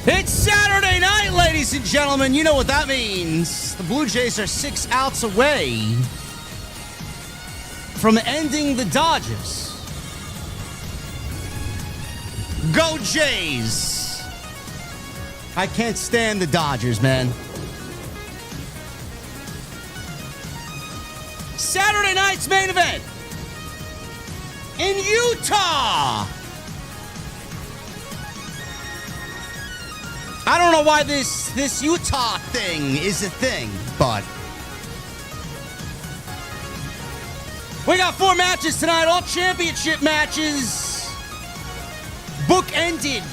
It's Saturday night, ladies and gentlemen. You know what that means. The Blue Jays are 6 outs away from ending the Dodgers. Go Jays. I can't stand the Dodgers, man. Saturday night's main event in Utah. I don't know why this Utah thing is a thing, but we got 4 matches tonight, all championship matches, bookended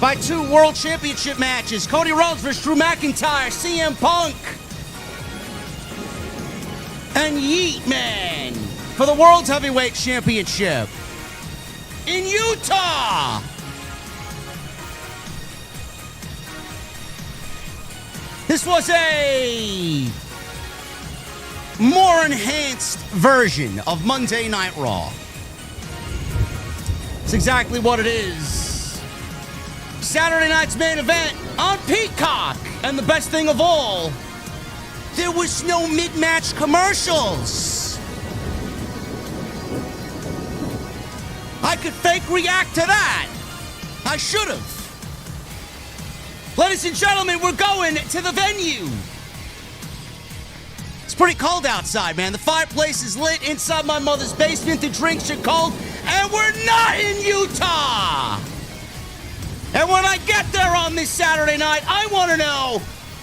by 2 world championship matches. Cody Rhodes versus Drew McIntyre, CM Punk, and Yeet Man for the World Heavyweight Championship in Utah. This was a more enhanced version of Monday Night Raw. It's exactly what it is. Saturday night's main event on Peacock. And the best thing of all, there was no mid-match commercials. I could fake react to that. I should have. Ladies and gentlemen, we're going to the venue. It's pretty cold outside, man. The fireplace is lit inside my mother's basement. The drinks are cold, and we're not in Utah. And when I get there on this Saturday night, I want to know,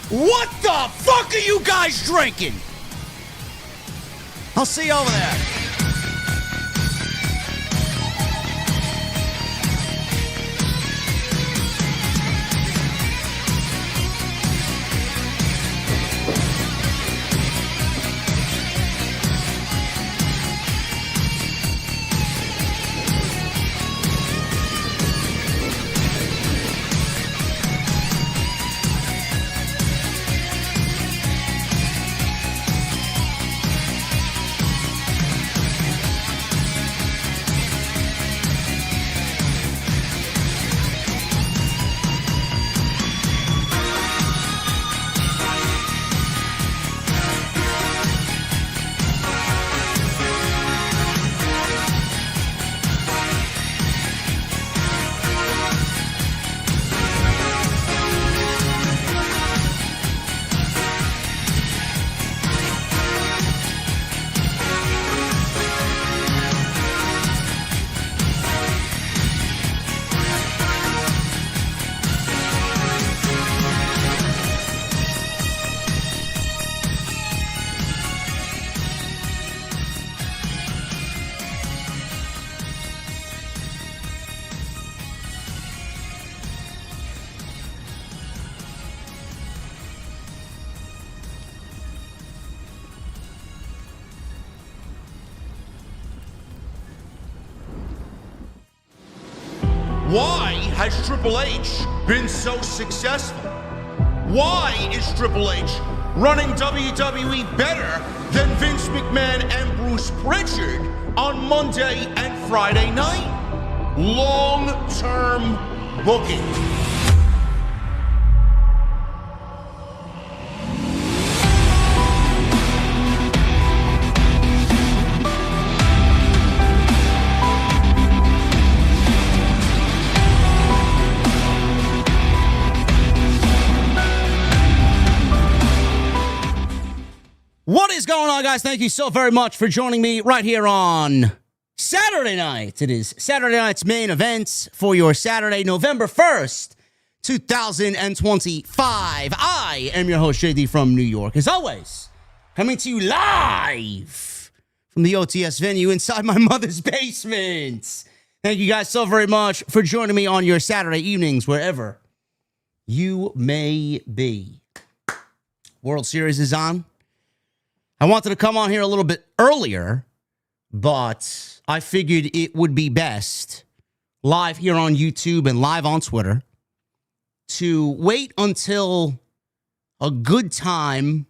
what the fuck are you guys drinking? I'll see you over there. Why has Triple H been so successful? Why is Triple H running WWE better than Vince McMahon and Bruce Pritchard on Monday and Friday night? Long-term booking. What is going on, guys? Thank you so very much for joining me right here on Saturday night. It is Saturday night's main event for your Saturday, November 1st, 2025. I am your host, JD from New York. As always, coming to you live from the OTS venue inside my mother's basement. Thank you guys so very much for joining me on your Saturday evenings, wherever you may be. World Series is on. I wanted to come on here a little bit earlier, but I figured it would be best live here on YouTube and live on Twitter to wait until a good time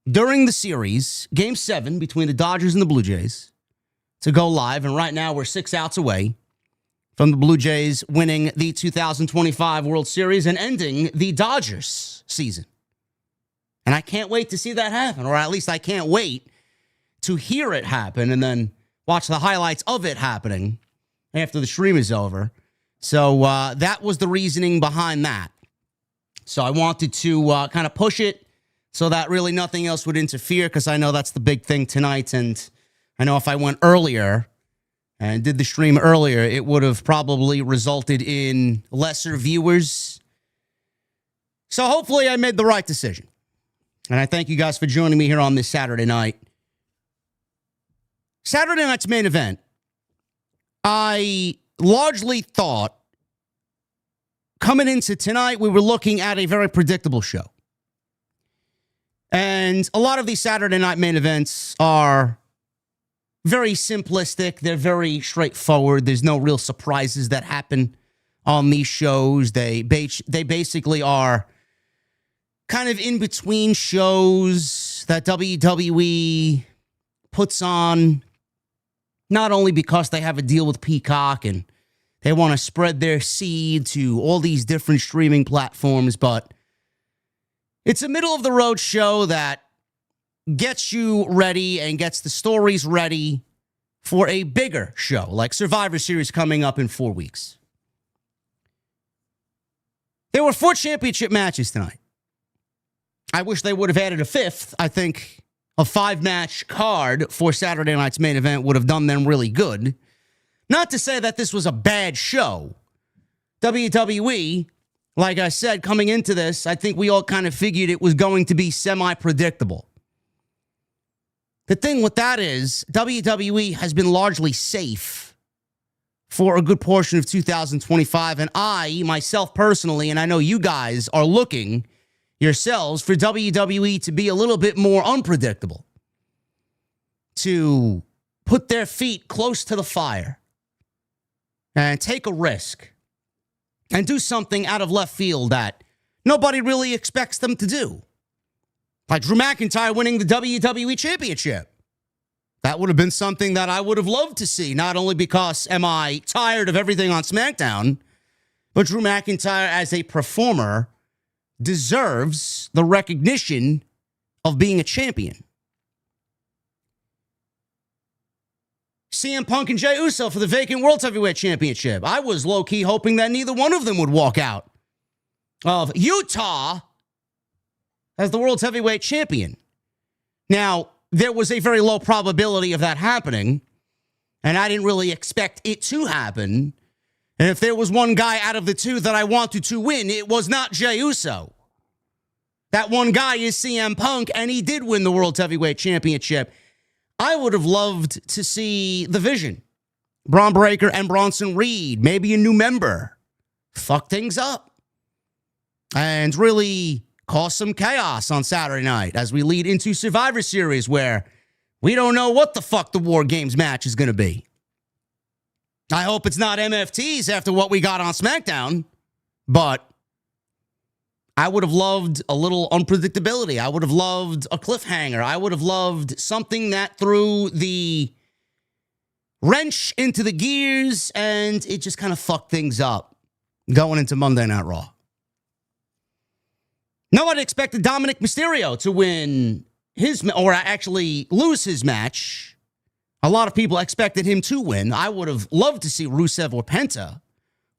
during the series, Game 7 between the Dodgers and the Blue Jays, to go live. And right now we're 6 outs away from the Blue Jays winning the 2025 World Series and ending the Dodgers season. And I can't wait to see that happen, or at least I can't wait to hear it happen and then watch the highlights of it happening after the stream is over. So that was the reasoning behind that. So I wanted to kind of push it so that really nothing else would interfere, because I know that's the big thing tonight. And I know if I went earlier and did the stream earlier, it would have probably resulted in lesser viewers. So hopefully I made the right decision. And I thank you guys for joining me here on this Saturday night. Saturday night's main event, I largely thought coming into tonight, we were looking at a very predictable show. And a lot of these Saturday night main events are very simplistic. They're very straightforward. There's no real surprises that happen on these shows. They basically are kind of in between shows that WWE puts on, not only because they have a deal with Peacock and they want to spread their seed to all these different streaming platforms, but it's a middle-of-the-road show that gets you ready and gets the stories ready for a bigger show, like Survivor Series coming up in 4 weeks. There were 4 championship matches tonight. I wish they would have added a 5th. I think a 5-match card for Saturday night's main event would have done them really good. Not to say that this was a bad show. WWE, like I said, coming into this, I think we all kind of figured it was going to be semi-predictable. The thing with that is, WWE has been largely safe for a good portion of 2025, and I, myself personally, and I know you guys are looking yourselves for WWE to be a little bit more unpredictable, to put their feet close to the fire and take a risk and do something out of left field that nobody really expects them to do. Like Drew McIntyre winning the WWE Championship. That would have been something that I would have loved to see, not only because am I tired of everything on SmackDown, but Drew McIntyre as a performer deserves the recognition of being a champion. CM Punk and Jey Uso for the vacant World Heavyweight Championship. I was low-key hoping that neither one of them would walk out of Utah as the World Heavyweight Champion. Now, there was a very low probability of that happening, and I didn't really expect it to happen. And if there was one guy out of the two that I wanted to win, it was not Jey Uso. That one guy is CM Punk, and he did win the World Heavyweight Championship. I would have loved to see the Vision, Braun Breaker and Bronson Reed, maybe a new member, fuck things up, and really cause some chaos on Saturday night as we lead into Survivor Series, where we don't know what the fuck the War Games match is going to be. I hope it's not MFTs after what we got on SmackDown, but I would have loved a little unpredictability. I would have loved a cliffhanger. I would have loved something that threw the wrench into the gears and it just kind of fucked things up going into Monday Night Raw. Nobody expected Dominik Mysterio to win his, or actually lose his match. A lot of people expected him to win. I would have loved to see Rusev or Penta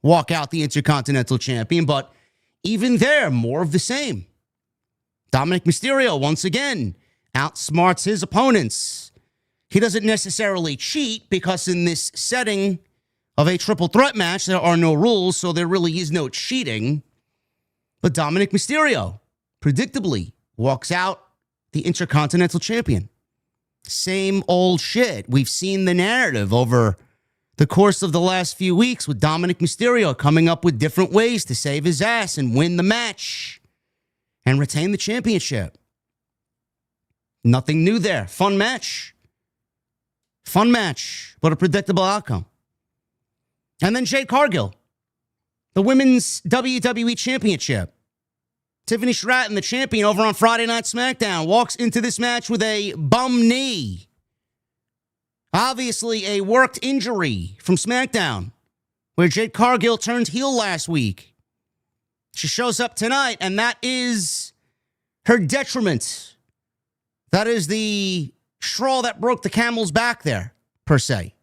walk out the Intercontinental Champion, but even there, more of the same. Dominik Mysterio, once again, outsmarts his opponents. He doesn't necessarily cheat because in this setting of a triple threat match, there are no rules, so there really is no cheating. But Dominik Mysterio, predictably, walks out the Intercontinental Champion. Same old shit. We've seen the narrative over the course of the last few weeks with Dominik Mysterio coming up with different ways to save his ass and win the match and retain the championship. Nothing new there. Fun match. Fun match, but a predictable outcome. And then Jade Cargill, the Women's WWE Championship. Tiffany Stratton, the champion, over on Friday Night SmackDown, walks into this match with a bum knee. Obviously a worked injury from SmackDown where Jade Cargill turned heel last week. She shows up tonight, and that is her detriment. That is the straw that broke the camel's back there, per se.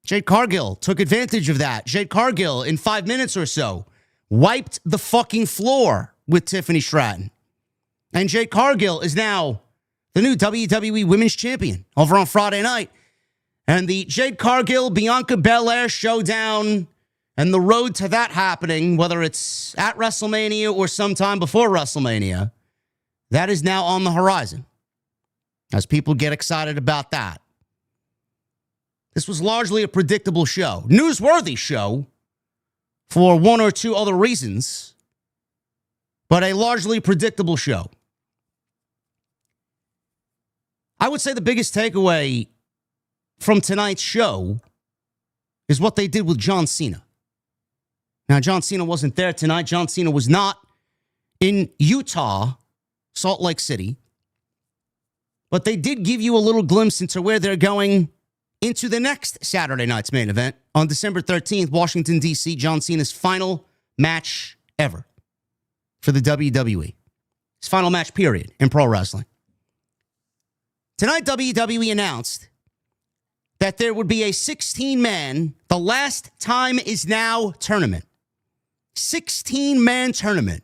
Jade Cargill took advantage of that. Jade Cargill, in 5 minutes or so, wiped the fucking floor with Tiffany Stratton. And Jade Cargill is now the new WWE Women's Champion over on Friday night. And the Jade Cargill, Bianca Belair showdown and the road to that happening, whether it's at WrestleMania or sometime before WrestleMania, that is now on the horizon as people get excited about that. This was largely a predictable show, newsworthy show for one or two other reasons, but a largely predictable show. I would say the biggest takeaway from tonight's show is what they did with John Cena. Now, John Cena wasn't there tonight. John Cena was not in Utah, Salt Lake City. But they did give you a little glimpse into where they're going into the next Saturday night's main event on December 13th, Washington, D.C., John Cena's final match ever for the WWE. His final match, period, in pro wrestling. Tonight, WWE announced that there would be a 16-man, the last time is now tournament. 16-man tournament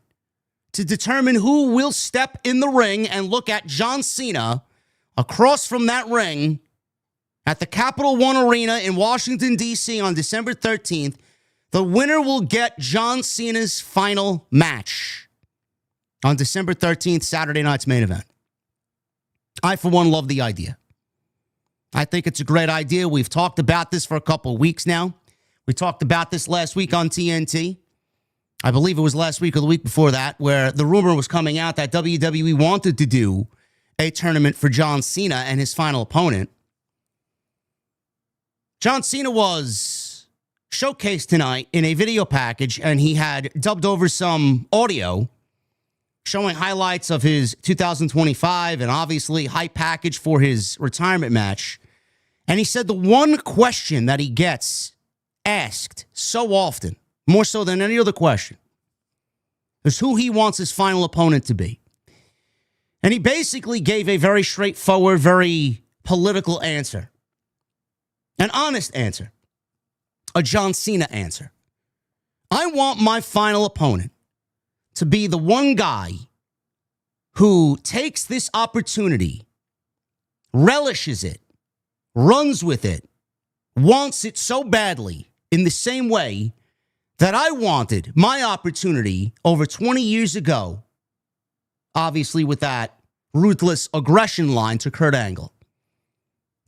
to determine who will step in the ring and look at John Cena across from that ring at the Capital One Arena in Washington, D.C. on December 13th. The winner will get John Cena's final match on December 13th, Saturday night's main event. I, for one, love the idea. I think it's a great idea. We've talked about this for a couple of weeks now. We talked about this last week on TNT. I believe it was last week or the week before that, where the rumor was coming out that WWE wanted to do a tournament for John Cena and his final opponent. John Cena was showcased tonight in a video package, and he had dubbed over some audio showing highlights of his 2025 and obviously hype package for his retirement match. And he said the one question that he gets asked so often, more so than any other question, is who he wants his final opponent to be. And he basically gave a very straightforward, very political answer. An honest answer. A John Cena answer. I want my final opponent to be the one guy who takes this opportunity, relishes it, runs with it, wants it so badly in the same way that I wanted my opportunity over 20 years ago, obviously with that ruthless aggression line to Kurt Angle.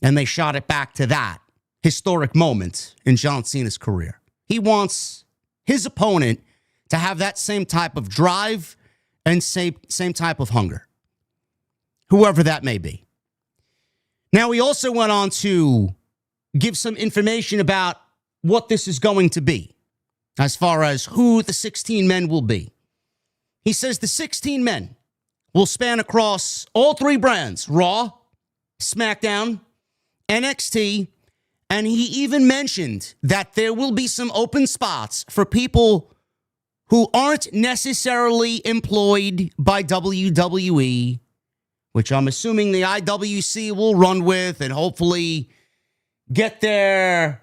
And they shot it back to that historic moment in John Cena's career. He wants his opponent to have that same type of drive and same type of hunger, whoever that may be. Now, he also went on to give some information about what this is going to be, as far as who the 16 men will be. He says the 16 men will span across all three brands, Raw, SmackDown, NXT, and he even mentioned that there will be some open spots for people who aren't necessarily employed by WWE, which I'm assuming the IWC will run with and hopefully get their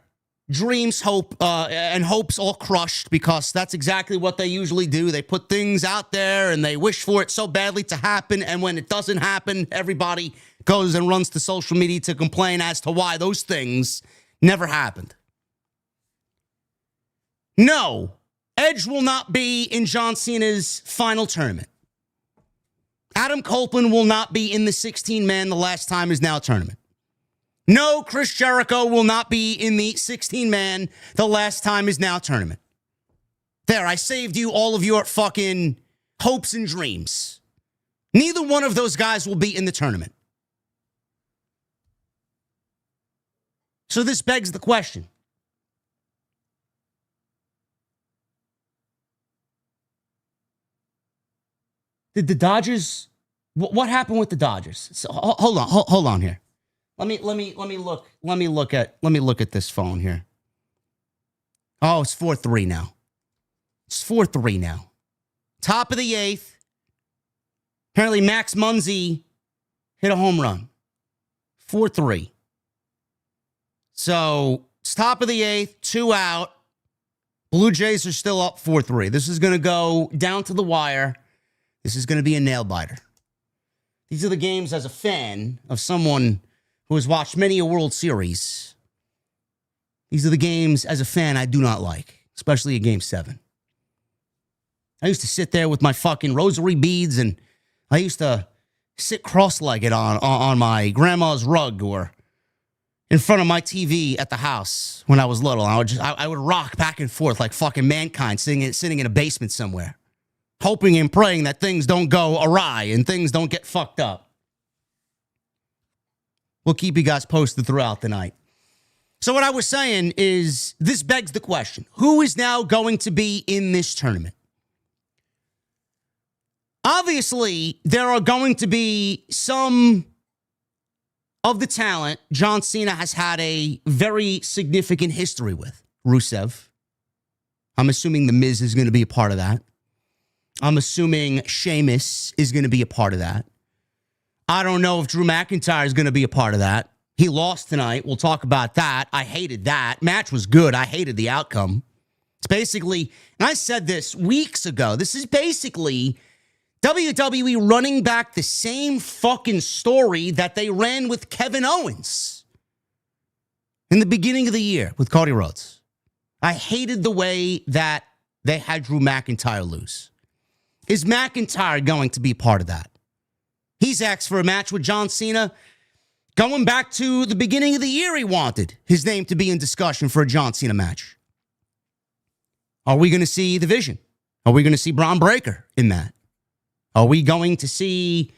dreams, hopes all crushed, because that's exactly what they usually do. They put things out there and they wish for it so badly to happen, and when it doesn't happen, everybody goes and runs to social media to complain as to why those things never happened. No, Edge will not be in John Cena's final tournament. Adam Copeland will not be in the 16-man The Last Time Is Now tournament. No, Chris Jericho will not be in the 16-man The Last Time Is Now tournament. There, I saved you all of your fucking hopes and dreams. Neither one of those guys will be in the tournament. So this begs the question. Did the Dodgers, what happened with the Dodgers? So, hold on here. Let me look at this phone here. Oh, it's 4-3 now. It's 4-3 now. Top of the 8th. Apparently, Max Muncy hit a home run. 4-3. So, it's top of the 8th, 2 out. Blue Jays are still up 4-3. This is going to go down to the wire. This is going to be a nail-biter. These are the games as a fan of someone who has watched many a World Series. These are the games as a fan I do not like, especially a Game 7. I used to sit there with my fucking rosary beads, and I used to sit cross-legged on my grandma's rug or in front of my TV at the house when I was little. I would rock back and forth like fucking Mankind sitting in a basement somewhere, hoping and praying that things don't go awry and things don't get fucked up. We'll keep you guys posted throughout the night. So what I was saying is, this begs the question, who is now going to be in this tournament? Obviously, there are going to be some of the talent John Cena has had a very significant history with. Rusev. I'm assuming The Miz is going to be a part of that. I'm assuming Sheamus is going to be a part of that. I don't know if Drew McIntyre is going to be a part of that. He lost tonight. We'll talk about that. I hated that. Match was good. I hated the outcome. It's basically, and I said this weeks ago, this is basically WWE running back the same fucking story that they ran with Kevin Owens in the beginning of the year with Cody Rhodes. I hated the way that they had Drew McIntyre lose. Is McIntyre going to be part of that? He's asked for a match with John Cena. Going back to the beginning of the year, he wanted his name to be in discussion for a John Cena match. Are we going to see the Vision? Are we going to see Braun Breaker in that? Are we going to see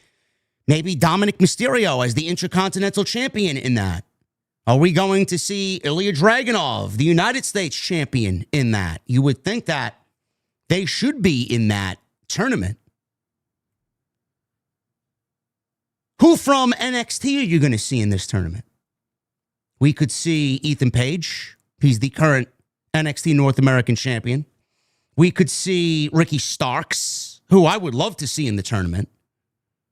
maybe Dominik Mysterio as the Intercontinental Champion in that? Are we going to see Ilya Dragunov, the United States Champion, in that? You would think that they should be in that tournament. Who from NXT are you going to see in this tournament? We could see Ethan Page. He's the current NXT North American Champion. We could see Ricky Starks, who I would love to see in the tournament.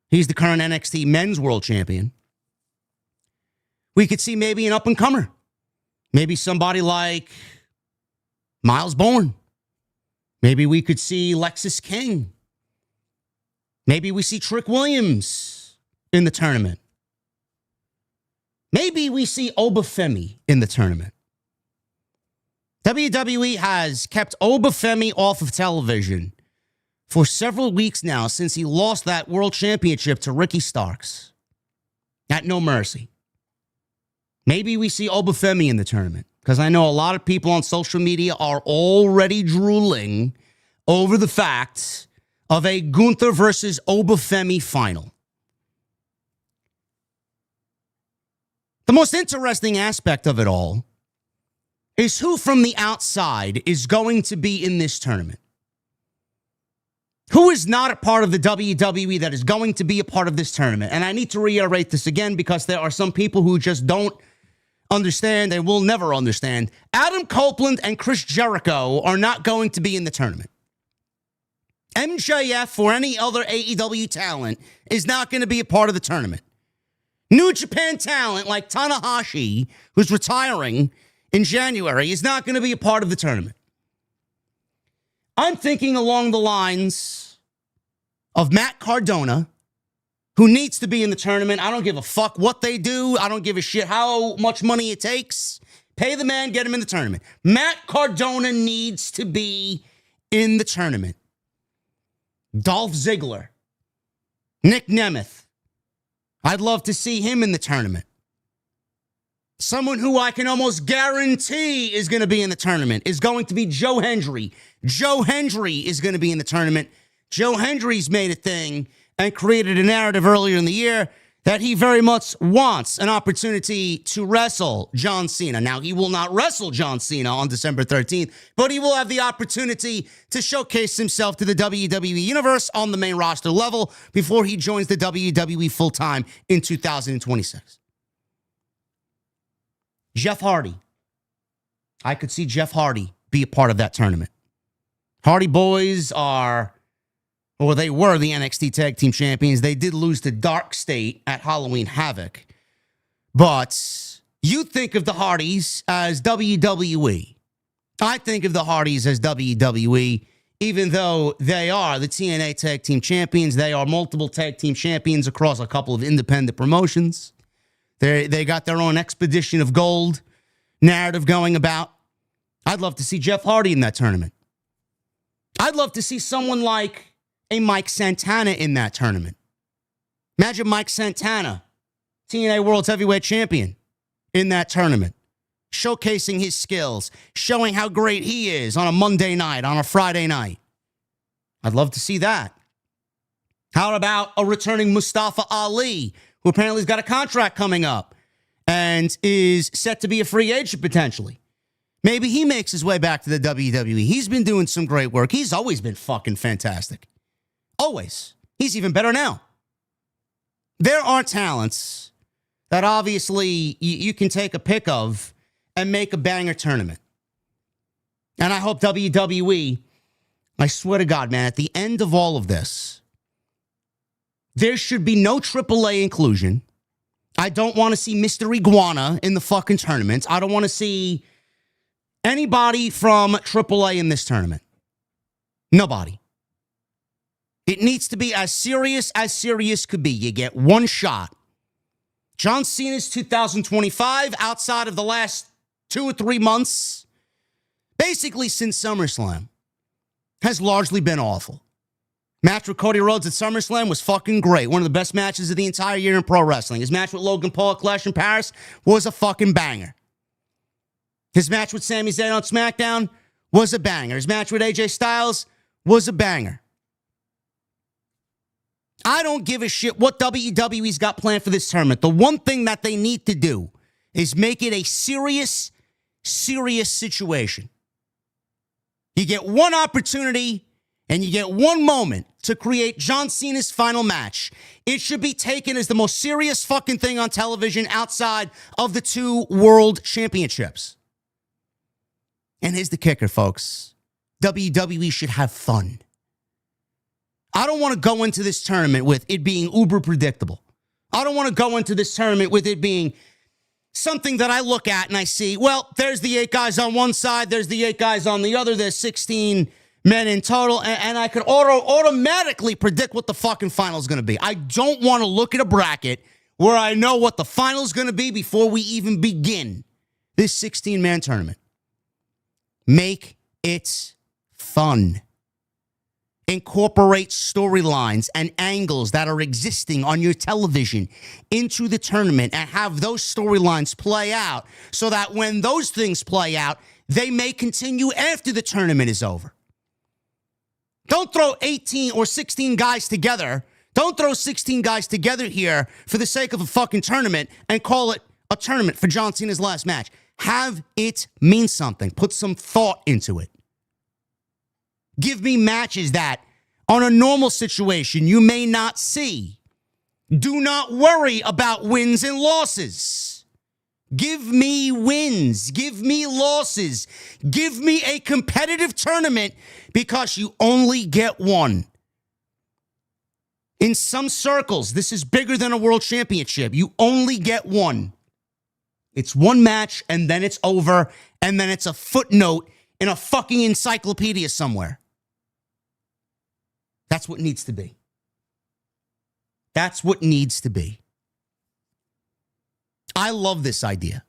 He's the current NXT Men's World Champion. We could see maybe an up-and-comer. Maybe somebody like Miles Bourne. Maybe we could see Lexis King. Maybe we see Trick Williams in the tournament. Maybe we see Obafemi in the tournament. WWE has kept Obafemi off of television for several weeks now since he lost that world championship to Ricky Starks at No Mercy. Maybe we see Obafemi in the tournament, because I know a lot of people on social media are already drooling over the fact of a Gunther versus Obafemi final. The most interesting aspect of it all is who from the outside is going to be in this tournament. Who is not a part of the WWE that is going to be a part of this tournament? And I need to reiterate this again because there are some people who just don't understand and will never understand. Adam Copeland and Chris Jericho are not going to be in the tournament. MJF or any other AEW talent is not going to be a part of the tournament. New Japan talent like Tanahashi, who's retiring in January, is not going to be a part of the tournament. I'm thinking along the lines of Matt Cardona, who needs to be in the tournament. I don't give a fuck what they do. I don't give a shit how much money it takes. Pay the man, get him in the tournament. Matt Cardona needs to be in the tournament. Dolph Ziggler, Nick Nemeth. I'd love to see him in the tournament. Someone who I can almost guarantee is going to be in the tournament is going to be Joe Hendry. Joe Hendry is going to be in the tournament. Joe Hendry's made a thing and created a narrative earlier in the year that he very much wants an opportunity to wrestle John Cena. Now, he will not wrestle John Cena on December 13th, but he will have the opportunity to showcase himself to the WWE Universe on the main roster level before he joins the WWE full-time in 2026. Jeff Hardy. I could see Jeff Hardy be a part of that tournament. Hardy Boys they were the NXT Tag Team Champions. They did lose to Dark State at Halloween Havoc. But you think of the Hardys as WWE. I think of the Hardys as WWE, even though they are the TNA Tag Team Champions. They are multiple Tag Team Champions across a couple of independent promotions. They got their own Expedition of Gold narrative going about. I'd love to see Jeff Hardy in that tournament. I'd love to see someone like a Mike Santana in that tournament. Imagine Mike Santana, TNA World Heavyweight Champion, in that tournament, showcasing his skills, showing how great he is on a Monday night, on a Friday night. I'd love to see that. How about a returning Mustafa Ali, who apparently has got a contract coming up and is set to be a free agent potentially? Maybe he makes his way back to the WWE. He's been doing some great work. He's always been fucking fantastic. Always. He's even better now. There are talents that obviously you can take a pick of and make a banger tournament. And I hope WWE, I swear to God, man, at the end of all of this, there should be no AAA inclusion. I don't want to see Mr. Iguana in the fucking tournament. I don't want to see anybody from AAA in this tournament. Nobody. It needs to be as serious could be. You get one shot. John Cena's 2025, outside of the last 2 or 3 months, basically since SummerSlam, has largely been awful. Match with Cody Rhodes at SummerSlam was fucking great. One of the best matches of the entire year in pro wrestling. His match with Logan Paul at Clash in Paris was a fucking banger. His match with Sami Zayn on SmackDown was a banger. His match with AJ Styles was a banger. I don't give a shit what WWE's got planned for this tournament. The one thing that they need to do is make it a serious situation. You get one opportunity and you get one moment to create John Cena's final match. It should be taken as the most serious fucking thing on television outside of the 2 world championships. And here's the kicker, folks. WWE should have fun. I don't want to go into this tournament with it being uber predictable. I don't want to go into this tournament with it being something that I look at and I see, well, there's the 8 guys on one side, there's the 8 guys on the other, there's 16 men in total, and I could automatically predict what the fucking final is going to be. I don't want to look at a bracket where I know what the final is going to be before we even begin this 16-man tournament. Make it fun. Incorporate storylines and angles that are existing on your television into the tournament and have those storylines play out so that when those things play out, they may continue after the tournament is over. Don't throw 18 or 16 guys together. Don't throw 16 guys together here for the sake of a fucking tournament and call it a tournament for John Cena's last match. Have it mean something. Put some thought into it. Give me matches that, on a normal situation, you may not see. Do not worry about wins and losses. Give me wins. Give me losses. Give me a competitive tournament because you only get one. In some circles, this is bigger than a world championship. You only get one. It's one match, and then it's over, and then it's a footnote in a fucking encyclopedia somewhere. That's what needs to be. That's what needs to be. I love this idea.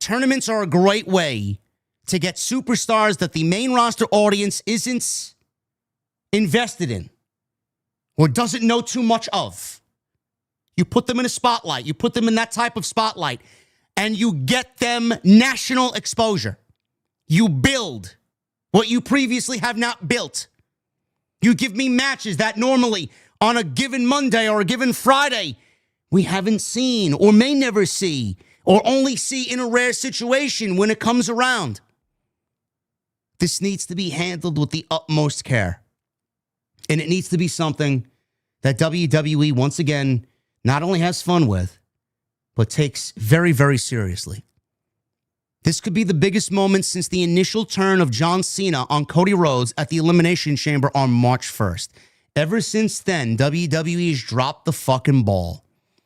Tournaments are a great way to get superstars that the main roster audience isn't invested in or doesn't know too much of. You put them in a spotlight. You put them in that type of spotlight, and you get them national exposure. You build what you previously have not built. You give me matches that normally on a given Monday or a given Friday we haven't seen or may never see or only see in a rare situation when it comes around. This needs to be handled with the utmost care. And it needs to be something that WWE, once again, not only has fun with, but takes very, very seriously. This could be the biggest moment since the initial turn of John Cena on Cody Rhodes at the Elimination Chamber on March 1st. Ever since then, WWE has dropped the fucking ball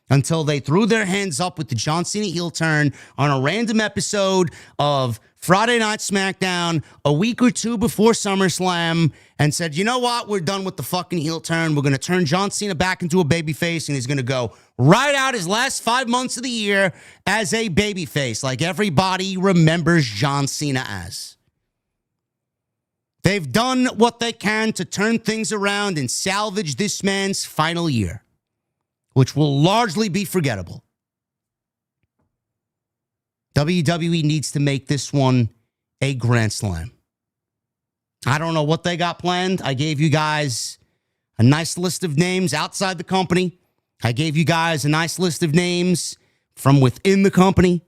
until they threw their hands up with the John Cena heel turn on a random episode of Friday Night SmackDown a week or two before SummerSlam and said, you know what? We're done with the fucking heel turn. We're going to turn John Cena back into a babyface, and he's going to go right out his last 5 months of the year as a babyface, like everybody remembers John Cena as. They've done what they can to turn things around and salvage this man's final year, which will largely be forgettable. WWE needs to make this one a grand slam. I don't know what they got planned. I gave you guys a nice list of names outside the company. I gave you guys a nice list of names from within the company.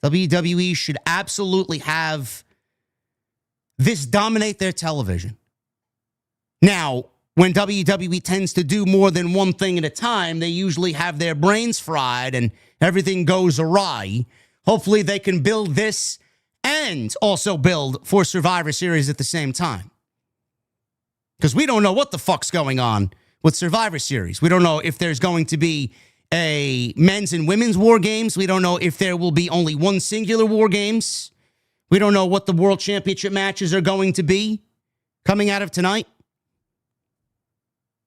WWE should absolutely have this dominate their television. Now, when WWE tends to do more than one thing at a time, they usually have their brains fried and everything goes awry. Hopefully they can build this and also build for Survivor Series at the same time. Because we don't know what the fuck's going on with Survivor Series. We don't know if there's going to be a men's and women's War Games. We don't know if there will be only one singular War Games. We don't know what the World Championship matches are going to be coming out of tonight.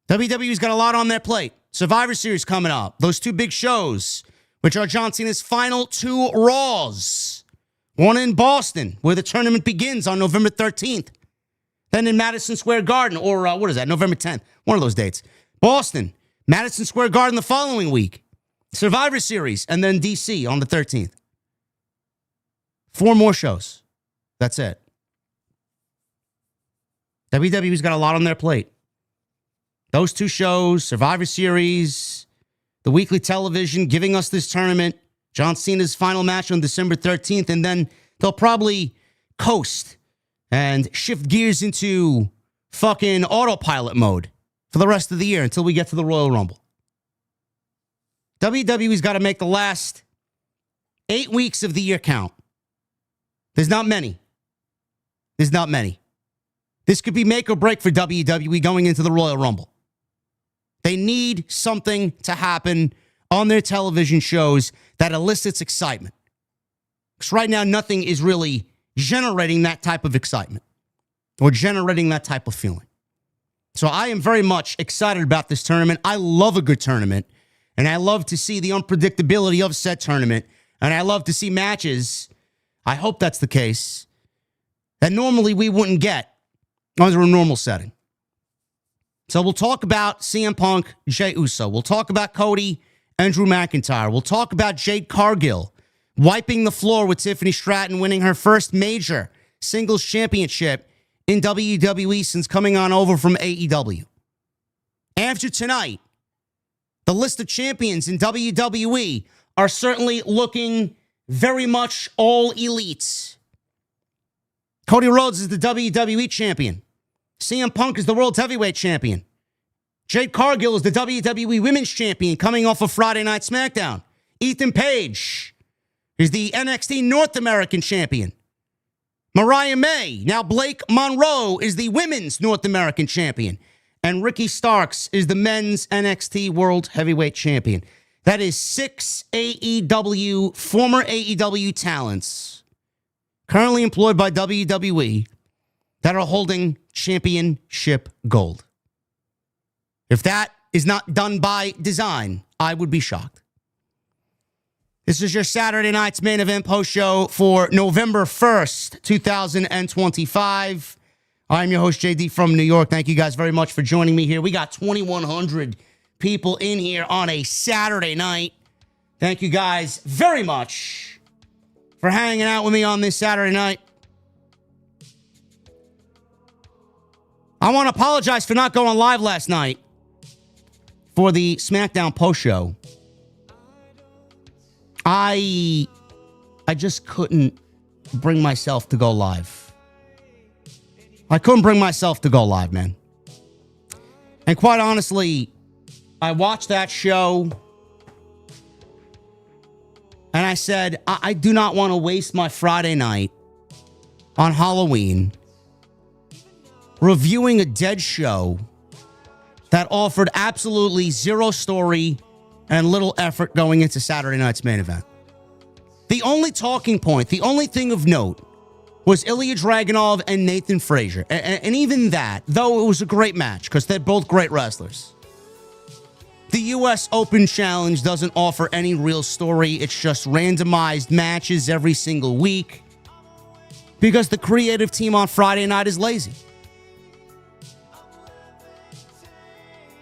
WWE's got a lot on their plate. Survivor Series coming up. Those two big shows, which are John Cena's final two Raws. One in Boston, where the tournament begins on November 13th. Then in Madison Square Garden, or what is that, November 10th. One of those dates. Boston, Madison Square Garden the following week. Survivor Series, and then DC on the 13th. 4 more shows. That's it. WWE's got a lot on their plate. Those 2 shows, Survivor Series, the weekly television, giving us this tournament, John Cena's final match on December 13th, and then they'll probably coast and shift gears into fucking autopilot mode for the rest of the year until we get to the Royal Rumble. WWE's got to make the last 8 weeks of the year count. There's not many. There's not many. This could be make or break for WWE going into the Royal Rumble. They need something to happen on their television shows that elicits excitement. Because right now, nothing is really generating that type of excitement or generating that type of feeling. So I am very much excited about this tournament. I love a good tournament, and I love to see the unpredictability of said tournament, and I love to see matches, I hope that's the case, that normally we wouldn't get under a normal setting. So we'll talk about CM Punk, Jey Uso. We'll talk about Cody and Drew McIntyre. We'll talk about Jade Cargill wiping the floor with Tiffany Stratton, winning her first major singles championship in WWE since coming on over from AEW. After tonight, the list of champions in WWE are certainly looking very much all elite. Cody Rhodes is the WWE champion. CM Punk is the World Heavyweight Champion. Jade Cargill is the WWE Women's Champion coming off of Friday Night SmackDown. Ethan Page is the NXT North American Champion. Mariah May, now Blake Monroe, is the Women's North American Champion. And Ricky Starks is the Men's NXT World Heavyweight Champion. That is 6 former AEW talents currently employed by WWE that are holding championship gold. If that is not done by design, I would be shocked. This is your Saturday night's main event post show for November 1st, 2025. I'm your host, JD from New York. Thank you guys very much for joining me here. We got 2,100 people in here on a Saturday night. Thank you guys very much for hanging out with me on this Saturday night. I want to apologize for not going live last night for the SmackDown post show. I just couldn't bring myself to go live. I couldn't bring myself to go live, man. And quite honestly, I watched that show and I I said, I do not want to waste my Friday night on Halloween reviewing a dead show that offered absolutely zero story and little effort going into Saturday night's main event. The only talking point, the only thing of note, was Ilya Dragunov and Nathan Frazier. And even that, though it was a great match, because they're both great wrestlers, the U.S. Open Challenge doesn't offer any real story. It's just randomized matches every single week because the creative team on Friday night is lazy.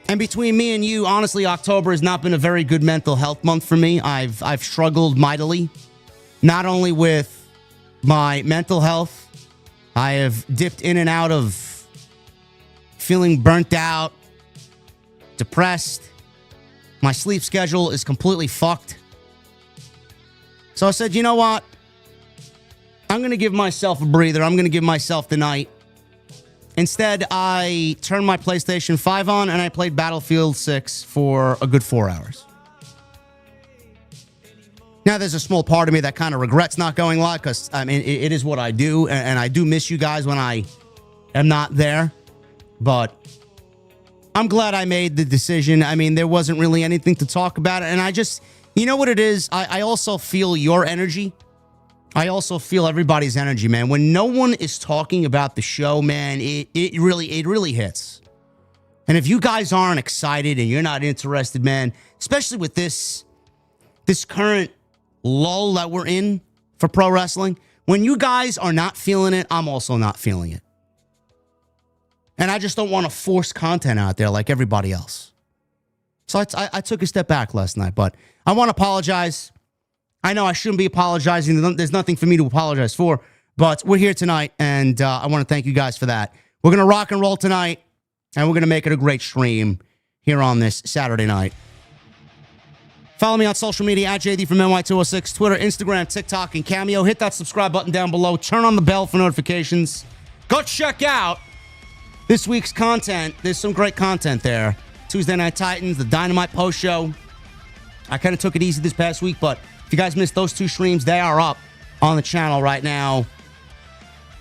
And between me and you, honestly, October has not been a very good mental health month for me. I've struggled mightily, not only with my mental health. I have dipped in and out of feeling burnt out, depressed. My sleep schedule is completely fucked. So I said, you know what? I'm going to give myself a breather. I'm going to give myself the night. Instead, I turned my PlayStation 5 on and I played Battlefield 6 for a good 4 hours. Now, there's a small part of me that kind of regrets not going live because, I mean, it is what I do, and I do miss you guys when I am not there. But I'm glad I made the decision. I mean, there wasn't really anything to talk about, and I just, you know what it is? I also feel your energy. I also feel everybody's energy, man. When no one is talking about the show, man, it really hits. And if you guys aren't excited and you're not interested, man, especially with this current lull that we're in for pro wrestling, when you guys are not feeling it, I'm also not feeling it. And I just don't want to force content out there like everybody else. So I took a step back last night, but I want to apologize. I know I shouldn't be apologizing. There's nothing for me to apologize for, but we're here tonight, and I want to thank you guys for that. We're going to rock and roll tonight, and we're going to make it a great stream here on this Saturday night. Follow me on social media at JDfromNY206, Twitter, Instagram, TikTok, and Cameo. Hit that subscribe button down below. Turn on the bell for notifications. Go check out this week's content. There's some great content there. Tuesday Night Titans, the Dynamite post show. I kind of took it easy this past week, but if you guys missed those two streams, they are up on the channel right now.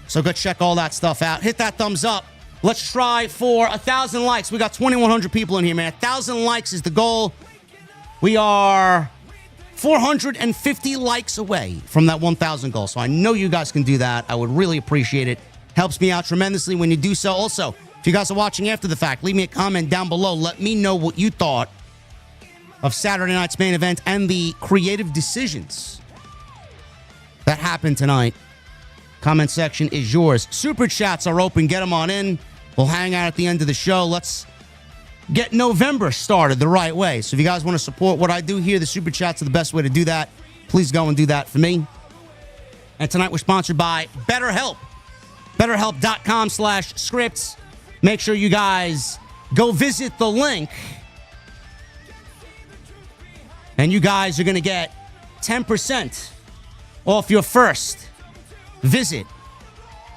So go check all that stuff out. Hit that thumbs up. Let's try for 1,000 likes. We got 2,100 people in here, man. 1,000 likes is the goal. We are 450 likes away from that 1,000 goal. So I know you guys can do that. I would really appreciate it. Helps me out tremendously when you do so. Also, if you guys are watching after the fact, leave me a comment down below. Let me know what you thought of Saturday night's main event and the creative decisions that happened tonight. Comment section is yours. Super chats are open. Get them on in. We'll hang out at the end of the show. Let's get November started the right way. So if you guys want to support what I do here, the super chats are the best way to do that. Please go and do that for me. And tonight we're sponsored by BetterHelp. BetterHelp.com/scripts. Make sure you guys go visit the link. And you guys are going to get 10% off your first visit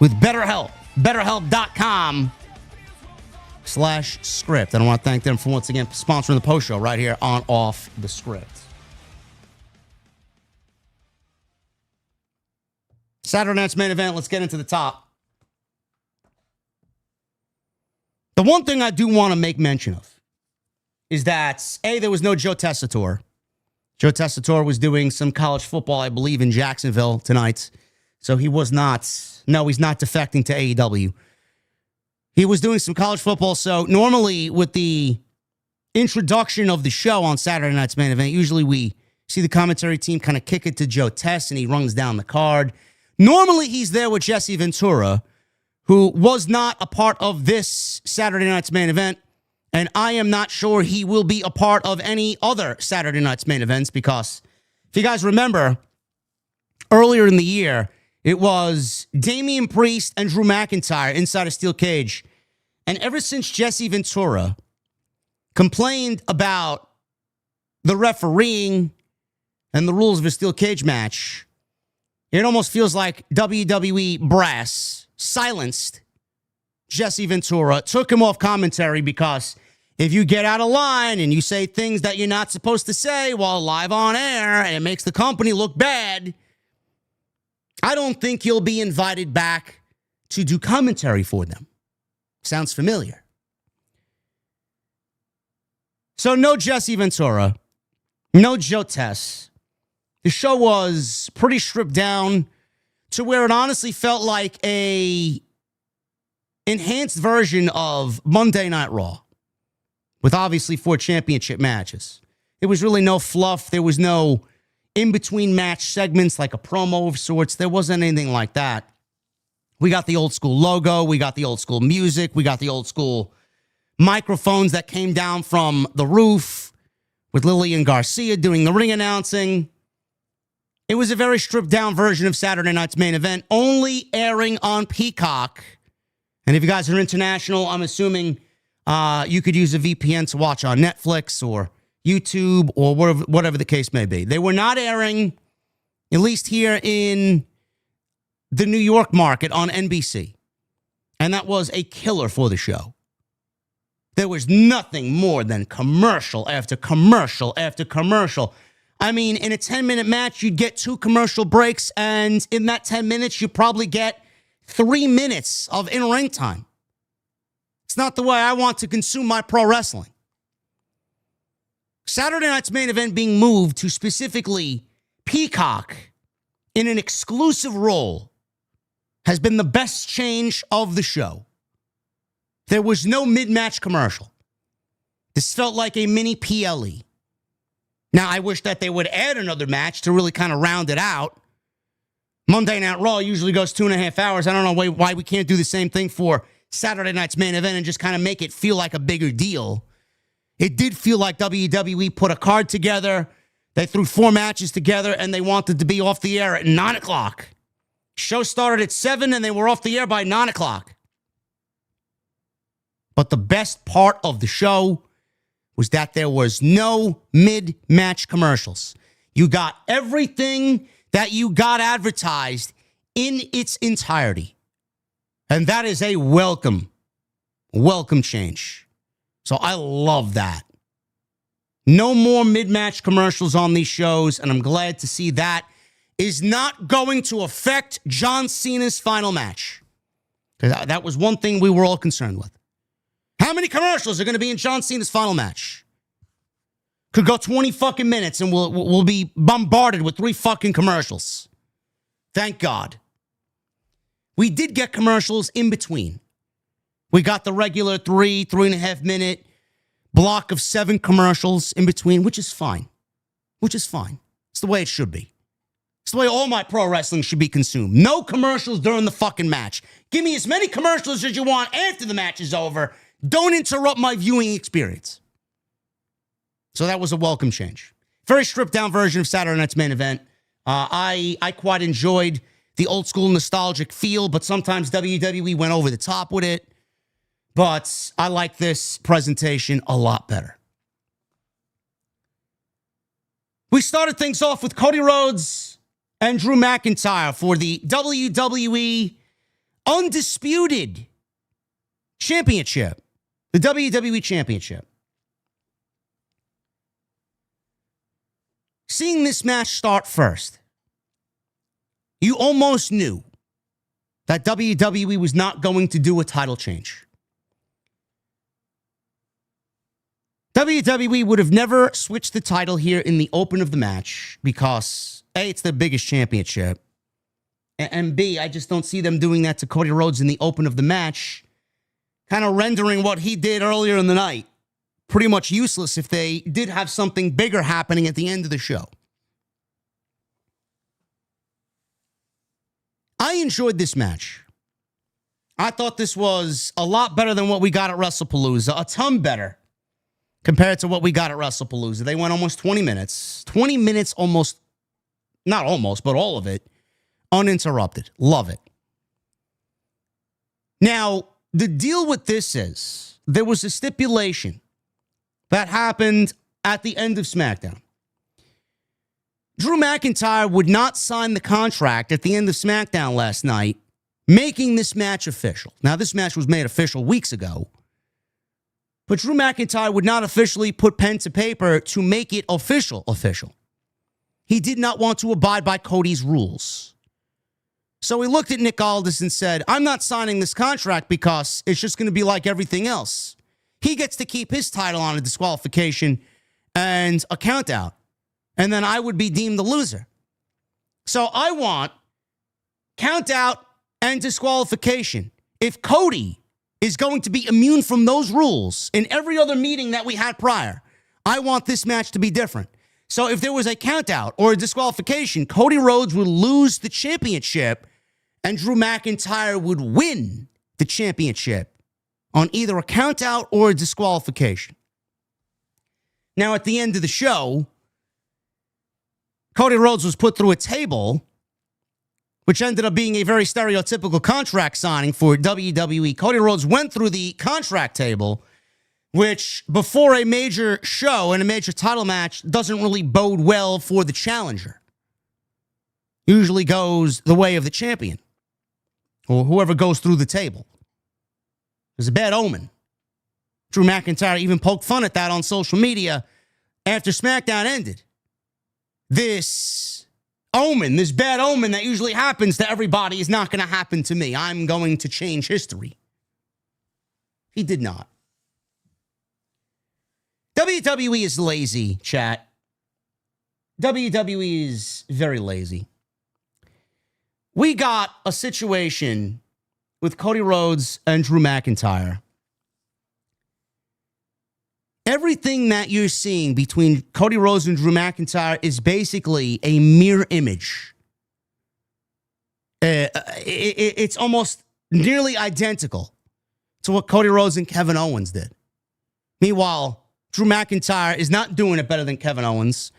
with BetterHelp. BetterHelp.com/script. And I want to thank them for once again sponsoring the post show right here on Off the Script. Saturday night's main event. Let's get into the top. The one thing I do want to make mention of is that, A, there was no Joe Tessitore. Joe Tessitore was doing some college football, I believe, in Jacksonville tonight. So he was not, no, he's not defecting to AEW. He was doing some college football. So normally with the introduction of the show on Saturday night's main event, usually we see the commentary team kind of kick it to Joe Tess and he runs down the card. Normally he's there with Jesse Ventura, who was not a part of this Saturday night's main event. And I am not sure he will be a part of any other Saturday night's main events because if you guys remember, earlier in the year, it was Damian Priest and Drew McIntyre inside a steel cage. And ever since Jesse Ventura complained about the refereeing and the rules of a steel cage match, it almost feels like WWE brass silenced Jesse Ventura, took him off commentary because if you get out of line and you say things that you're not supposed to say while live on air and it makes the company look bad, I don't think you'll be invited back to do commentary for them. Sounds familiar. So no Jesse Ventura, no Joe Tess. The show was pretty stripped down to where it honestly felt like a enhanced version of Monday Night Raw, with obviously 4 championship matches. There was really no fluff. There was no in-between match segments like a promo of sorts. There wasn't anything like that. We got the old school logo. We got the old school music. We got the old school microphones that came down from the roof with Lillian Garcia doing the ring announcing. It was a very stripped down version of Saturday night's main event, only airing on Peacock. And if you guys are international, I'm assuming you could use a VPN to watch on Netflix or YouTube or whatever the case may be. They were not airing, at least here in the New York market, on NBC. And that was a killer for the show. There was nothing more than commercial after commercial after commercial. I mean, in a 10-minute match, you'd get 2 commercial breaks, and in that 10 minutes, you probably get 3 minutes of in-ring time. It's not the way I want to consume my pro wrestling. Saturday night's main event being moved to specifically Peacock in an exclusive role has been the best change of the show. There was no mid-match commercial. This felt like a mini PLE. Now, I wish that they would add another match to really kind of round it out. Monday Night Raw usually goes 2.5 hours. I don't know why we can't do the same thing for Saturday night's main event and just kind of make it feel like a bigger deal. It did feel like WWE put a card together. They threw 4 matches together, and they wanted to be off the air at 9 o'clock. Show started at 7, and they were off the air by 9 o'clock. But the best part of the show was that there was no mid-match commercials. You got everything that you got advertised in its entirety. And that is a welcome change. So I love that. No more mid-match commercials on these shows, and I'm glad to see that is not going to affect John Cena's final match. Because that was one thing we were all concerned with. How many commercials are going to be in John Cena's final match? Could go 20 fucking minutes and we'll be bombarded with 3 fucking commercials. Thank God. We did get commercials in between. We got the regular 3.5 minute block of 7 commercials in between, which is fine. It's the way it should be. It's the way all my pro wrestling should be consumed. No commercials during the fucking match. Give me as many commercials as you want after the match is over. Don't interrupt my viewing experience. So that was a welcome change. Very stripped down version of Saturday night's main event. I quite enjoyed the old school nostalgic feel, but sometimes WWE went over the top with it. But I like this presentation a lot better. We started things off with Cody Rhodes and Drew McIntyre for the WWE Undisputed Championship. The WWE Championship. Seeing this match start first, you almost knew that WWE was not going to do a title change. WWE would have never switched the title here in the open of the match because, A, it's their biggest championship, and B, I just don't see them doing that to Cody Rhodes in the open of the match, kind of rendering what he did earlier in the night pretty much useless if they did have something bigger happening at the end of the show. I enjoyed this match. I thought this was a lot better than what we got at WrestlePalooza, a ton better compared to what we got at WrestlePalooza. They went almost 20 minutes. 20 minutes almost, not almost, but all of it, uninterrupted. Love it. Now, the deal with this is there was a stipulation that happened at the end of SmackDown. Drew McIntyre would not sign the contract at the end of SmackDown last night, making this match official. Now, this match was made official weeks ago, But Drew McIntyre would not officially put pen to paper to make it official. He did not want to abide by Cody's rules. So he looked at Nick Aldis and said, I'm not signing this contract because it's just going to be like everything else. He gets to keep his title on a disqualification and a count out. And then I would be deemed the loser. So I want count out and disqualification. If Cody is going to be immune from those rules in every other meeting that we had prior, I want this match to be different. So if there was a count out or a disqualification, Cody Rhodes would lose the championship and Drew McIntyre would win the championship on either a count out or a disqualification. Now, at the end of the show, Cody Rhodes was put through a table, which ended up being a very stereotypical contract signing for WWE. Cody Rhodes went through the contract table, which before a major show and a major title match doesn't really bode well for the challenger. Usually goes the way of the champion or whoever goes through the table. It's a bad omen. Drew McIntyre even poked fun at that on social media after SmackDown ended. This omen, this bad omen that usually happens to everybody is not going to happen to me. I'm going to change history. He did not. WWE is lazy, chat. WWE is very lazy. We got a situation with Cody Rhodes and Drew McIntyre. Everything that you're seeing between Cody Rhodes and Drew McIntyre is basically a mirror image. It's almost nearly identical to what Cody Rhodes and Kevin Owens did. Meanwhile, Drew McIntyre is not doing it better than Kevin Owens,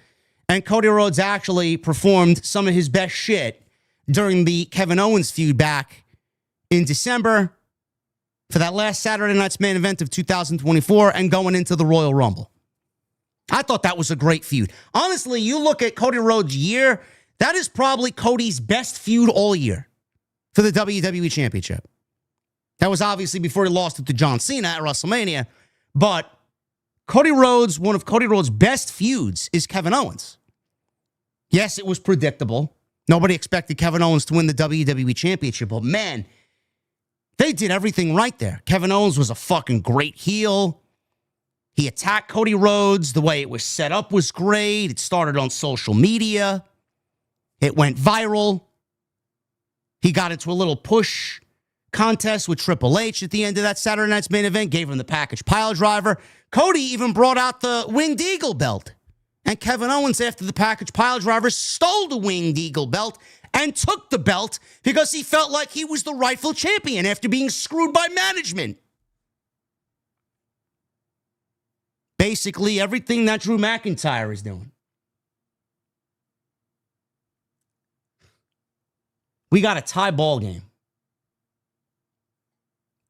and Cody Rhodes actually performed some of his best shit during the Kevin Owens feud back in December for that last Saturday night's main event of 2024 and going into the Royal Rumble. I thought that was a great feud. Honestly, you look at Cody Rhodes' year, that is probably Cody's best feud all year for the WWE Championship. That was obviously before he lost it to John Cena at WrestleMania, but Cody Rhodes, one of Cody Rhodes' best feuds is Kevin Owens. Yes, it was predictable. Nobody expected Kevin Owens to win the WWE Championship, but man, they did everything right there. Kevin Owens was a fucking great heel. He attacked Cody Rhodes. The way it was set up was great. It started on social media. It went viral. He got into a little push contest with Triple H at the end of that Saturday night's main event, gave him the package pile driver. Cody even brought out the Winged Eagle belt. And Kevin Owens, after the package pile driver, stole the Winged Eagle belt and took the belt because he felt like he was the rightful champion after being screwed by management. Basically, everything that Drew McIntyre is doing. We got a tie ball game.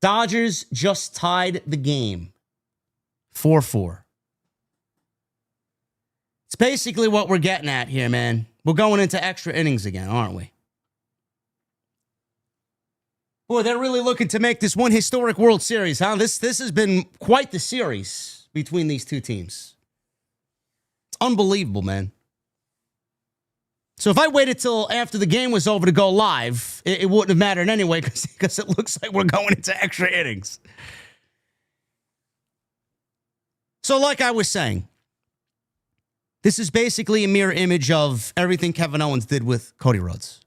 Dodgers just tied the game. 4-4. It's basically what we're getting at here, man. We're going into extra innings again, aren't we? Boy, they're really looking to make this one historic World Series, huh? This has been quite the series between these two teams. It's unbelievable, man. So if I waited till after the game was over to go live, it wouldn't have mattered anyway because it looks like we're going into extra innings. So like I was saying, this is basically a mirror image of everything Kevin Owens did with Cody Rhodes.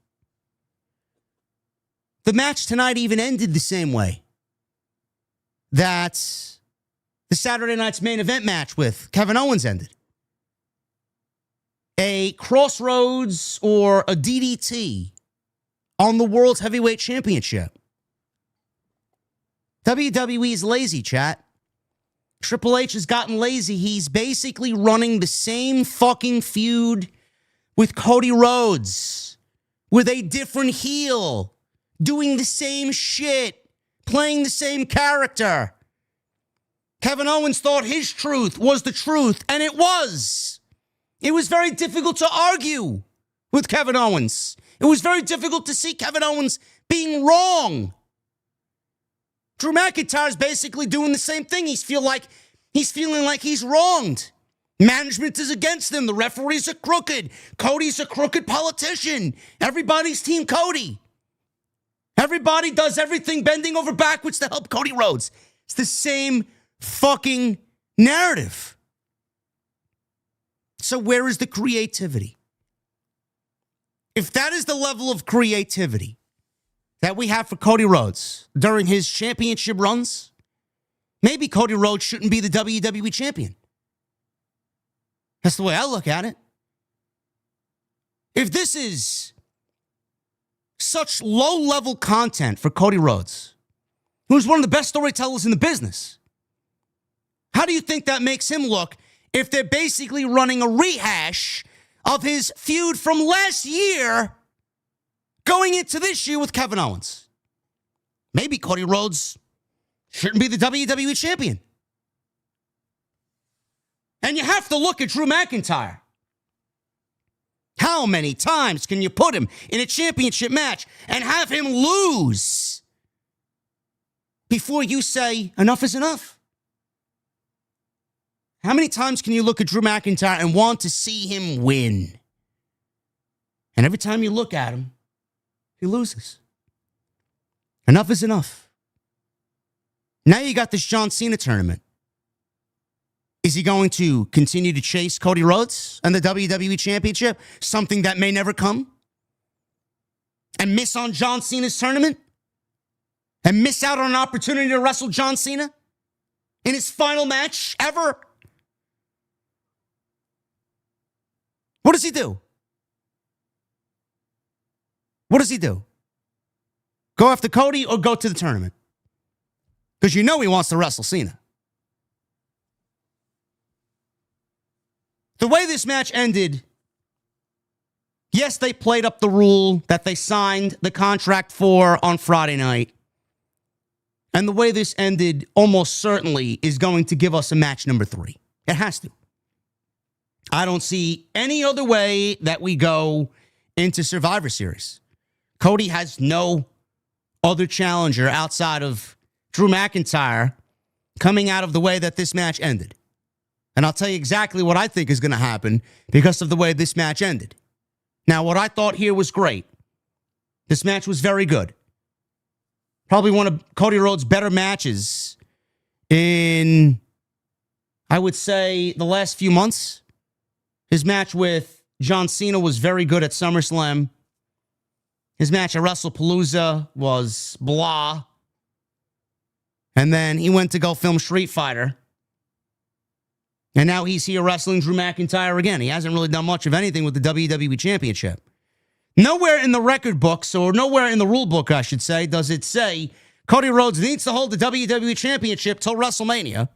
The match tonight even ended the same way that the Saturday night's main event match with Kevin Owens ended. A crossroads or a DDT on the World Heavyweight Championship. WWE's lazy, chat. Triple H has gotten lazy. He's basically running the same fucking feud with Cody Rhodes, with a different heel, doing the same shit, playing the same character. Kevin Owens thought his truth was the truth, and it was. It was very difficult to argue with Kevin Owens. It was very difficult to see Kevin Owens being wrong. Drew McIntyre is basically doing the same thing. He's feeling like he's wronged. Management is against him. The referees are crooked. Cody's a crooked politician. Everybody's Team Cody. Everybody does everything bending over backwards to help Cody Rhodes. It's the same fucking narrative. So where is the creativity? If that is the level of creativity that we have for Cody Rhodes during his championship runs, maybe Cody Rhodes shouldn't be the WWE champion. That's the way I look at it. If this is such low-level content for Cody Rhodes, who's one of the best storytellers in the business, how do you think that makes him look if they're basically running a rehash of his feud from last year going into this year with Kevin Owens? Maybe Cody Rhodes shouldn't be the WWE champion. And you have to look at Drew McIntyre. How many times can you put him in a championship match and have him lose before you say enough is enough? How many times can you look at Drew McIntyre and want to see him win? And every time you look at him, he loses. Enough is enough. Now you got this John Cena tournament. Is he going to continue to chase Cody Rhodes and the WWE Championship, something that may never come? And miss on John Cena's tournament? And miss out on an opportunity to wrestle John Cena in his final match ever? What does he do? What does he do? Go after Cody or go to the tournament? Because you know he wants to wrestle Cena. The way this match ended, yes, they played up the rule that they signed the contract for on Friday night. And the way this ended almost certainly is going to give us a match number 3. It has to. I don't see any other way that we go into Survivor Series. Cody has no other challenger outside of Drew McIntyre coming out of the way that this match ended. And I'll tell you exactly what I think is going to happen because of the way this match ended. Now, what I thought here was great. This match was very good. Probably one of Cody Rhodes' better matches in, I would say, the last few months. His match with John Cena was very good at SummerSlam. His match at WrestlePalooza was blah. And then he went to go film Street Fighter. And now he's here wrestling Drew McIntyre again. He hasn't really done much of anything with the WWE Championship. Nowhere in the record books, or nowhere in the rule book, I should say, does it say Cody Rhodes needs to hold the WWE Championship till WrestleMania.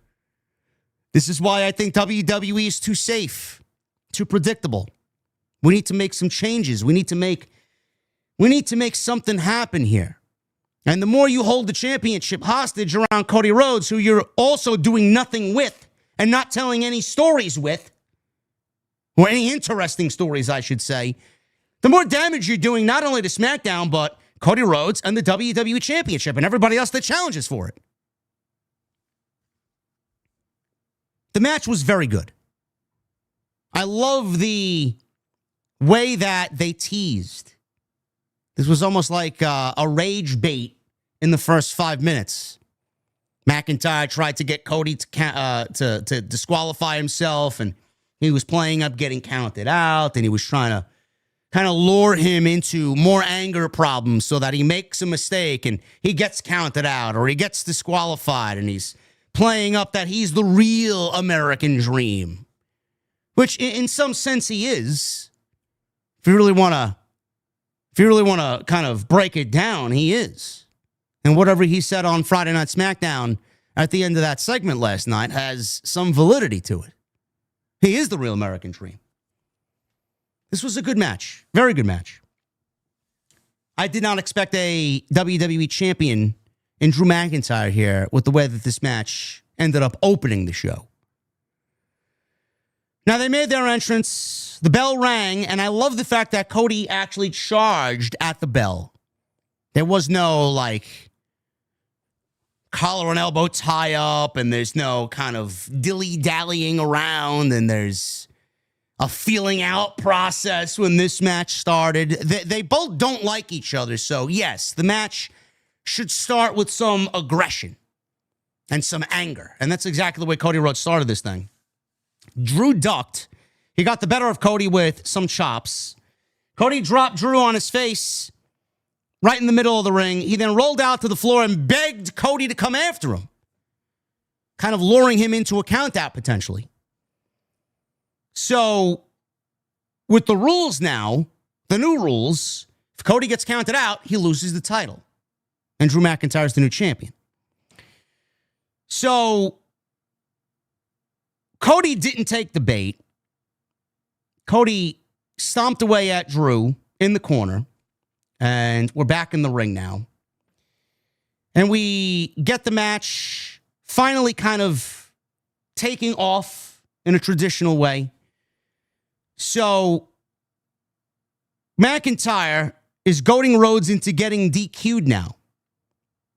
This is why I think WWE is too safe, too predictable. We need to make some changes. We need to make something happen here. And the more you hold the championship hostage around Cody Rhodes, who you're also doing nothing with, and not telling any stories with, or any interesting stories, I should say, the more damage you're doing not only to SmackDown, but Cody Rhodes and the WWE Championship and everybody else that challenges for it. The match was very good. I love the way that they teased. This was almost like a rage bait in the first 5 minutes. McIntyre tried to get Cody to disqualify himself, and he was playing up getting counted out, and he was trying to kind of lure him into more anger problems so that he makes a mistake and he gets counted out or he gets disqualified, and he's playing up that he's the real American dream, which in some sense he is. If you really want to kind of break it down, he is. And whatever he said on Friday Night SmackDown at the end of that segment last night has some validity to it. He is the real American dream. This was a good match. Very good match. I did not expect a WWE champion in Drew McIntyre here with the way that this match ended up opening the show. Now, they made their entrance. The bell rang, and I love the fact that Cody actually charged at the bell. There was no, collar and elbow tie up, and there's no kind of dilly-dallying around, and there's a feeling out process when this match started. They both don't like each other, so yes, the match should start with some aggression and some anger, and that's exactly the way Cody Rhodes started this thing. Drew ducked. He got the better of Cody with some chops. Cody dropped Drew on his face right in the middle of the ring. He then rolled out to the floor and begged Cody to come after him, kind of luring him into a countout potentially. So, with the rules now, the new rules, if Cody gets counted out, he loses the title. And Drew McIntyre is the new champion. So, Cody didn't take the bait. Cody stomped away at Drew in the corner. And we're back in the ring now. And we get the match finally kind of taking off in a traditional way. So, McIntyre is goading Rhodes into getting DQ'd now.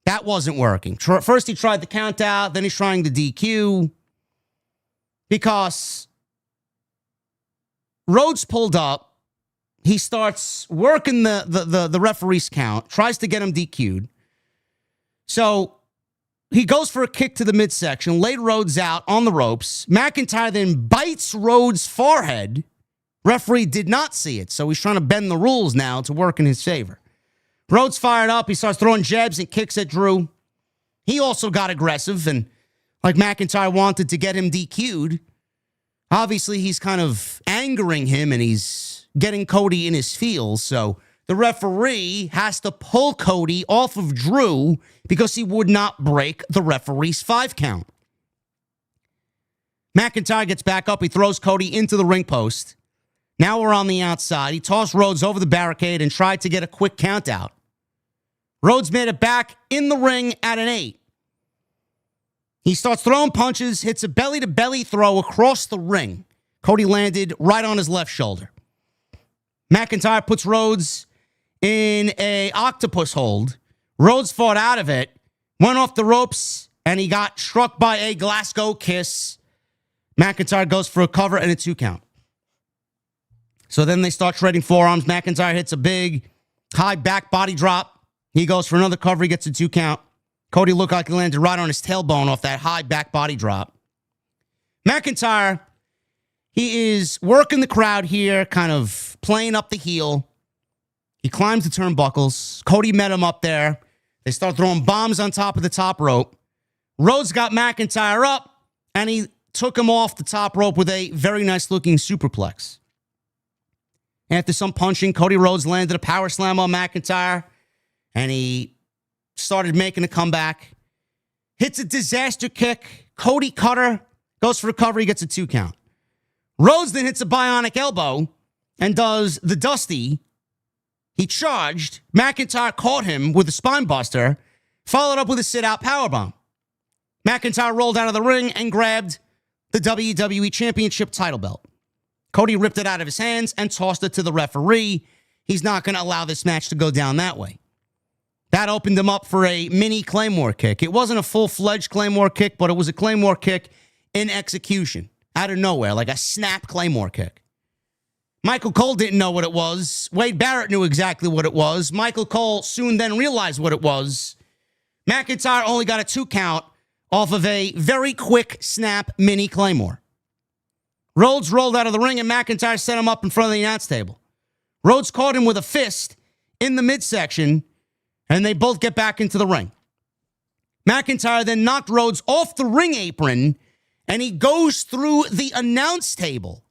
That wasn't working. First, he tried the count out. Then he's trying the DQ. Because Rhodes pulled up. He starts working the referee's count. Tries to get him DQ'd. So, he goes for a kick to the midsection. Laid Rhodes out on the ropes. McIntyre then bites Rhodes' forehead. Referee did not see it, so he's trying to bend the rules now to work in his favor. Rhodes fired up. He starts throwing jabs and kicks at Drew. He also got aggressive, and like McIntyre wanted to get him DQ'd. Obviously, he's kind of angering him, and he's getting Cody in his feels, so the referee has to pull Cody off of Drew because he would not break the referee's 5 count. McIntyre gets back up. He throws Cody into the ring post. Now we're on the outside. He tossed Rhodes over the barricade and tried to get a quick count out. Rhodes made it back in the ring at an 8. He starts throwing punches, hits a belly-to-belly throw across the ring. Cody landed right on his left shoulder. McIntyre puts Rhodes in a octopus hold. Rhodes fought out of it, went off the ropes, and he got struck by a Glasgow kiss. McIntyre goes for a cover and a 2 count. So then they start trading forearms. McIntyre hits a big high back body drop. He goes for another cover. He gets a 2 count. Cody looked like he landed right on his tailbone off that high back body drop. McIntyre, he is working the crowd here, kind of playing up the heel. He climbs the turnbuckles. Cody met him up there. They start throwing bombs on top of the top rope. Rhodes got McIntyre up, and he took him off the top rope with a very nice-looking superplex. After some punching, Cody Rhodes landed a power slam on McIntyre, and he started making a comeback. Hits a disaster kick. Cody cutter, goes for a cover. He gets a 2 count. Rhodes then hits a bionic elbow and does the Dusty. He charged. McIntyre caught him with a spine buster, followed up with a sit-out powerbomb. McIntyre rolled out of the ring and grabbed the WWE Championship title belt. Cody ripped it out of his hands and tossed it to the referee. He's not going to allow this match to go down that way. That opened him up for a mini Claymore kick. It wasn't a full-fledged Claymore kick, but it was a Claymore kick in execution, out of nowhere, like a snap Claymore kick. Michael Cole didn't know what it was. Wade Barrett knew exactly what it was. Michael Cole soon then realized what it was. McIntyre only got a 2 count off of a very quick snap mini Claymore. Rhodes rolled out of the ring, and McIntyre set him up in front of the announce table. Rhodes caught him with a fist in the midsection, and they both get back into the ring. McIntyre then knocked Rhodes off the ring apron, and he goes through the announce table.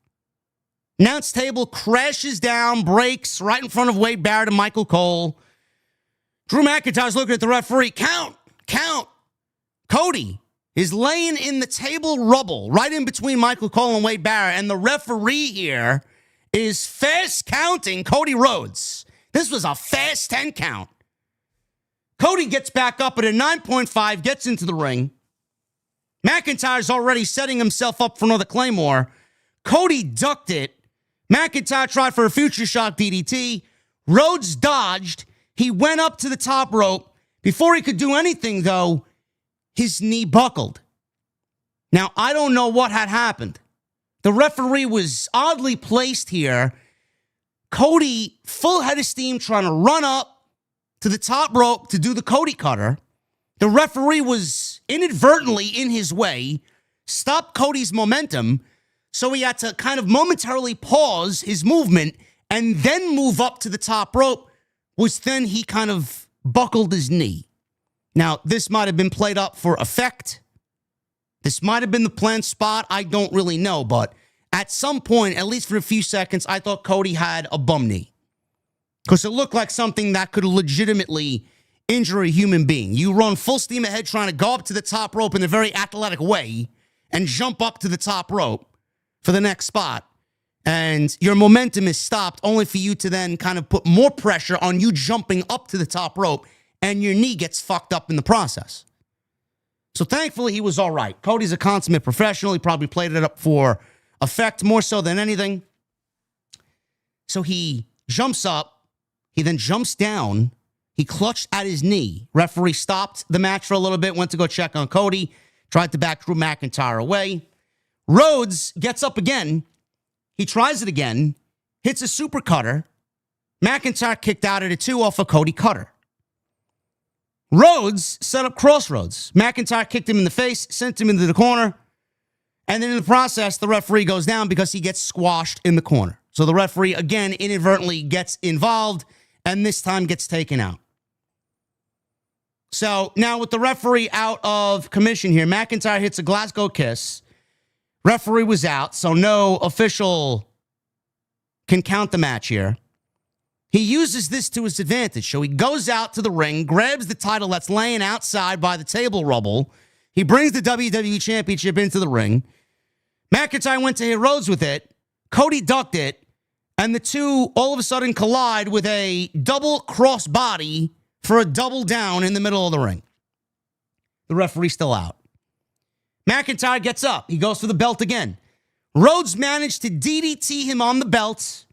Announce table crashes down, breaks right in front of Wade Barrett and Michael Cole. Drew McIntyre's looking at the referee. Count. Cody is laying in the table rubble right in between Michael Cole and Wade Barrett, and the referee here is fast counting Cody Rhodes. This was a fast 10 count. Cody gets back up at a 9.5, gets into the ring. McIntyre's already setting himself up for another Claymore. Cody ducked it. McIntyre tried for a future shock DDT. Rhodes dodged. He went up to the top rope. Before he could do anything, though, his knee buckled. Now, I don't know what had happened. The referee was oddly placed here. Cody, full head of steam, trying to run up to the top rope to do the Cody cutter. The referee was inadvertently in his way, stopped Cody's momentum, so he had to kind of momentarily pause his movement and then move up to the top rope, which then he kind of buckled his knee. Now, this might have been played up for effect. This might have been the planned spot. I don't really know, but at some point, at least for a few seconds, I thought Cody had a bum knee because it looked like something that could legitimately injure a human being. You run full steam ahead trying to go up to the top rope in a very athletic way and jump up to the top rope for the next spot, and your momentum is stopped only for you to then kind of put more pressure on you jumping up to the top rope, and your knee gets fucked up in the process. So thankfully, he was all right. Cody's a consummate professional. He probably played it up for effect more so than anything. So he jumps up. He then jumps down. He clutched at his knee. Referee stopped the match for a little bit, went to go check on Cody, tried to back Drew McIntyre away. Rhodes gets up again. He tries it again, hits a super cutter. McIntyre kicked out at a 2 off a Cody cutter. Rhodes set up Crossroads. McIntyre kicked him in the face, sent him into the corner. And then in the process, the referee goes down because he gets squashed in the corner. So the referee, again, inadvertently gets involved and this time gets taken out. So now with the referee out of commission here, McIntyre hits a Glasgow kiss. Referee was out, so no official can count the match here. He uses this to his advantage. So he goes out to the ring, grabs the title that's laying outside by the table rubble. He brings the WWE Championship into the ring. McIntyre went to hit Rhodes with it. Cody ducked it. And the two all of a sudden collide with a double cross body for a double down in the middle of the ring. The referee's still out. McIntyre gets up. He goes for the belt again. Rhodes managed to DDT him on the belt,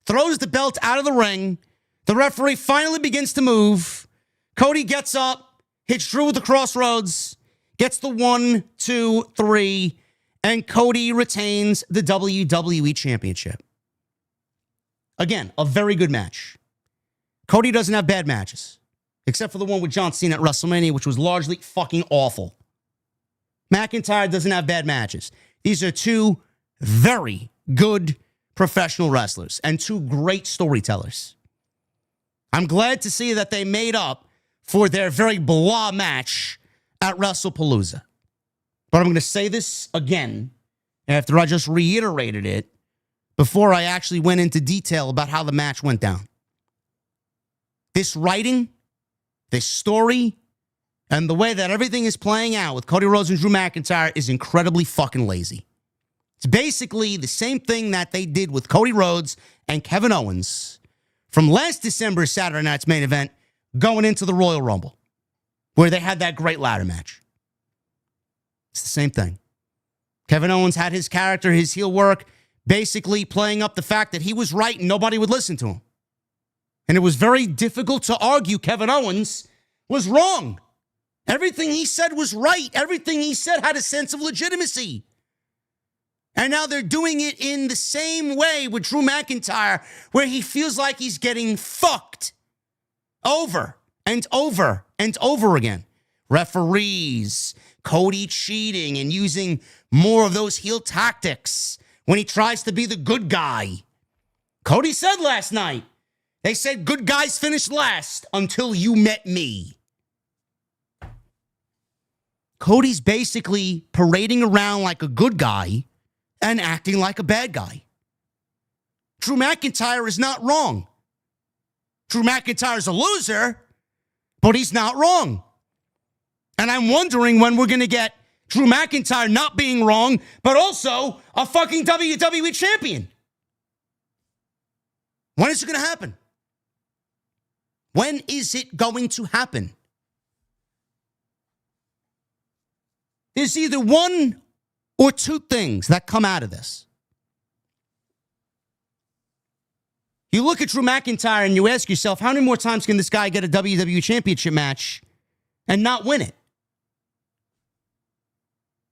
throws the belt out of the ring. The referee finally begins to move. Cody gets up, hits Drew with the Crossroads, gets the 1, 2, 3, and Cody retains the WWE Championship. Again, a very good match. Cody doesn't have bad matches, except for the one with John Cena at WrestleMania, which was largely fucking awful. McIntyre doesn't have bad matches. These are two very good professional wrestlers and two great storytellers. I'm glad to see that they made up for their very blah match at WrestlePalooza. But I'm going to say this again after I just reiterated it before I actually went into detail about how the match went down. This writing, this story, and the way that everything is playing out with Cody Rhodes and Drew McIntyre is incredibly fucking lazy. It's basically the same thing that they did with Cody Rhodes and Kevin Owens from last December's Saturday Night's main event going into the Royal Rumble, where they had that great ladder match. It's the same thing. Kevin Owens had his character, his heel work, basically playing up the fact that he was right and nobody would listen to him. And it was very difficult to argue Kevin Owens was wrong. Everything he said was right. Everything he said had a sense of legitimacy. And now they're doing it in the same way with Drew McIntyre, where he feels like he's getting fucked over and over and over again. Referees, Cody cheating and using more of those heel tactics when he tries to be the good guy. Cody said last night, they said good guys finish last until you met me. Cody's basically parading around like a good guy and acting like a bad guy. Drew McIntyre is not wrong. Drew McIntyre's a loser, but he's not wrong. And I'm wondering when we're going to get Drew McIntyre not being wrong, but also a fucking WWE champion. When is it going to happen? When is it going to happen? There's either one or two things that come out of this. You look at Drew McIntyre and you ask yourself, how many more times can this guy get a WWE Championship match and not win it?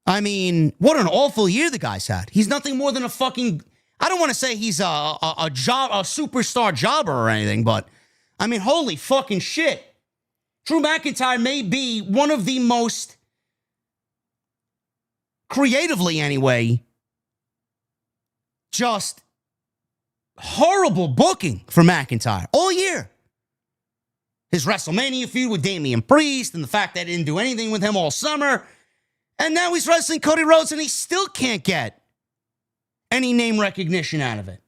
I mean, what an awful year the guy's had. He's nothing more than a fucking, I don't want to say he's a superstar jobber or anything, but I mean, holy fucking shit. Drew McIntyre may be one of the most, creatively anyway, just horrible booking for McIntyre all year. His WrestleMania feud with Damian Priest and the fact that they didn't do anything with him all summer. And now he's wrestling Cody Rhodes and he still can't get any name recognition out of it.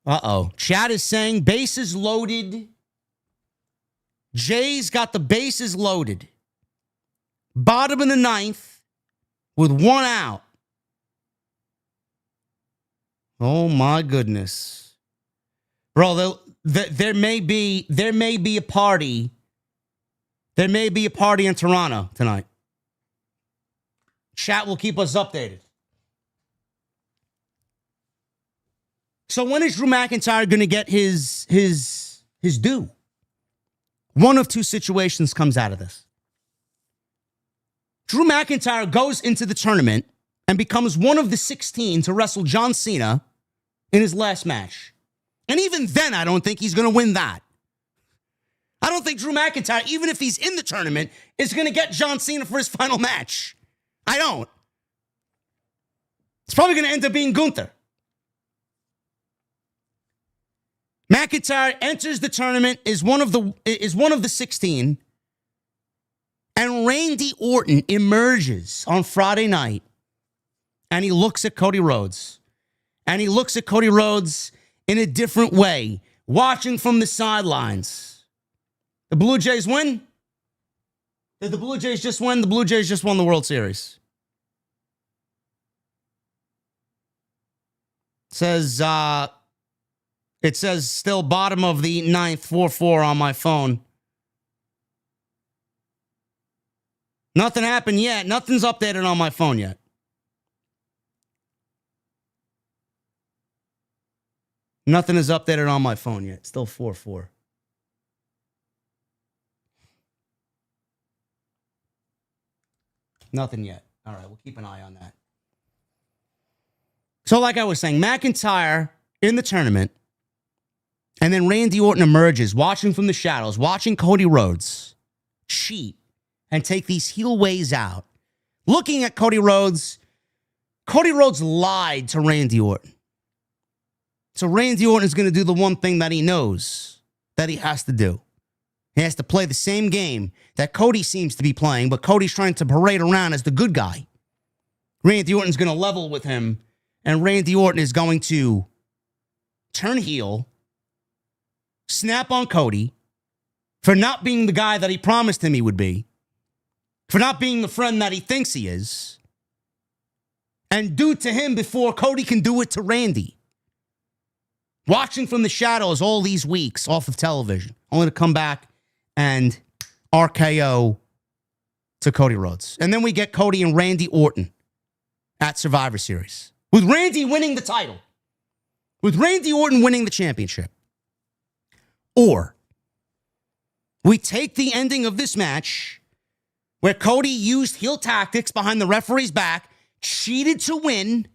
Uh-oh. Chat is saying bases loaded. Jay's got the bases loaded. Bottom of the ninth with one out. Oh my goodness. Bro, there may be a party. There may be a party in Toronto tonight. Chat will keep us updated. So when is Drew McIntyre going to get his due? One of two situations comes out of this. Drew McIntyre goes into the tournament and becomes one of the 16 to wrestle John Cena in his last match. And even then, I don't think he's going to win that. I don't think Drew McIntyre, even if he's in the tournament, is going to get John Cena for his final match. I don't. It's probably going to end up being Gunther. McIntyre enters the tournament, is one of the 16, and Randy Orton emerges on Friday night, and he looks at Cody Rhodes. And he looks at Cody Rhodes in a different way, watching from the sidelines. The Blue Jays win? Did the Blue Jays just win? The Blue Jays just won the World Series. It says still bottom of the ninth, 4-4 on my phone. Nothing happened yet. Nothing's updated on my phone yet. Nothing is updated on my phone yet. Still 4-4. Nothing yet. All right, we'll keep an eye on that. So like I was saying, McIntyre in the tournament, and then Randy Orton emerges, watching from the shadows, watching Cody Rhodes cheat and take these heel ways out. Looking at Cody Rhodes lied to Randy Orton. So Randy Orton is going to do the one thing that he knows that he has to do. He has to play the same game that Cody seems to be playing, but Cody's trying to parade around as the good guy. Randy Orton's going to level with him, and Randy Orton is going to turn heel, snap on Cody for not being the guy that he promised him he would be, for not being the friend that he thinks he is, and do it to him before Cody can do it to Randy. Watching from the shadows all these weeks off of television, only to come back and RKO to Cody Rhodes. And then we get Cody and Randy Orton at Survivor Series, with Randy winning the title, with Randy Orton winning the championship. Or we take the ending of this match where Cody used heel tactics behind the referee's back, cheated to win.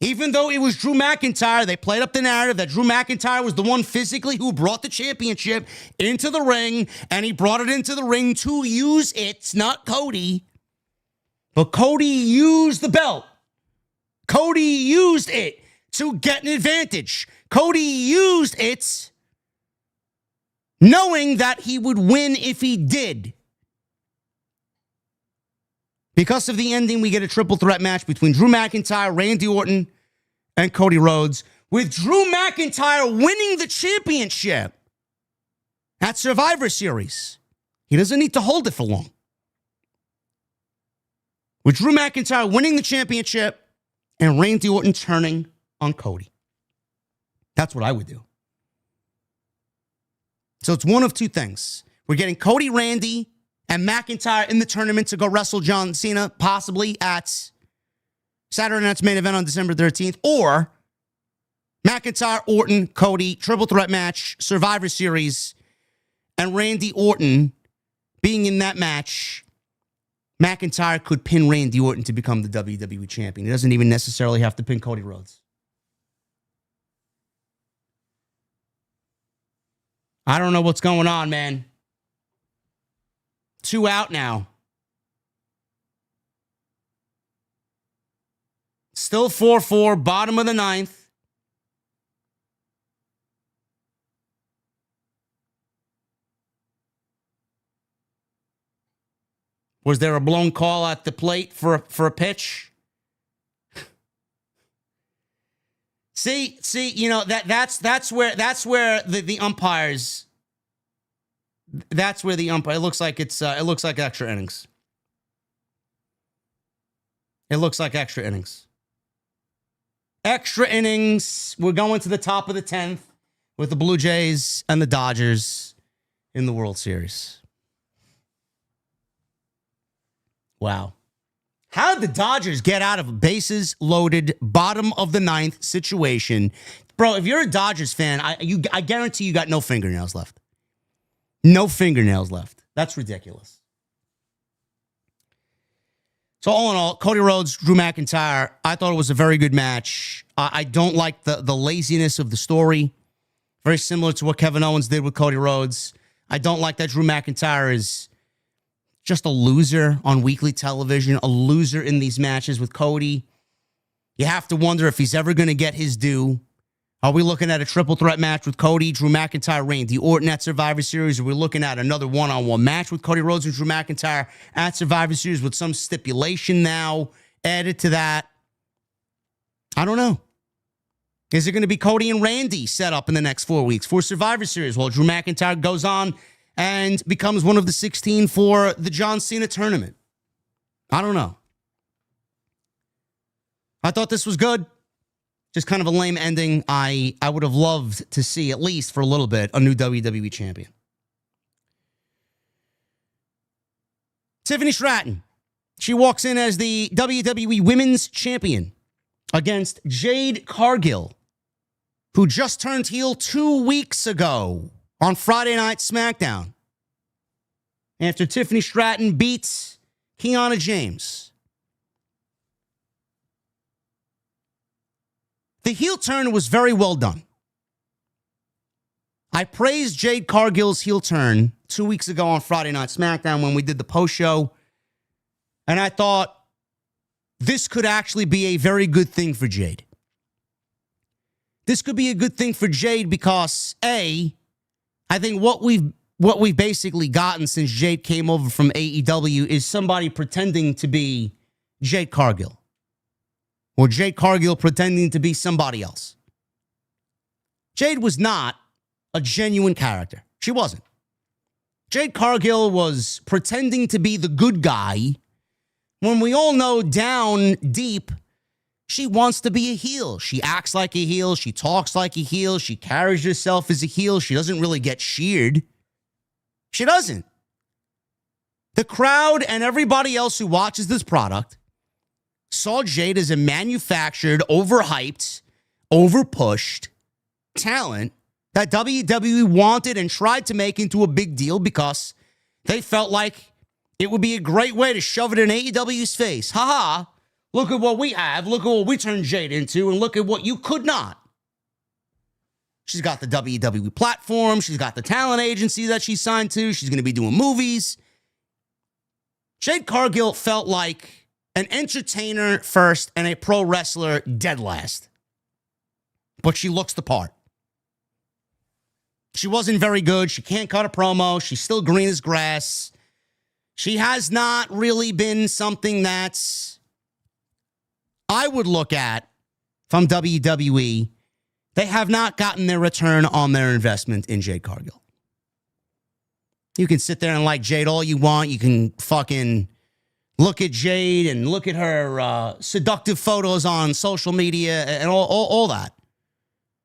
Even though it was Drew McIntyre, they played up the narrative that Drew McIntyre was the one physically who brought the championship into the ring, and he brought it into the ring to use it, not Cody. But Cody used the belt. Cody used it to get an advantage. Cody used it knowing that he would win if he did. Because of the ending, we get a triple threat match between Drew McIntyre, Randy Orton, and Cody Rhodes, with Drew McIntyre winning the championship at Survivor Series. He doesn't need to hold it for long. With Drew McIntyre winning the championship and Randy Orton turning on Cody. That's what I would do. So it's one of two things. We're getting Cody, Randy, and McIntyre in the tournament to go wrestle John Cena, possibly at Saturday night's main event on December 13th, or McIntyre, Orton, Cody, triple threat match, Survivor Series, and Randy Orton being in that match, McIntyre could pin Randy Orton to become the WWE champion. He doesn't even necessarily have to pin Cody Rhodes. I don't know what's going on, man. 2 out now. Still 4-4, bottom of the 9th. Was there a blown call at the plate for a pitch? See, you know, that's where the umpires. That's where the umpire. It looks like extra innings. It looks like extra innings. Extra innings. We're going to the top of the 10th with the Blue Jays and the Dodgers in the World Series. Wow. How did the Dodgers get out of a bases loaded, bottom of the 9th situation? Bro, if you're a Dodgers fan, I guarantee you got no fingernails left. No fingernails left. That's ridiculous. So all in all, Cody Rhodes, Drew McIntyre, I thought it was a very good match. I don't like the laziness of the story. Very similar to what Kevin Owens did with Cody Rhodes. I don't like that Drew McIntyre is just a loser on weekly television, a loser in these matches with Cody. You have to wonder if he's ever going to get his due. Are we looking at a triple threat match with Cody, Drew McIntyre, Randy Orton at Survivor Series? Or are we looking at another one-on-one match with Cody Rhodes and Drew McIntyre at Survivor Series with some stipulation now added to that? I don't know. Is it going to be Cody and Randy set up in the next 4 weeks for Survivor Series? Well, Drew McIntyre goes on and becomes one of the 16 for the John Cena tournament. I don't know. I thought this was good. Just kind of a lame ending. I would have loved to see, at least for a little bit, a new WWE champion. Tiffany Stratton. She walks in as the WWE Women's Champion against Jade Cargill, who just turned heel 2 weeks ago on Friday Night SmackDown after Tiffany Stratton beats Kiana James. The heel turn was very well done. I praised Jade Cargill's heel turn 2 weeks ago on Friday Night SmackDown when we did the post show, and I thought this could actually be a very good thing for Jade. This could be a good thing for Jade because, A, I think what we've basically gotten since Jade came over from AEW is somebody pretending to be Jade Cargill. Or Jade Cargill pretending to be somebody else. Jade was not a genuine character. She wasn't. Jade Cargill was pretending to be the good guy when we all know down deep she wants to be a heel. She acts like a heel. She talks like a heel. She carries herself as a heel. She doesn't really get cheered. She doesn't. The crowd and everybody else who watches this product saw Jade as a manufactured, overhyped, overpushed talent that WWE wanted and tried to make into a big deal because they felt like it would be a great way to shove it in AEW's face. Ha-ha. Look at what we have. Look at what we turned Jade into, and look at what you could not. She's got the WWE platform. She's got the talent agency that she's signed to. She's going to be doing movies. Jade Cargill felt like an entertainer first and a pro wrestler dead last. But she looks the part. She wasn't very good. She can't cut a promo. She's still green as grass. She has not really been something that's I would look at from WWE. They have not gotten their return on their investment in Jade Cargill. You can sit there and like Jade all you want. You can fucking look at Jade and look at her seductive photos on social media and all that.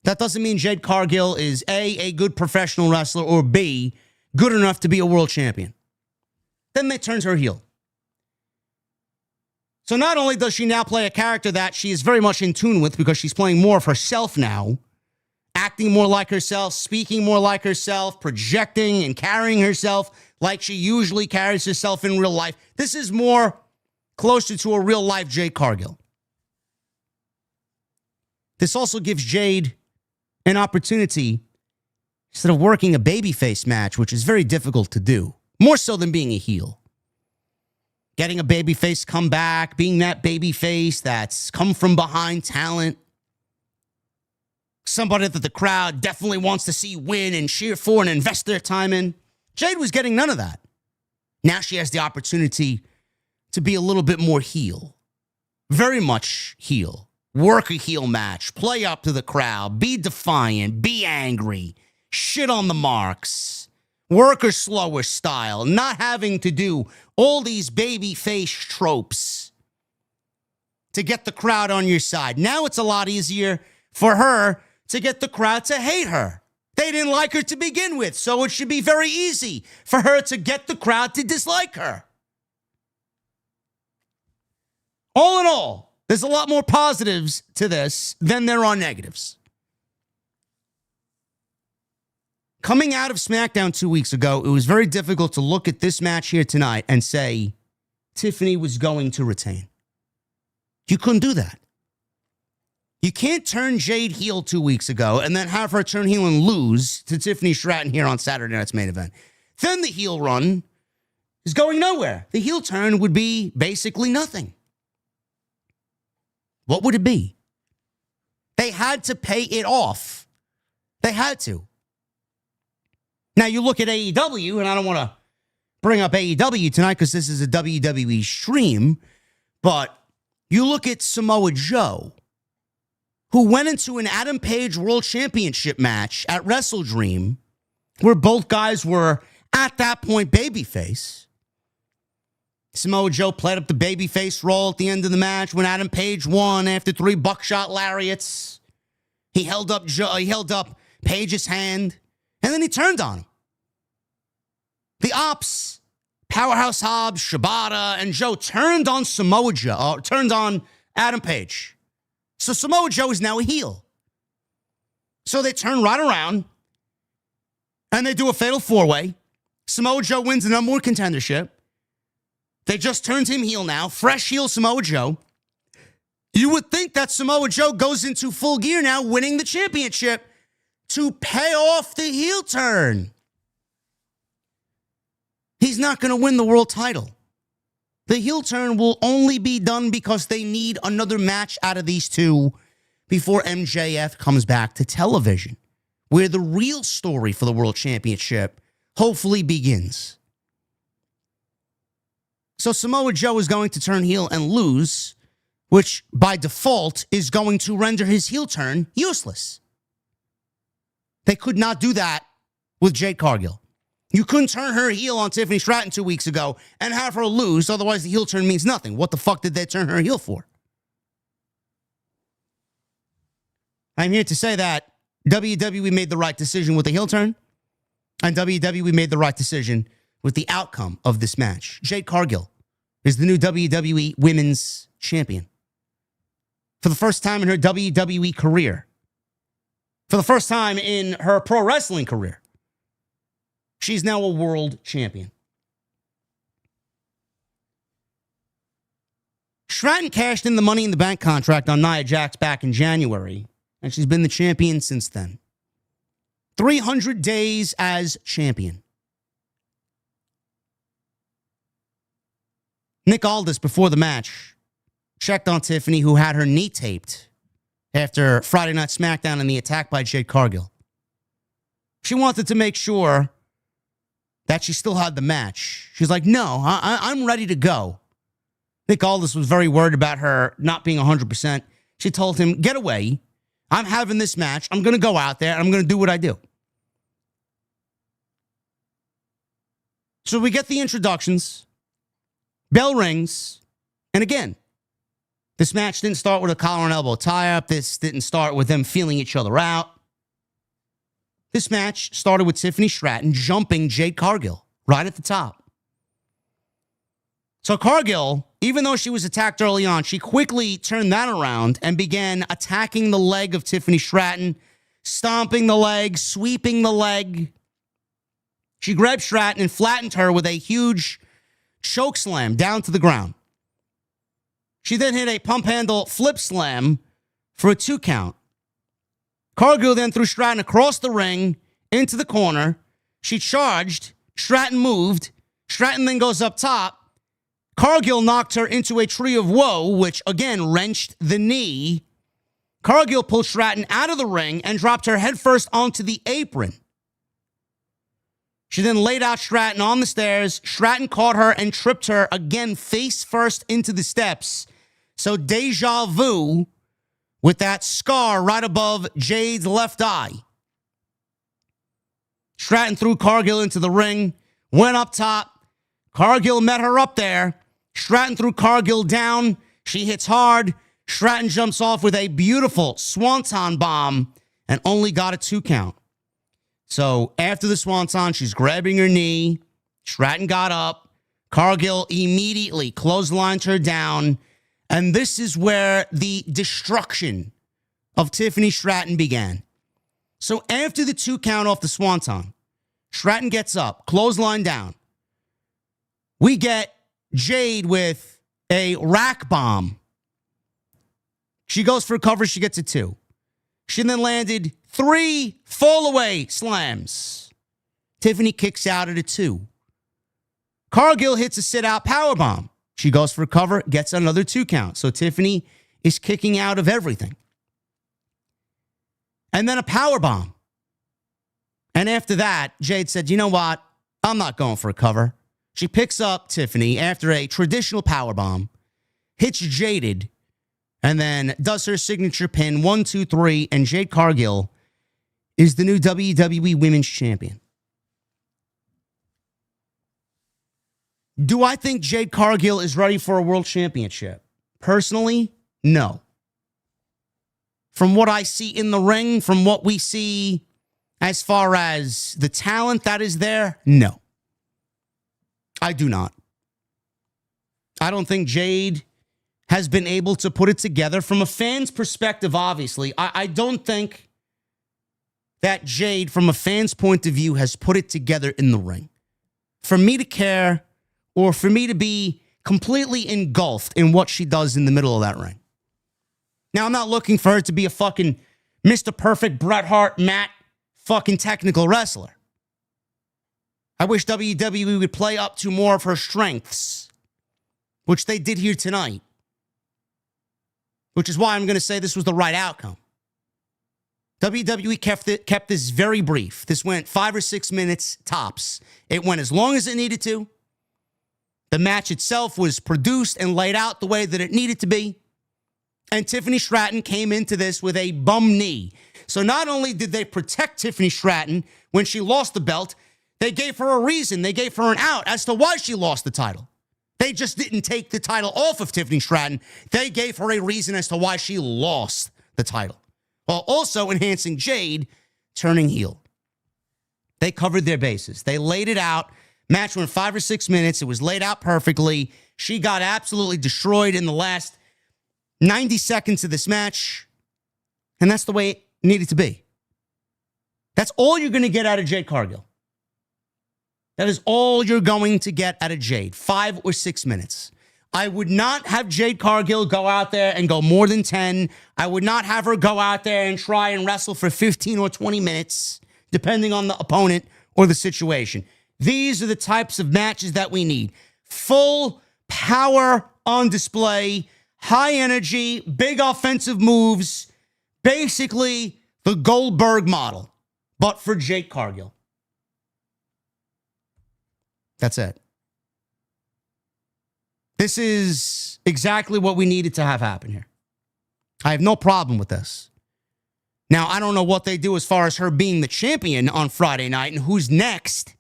That doesn't mean Jade Cargill is A, good professional wrestler, or B, good enough to be a world champion. Then they turns her heel. So not only does she now play a character that she is very much in tune with because she's playing more of herself now acting more like herself, speaking more like herself, projecting and carrying herself like she usually carries herself in real life. This is more closer to a real life Jade Cargill. This also gives Jade an opportunity, instead of working a babyface match, which is very difficult to do, more so than being a heel. Getting a babyface comeback, being that babyface that's come from behind talent. Somebody that the crowd definitely wants to see win and cheer for and invest their time in. Jade was getting none of that. Now she has the opportunity to be a little bit more heel. Very much heel. Work a heel match. Play up to the crowd. Be defiant. Be angry. Shit on the marks. Work her slower style. Not having to do all these baby face tropes to get the crowd on your side. Now it's a lot easier for her to get the crowd to hate her. They didn't like her to begin with, so it should be very easy for her to get the crowd to dislike her. All in all, there's a lot more positives to this than there are negatives. Coming out of SmackDown 2 weeks ago, it was very difficult to look at this match here tonight and say Tiffany was going to retain. You couldn't do that. You can't turn Jade heel 2 weeks ago and then have her turn heel and lose to Tiffany Stratton here on Saturday night's main event. Then the heel run is going nowhere. The heel turn would be basically nothing. What would it be? They had to pay it off. They had to. Now you look at AEW, and I don't want to bring up AEW tonight because this is a WWE stream, but you look at Samoa Joe, who went into an Adam Page World Championship match at WrestleDream, where both guys were, at that point, babyface. Samoa Joe played up the babyface role at the end of the match when Adam Page won after 3 buckshot lariats. He held up Page's hand, and then he turned on him. The Ops, Powerhouse Hobbs, Shibata, and Joe turned on Samoa Joe, turned on Adam Page. So Samoa Joe is now a heel. So they turn right around, and they do a fatal 4-way. Samoa Joe wins the #1 contendership. They just turned him heel now. Fresh heel Samoa Joe. You would think that Samoa Joe goes into full gear now, winning the championship to pay off the heel turn. He's not going to win the world title. The heel turn will only be done because they need another match out of these two before MJF comes back to television, where the real story for the world championship hopefully begins. So Samoa Joe is going to turn heel and lose, which by default is going to render his heel turn useless. They could not do that with Jade Cargill. You couldn't turn her heel on Tiffany Stratton 2 weeks ago and have her lose, otherwise the heel turn means nothing. What the fuck did they turn her heel for? I'm here to say that WWE made the right decision with the heel turn, and WWE made the right decision with the outcome of this match. Jade Cargill is the new WWE Women's Champion. For the first time in her WWE career. For the first time in her pro wrestling career. She's now a world champion. Stratton cashed in the Money in the Bank contract on Nia Jax back in January, and she's been the champion since then. 300 days as champion. Nick Aldis, before the match, checked on Tiffany, who had her knee taped after Friday Night SmackDown and the attack by Jade Cargill. She wanted to make sure that she still had the match. She's like, no, I'm ready to go. Nick Aldis was very worried about her not being 100%. She told him, get away. I'm having this match. I'm going to go out there and I'm going to do what I do. So we get the introductions. Bell rings. And again, this match didn't start with a collar and elbow tie-up. This didn't start with them feeling each other out. This match started with Tiffany Stratton jumping Jade Cargill right at the top. So Cargill, even though she was attacked early on, she quickly turned that around and began attacking the leg of Tiffany Stratton, stomping the leg, sweeping the leg. She grabbed Stratton and flattened her with a huge choke slam down to the ground. She then hit a pump handle flip slam for a 2 count. Cargill then threw Stratton across the ring into the corner. She charged. Stratton moved. Stratton then goes up top. Cargill knocked her into a tree of woe, which again wrenched the knee. Cargill pulled Stratton out of the ring and dropped her headfirst onto the apron. She then laid out Stratton on the stairs. Stratton caught her and tripped her again face first into the steps. So deja vu with that scar right above Jade's left eye. Stratton threw Cargill into the ring, went up top. Cargill met her up there. Stratton threw Cargill down. She hits hard. Stratton jumps off with a beautiful swanton bomb and only got a 2 count. So after the swanton, she's grabbing her knee. Stratton got up. Cargill immediately clotheslined her down. And this is where the destruction of Tiffany Stratton began. So after the 2 count off the swanton, Stratton gets up, clothesline down. We get Jade with a rack bomb. She goes for a cover. She gets a 2. She then landed 3 fall-away slams. Tiffany kicks out at a 2. Cargill hits a sit-out powerbomb. She goes for a cover, gets another 2 count. So Tiffany is kicking out of everything. And then a powerbomb. And after that, Jade said, you know what? I'm not going for a cover. She picks up Tiffany after a traditional powerbomb, hits Jaded, and then does her signature pin, 1, 2, 3, and Jade Cargill is the new WWE Women's Champion. Do I think Jade Cargill is ready for a world championship? Personally, no. From what I see in the ring, from what we see as far as the talent that is there, no. I do not. I don't think Jade has been able to put it together. From a fan's perspective, obviously, I don't think that Jade, from a fan's point of view, has put it together in the ring. For me to care or for me to be completely engulfed in what she does in the middle of that ring. Now, I'm not looking for her to be a fucking Mr. Perfect, Bret Hart, Matt fucking technical wrestler. I wish WWE would play up to more of her strengths, which they did here tonight. Which is why I'm going to say this was the right outcome. WWE kept this very brief. This went 5 or 6 minutes tops. It went as long as it needed to. The match itself was produced and laid out the way that it needed to be. And Tiffany Stratton came into this with a bum knee. So not only did they protect Tiffany Stratton when she lost the belt, they gave her a reason. They gave her an out as to why she lost the title. They just didn't take the title off of Tiffany Stratton. They gave her a reason as to why she lost the title, while also enhancing Jade turning heel. They covered their bases. They laid it out. Match went 5 or 6 minutes. It was laid out perfectly. She got absolutely destroyed in the last 90 seconds of this match. And that's the way it needed to be. That's all you're going to get out of Jade Cargill. That is all you're going to get out of Jade. 5 or 6 minutes. I would not have Jade Cargill go out there and go more than 10. I would not have her go out there and try and wrestle for 15 or 20 minutes, depending on the opponent or the situation. These are the types of matches that we need. Full power on display, high energy, big offensive moves. Basically, the Goldberg model, but for Jade Cargill. That's it. This is exactly what we needed to have happen here. I have no problem with this. Now, I don't know what they do as far as her being the champion on Friday night and who's next.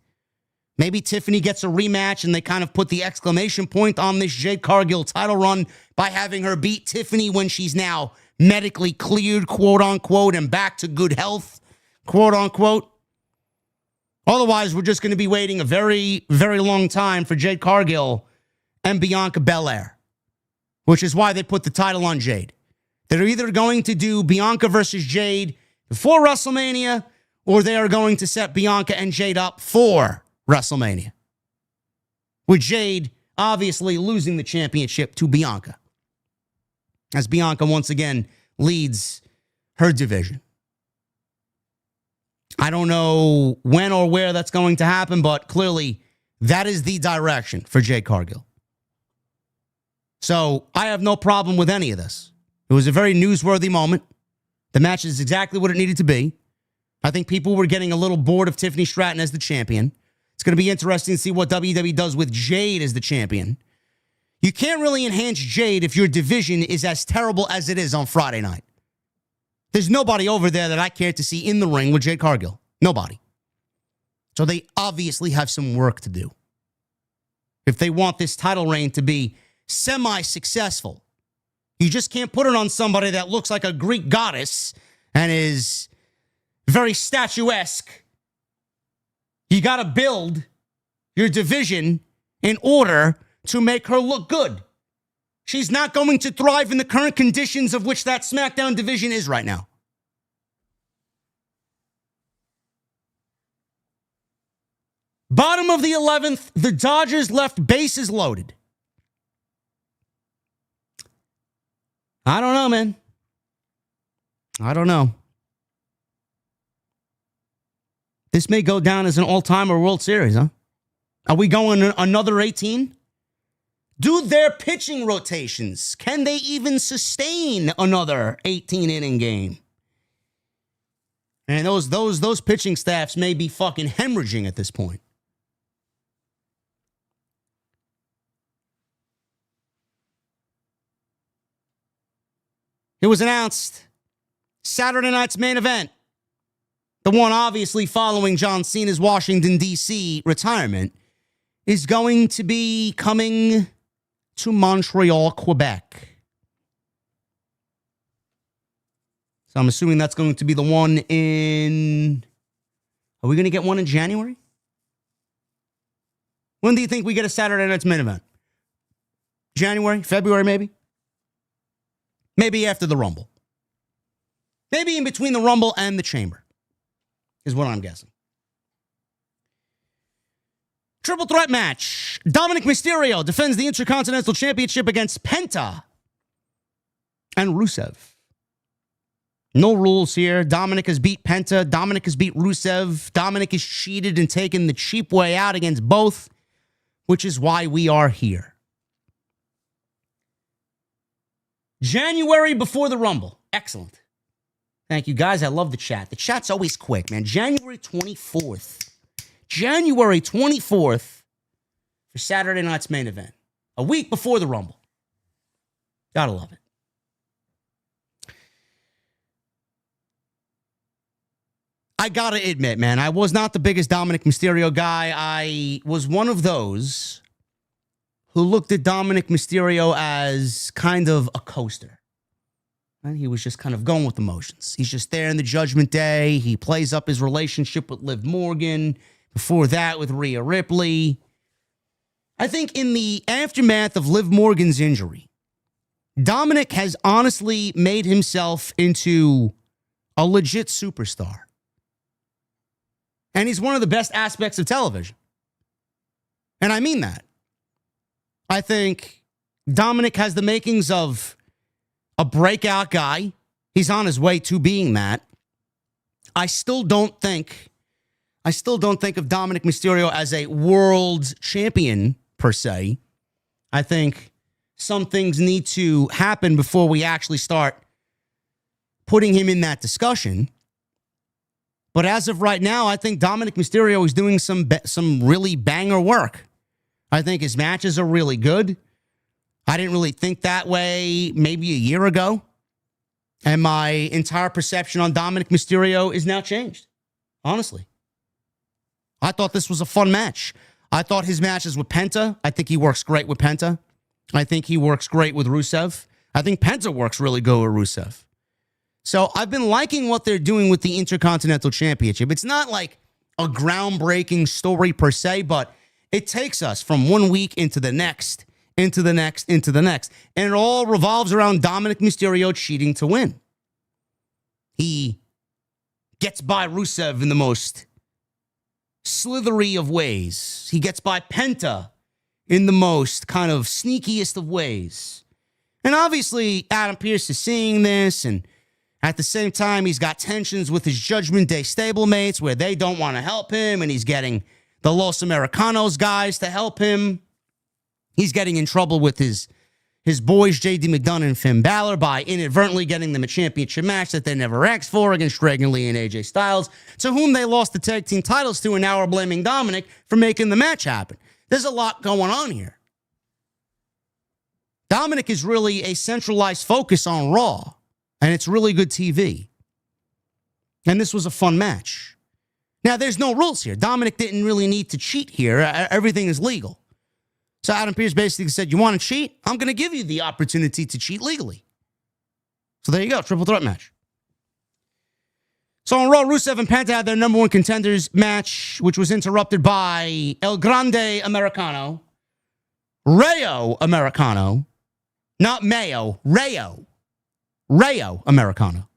Maybe Tiffany gets a rematch and they kind of put the exclamation point on this Jade Cargill title run by having her beat Tiffany when she's now medically cleared, quote unquote, and back to good health, quote unquote. Otherwise, we're just going to be waiting a very, very long time for Jade Cargill and Bianca Belair, which is why they put the title on Jade. They're either going to do Bianca versus Jade, before WrestleMania, or they are going to set Bianca and Jade up for WrestleMania, with Jade obviously losing the championship to Bianca, as Bianca once again leads her division. I don't know when or where that's going to happen, but clearly that is the direction for Jade Cargill. So I have no problem with any of this. It was a very newsworthy moment. The match is exactly what it needed to be. I think people were getting a little bored of Tiffany Stratton as the champion. It's going to be interesting to see what WWE does with Jade as the champion. You can't really enhance Jade if your division is as terrible as it is on Friday night. There's nobody over there that I care to see in the ring with Jade Cargill. Nobody. So they obviously have some work to do. If they want this title reign to be semi-successful, you just can't put it on somebody that looks like a Greek goddess and is very statuesque. You got to build your division in order to make her look good. She's not going to thrive in the current conditions of which that SmackDown division is right now. Bottom of the 11th, the Dodgers left bases loaded. I don't know, man. I don't know. This may go down as an all-timer World Series, huh? Are we going another 18? Do their pitching rotations, can they even sustain another 18-inning game? And those pitching staffs may be fucking hemorrhaging at this point. It was announced Saturday night's main event, the one obviously following John Cena's Washington, D.C. retirement, is going to be coming to Montreal, Quebec. So I'm assuming that's going to be the one in... Are we going to get one in January? When do you think we get a Saturday night's main event? January? February, maybe? Maybe after the Rumble. Maybe in between the Rumble and the Chamber, is what I'm guessing. Triple threat match. Dominik Mysterio defends the Intercontinental Championship against Penta and Rusev. No rules here. Dominik has beat Penta. Dominik has beat Rusev. Dominik has cheated and taken the cheap way out against both, which is why we are here. January before the Rumble. Excellent. Thank you, guys. I love the chat. The chat's always quick, man. January 24th. January 24th for Saturday night's main event. A week before the Rumble. Gotta love it. I gotta admit, man, I was not the biggest Dominik Mysterio guy. I was one of those who looked at Dominik Mysterio as kind of a coaster. And he was just kind of going with the motions. He's just there in the Judgment Day. He plays up his relationship with Liv Morgan. Before that, with Rhea Ripley. I think in the aftermath of Liv Morgan's injury, Dominik has honestly made himself into a legit superstar. And he's one of the best aspects of television. And I mean that. I think Dominik has the makings of a breakout guy. He's on his way to being that. I still don't think of Dominik Mysterio as a world champion, per se. I think some things need to happen before we actually start putting him in that discussion. But as of right now, I think Dominik Mysterio is doing some really banger work. I think his matches are really good. I didn't really think that way maybe a year ago. And my entire perception on Dominik Mysterio is now changed. Honestly. I thought this was a fun match. I thought his matches with Penta, I think he works great with Penta. I think he works great with Rusev. I think Penta works really good with Rusev. So I've been liking what they're doing with the Intercontinental Championship. It's not like a groundbreaking story per se, but it takes us from 1 week into the next, into the next, into the next. And it all revolves around Dominik Mysterio cheating to win. He gets by Rusev in the most slithery of ways. He gets by Penta in the most kind of sneakiest of ways. And obviously, Adam Pearce is seeing this, and at the same time, he's got tensions with his Judgment Day stablemates where they don't want to help him, and he's getting the Los Americanos guys to help him. He's getting in trouble with his boys, J.D. McDonough and Finn Balor, by inadvertently getting them a championship match that they never asked for against Dragon Lee and AJ Styles, to whom they lost the tag team titles to, and now are blaming Dominik for making the match happen. There's a lot going on here. Dominik is really a centralized focus on Raw, and it's really good TV. And this was a fun match. Now, there's no rules here. Dominik didn't really need to cheat here. Everything is legal. So Adam Pearce basically said, you want to cheat? I'm going to give you the opportunity to cheat legally. So there you go, triple threat match. So on Raw, Rusev and Penta had their number one contenders match, which was interrupted by El Grande Americano, Rayo Americano, not Mayo, Rayo Americano,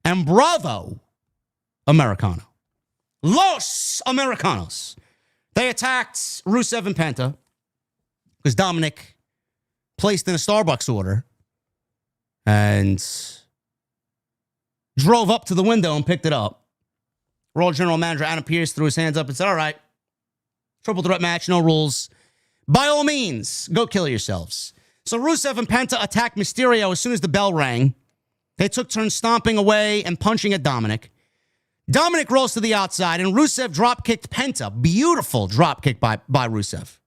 and Bravo Americano. Los Americanos. They attacked Rusev and Penta because Dominik placed in a Starbucks order and drove up to the window and picked it up. Raw General Manager Adam Pearce threw his hands up and said, all right, triple threat match, no rules. By all means, go kill yourselves. So Rusev and Penta attacked Mysterio as soon as the bell rang. They took turns stomping away and punching at Dominik. Dominik rolls to the outside, and Rusev drop-kicked Penta. Beautiful drop-kick by Rusev.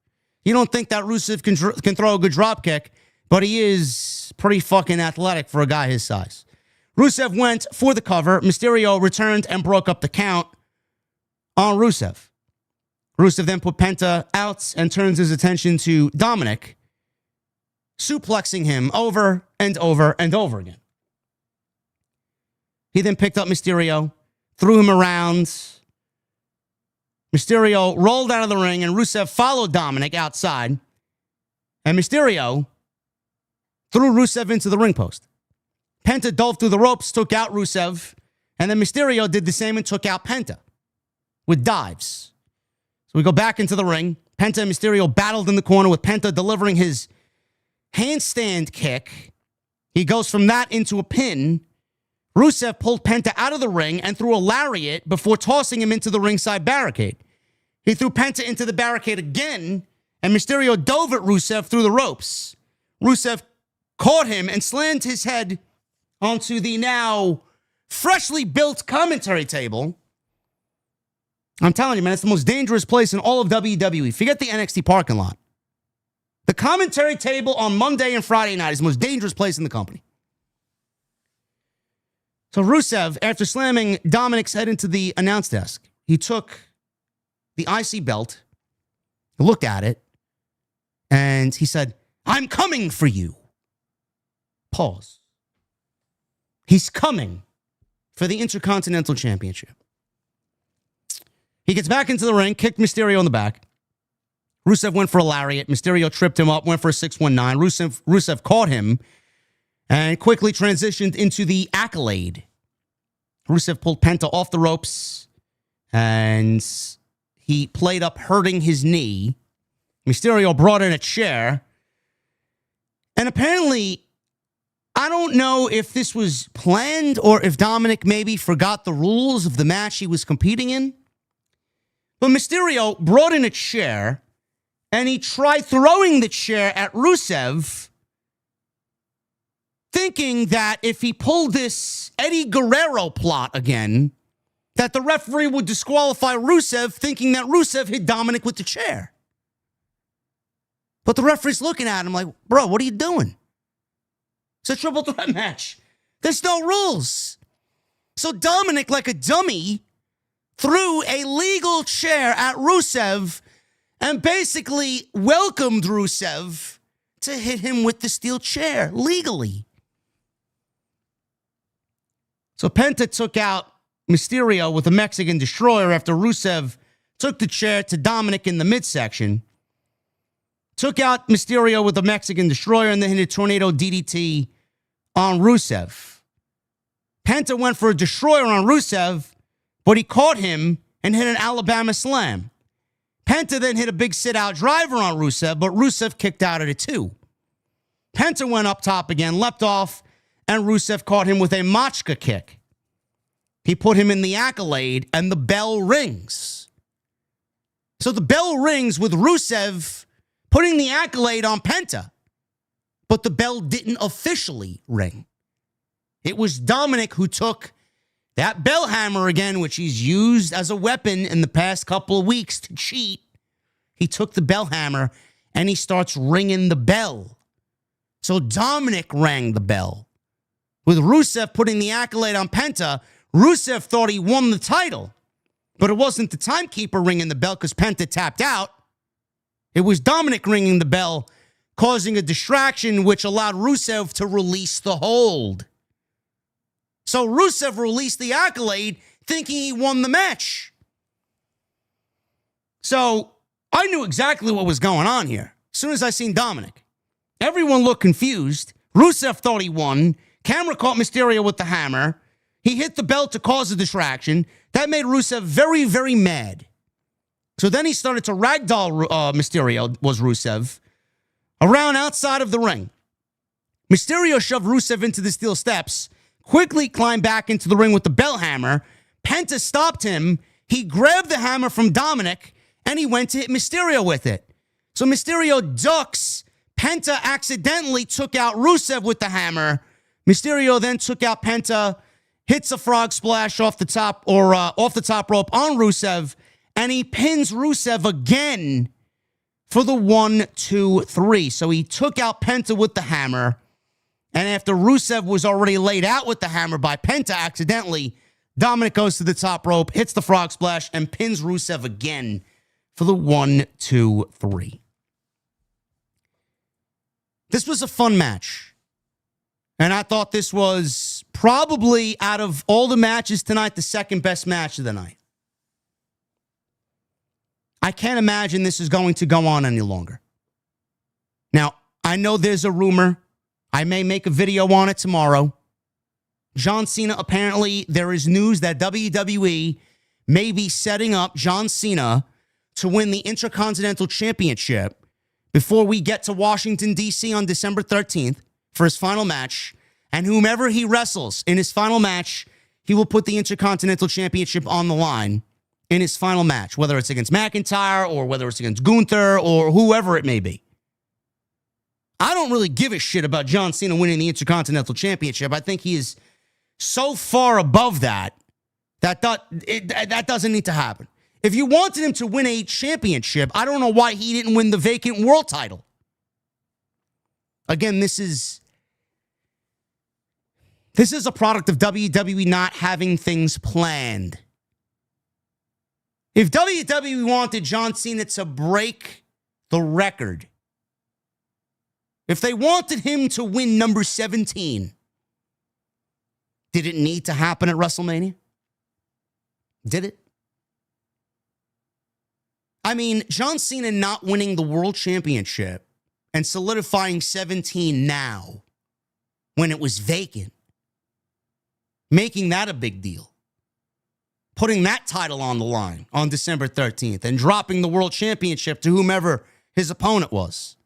You don't think that Rusev can throw a good drop-kick, but he is pretty fucking athletic for a guy his size. Rusev went for the cover. Mysterio returned and broke up the count on Rusev. Rusev then put Penta out and turns his attention to Dominik, suplexing him over and over and over again. He then picked up Mysterio, threw him around. Mysterio rolled out of the ring, and Rusev followed Dominik outside. And Mysterio threw Rusev into the ring post. Penta dove through the ropes, took out Rusev, and then Mysterio did the same and took out Penta with dives. So we go back into the ring. Penta and Mysterio battled in the corner with Penta delivering his handstand kick. He goes from that into a pin. Rusev pulled Penta out of the ring and threw a lariat before tossing him into the ringside barricade. He threw Penta into the barricade again, and Mysterio dove at Rusev through the ropes. Rusev caught him and slammed his head onto the now freshly built commentary table. I'm telling you, man, it's the most dangerous place in all of WWE. Forget the NXT parking lot. The commentary table on Monday and Friday night is the most dangerous place in the company. So Rusev, after slamming Dominik's head into the announce desk, he took the IC belt, looked at it, and he said, I'm coming for you. Pause. He's coming for the Intercontinental Championship. He gets back into the ring, kicked Mysterio in the back. Rusev went for a lariat. Mysterio tripped him up, went for a 619. Rusev caught him and quickly transitioned into the Accolade. Rusev pulled Penta off the ropes, and he played up hurting his knee. Mysterio brought in a chair. And apparently, I don't know if this was planned or if Dominik maybe forgot the rules of the match he was competing in. But Mysterio brought in a chair, and he tried throwing the chair at Rusev, thinking that if he pulled this Eddie Guerrero plot again, that the referee would disqualify Rusev, thinking that Rusev hit Dominik with the chair. But the referee's looking at him like, bro, what are you doing? It's a triple threat match. There's no rules. So Dominik, like a dummy, threw a legal chair at Rusev and basically welcomed Rusev to hit him with the steel chair legally. So Penta took out Mysterio with a Mexican Destroyer after Rusev took the chair to Dominik in the midsection. Took out Mysterio with a Mexican Destroyer and then hit a Tornado DDT on Rusev. Penta went for a Destroyer on Rusev, but he caught him and hit an Alabama slam. Penta then hit a big sit-out driver on Rusev, but Rusev kicked out at it too. Penta went up top again, leapt off, and Rusev caught him with a Machka kick. He put him in the Accolade, and the bell rings. So the bell rings with Rusev putting the Accolade on Penta, but the bell didn't officially ring. It was Dominik who took that bell hammer again, which he's used as a weapon in the past couple of weeks to cheat. He took the bell hammer and he starts ringing the bell. So Dominik rang the bell. With Rusev putting the Accolade on Penta, Rusev thought he won the title, but it wasn't the timekeeper ringing the bell because Penta tapped out. It was Dominik ringing the bell, causing a distraction which allowed Rusev to release the hold. So Rusev released the Accolade thinking he won the match. So I knew exactly what was going on here as soon as I seen Dominik. Everyone looked confused. Rusev thought he won. Camera caught Mysterio with the hammer. He hit the bell to cause a distraction. That made Rusev very, very mad. So then he started to ragdoll Mysterio, was Rusev, around outside of the ring. Mysterio shoved Rusev into the steel steps, quickly climbed back into the ring with the bell hammer. Penta stopped him. He grabbed the hammer from Dominik, and he went to hit Mysterio with it. So Mysterio ducks. Penta accidentally took out Rusev with the hammer. Mysterio then took out Penta, hits a frog splash off the top rope on Rusev, and he pins Rusev again for the 1, 2, 3. So he took out Penta with the hammer, and after Rusev was already laid out with the hammer by Penta accidentally, Dominik goes to the top rope, hits the frog splash, and pins Rusev again for the 1, 2, 3. This was a fun match. And I thought this was probably, out of all the matches tonight, the second best match of the night. I can't imagine this is going to go on any longer. Now, I know there's a rumor. I may make a video on it tomorrow. John Cena, apparently, there is news that WWE may be setting up John Cena to win the Intercontinental Championship before we get to Washington, D.C. on December 13th. For his final match, and whomever he wrestles in his final match, he will put the Intercontinental Championship on the line in his final match, whether it's against McIntyre or whether it's against Gunther or whoever it may be. I don't really give a shit about John Cena winning the Intercontinental Championship. I think he is so far above that doesn't need to happen. If you wanted him to win a championship, I don't know why he didn't win the vacant world title. Again, this is a product of WWE not having things planned. If WWE wanted John Cena to break the record, if they wanted him to win number 17, did it need to happen at WrestleMania? Did it? I mean, John Cena not winning the World Championship and solidifying 17 now when it was vacant, making that a big deal, putting that title on the line on December 13th and dropping the World Championship to whomever his opponent was.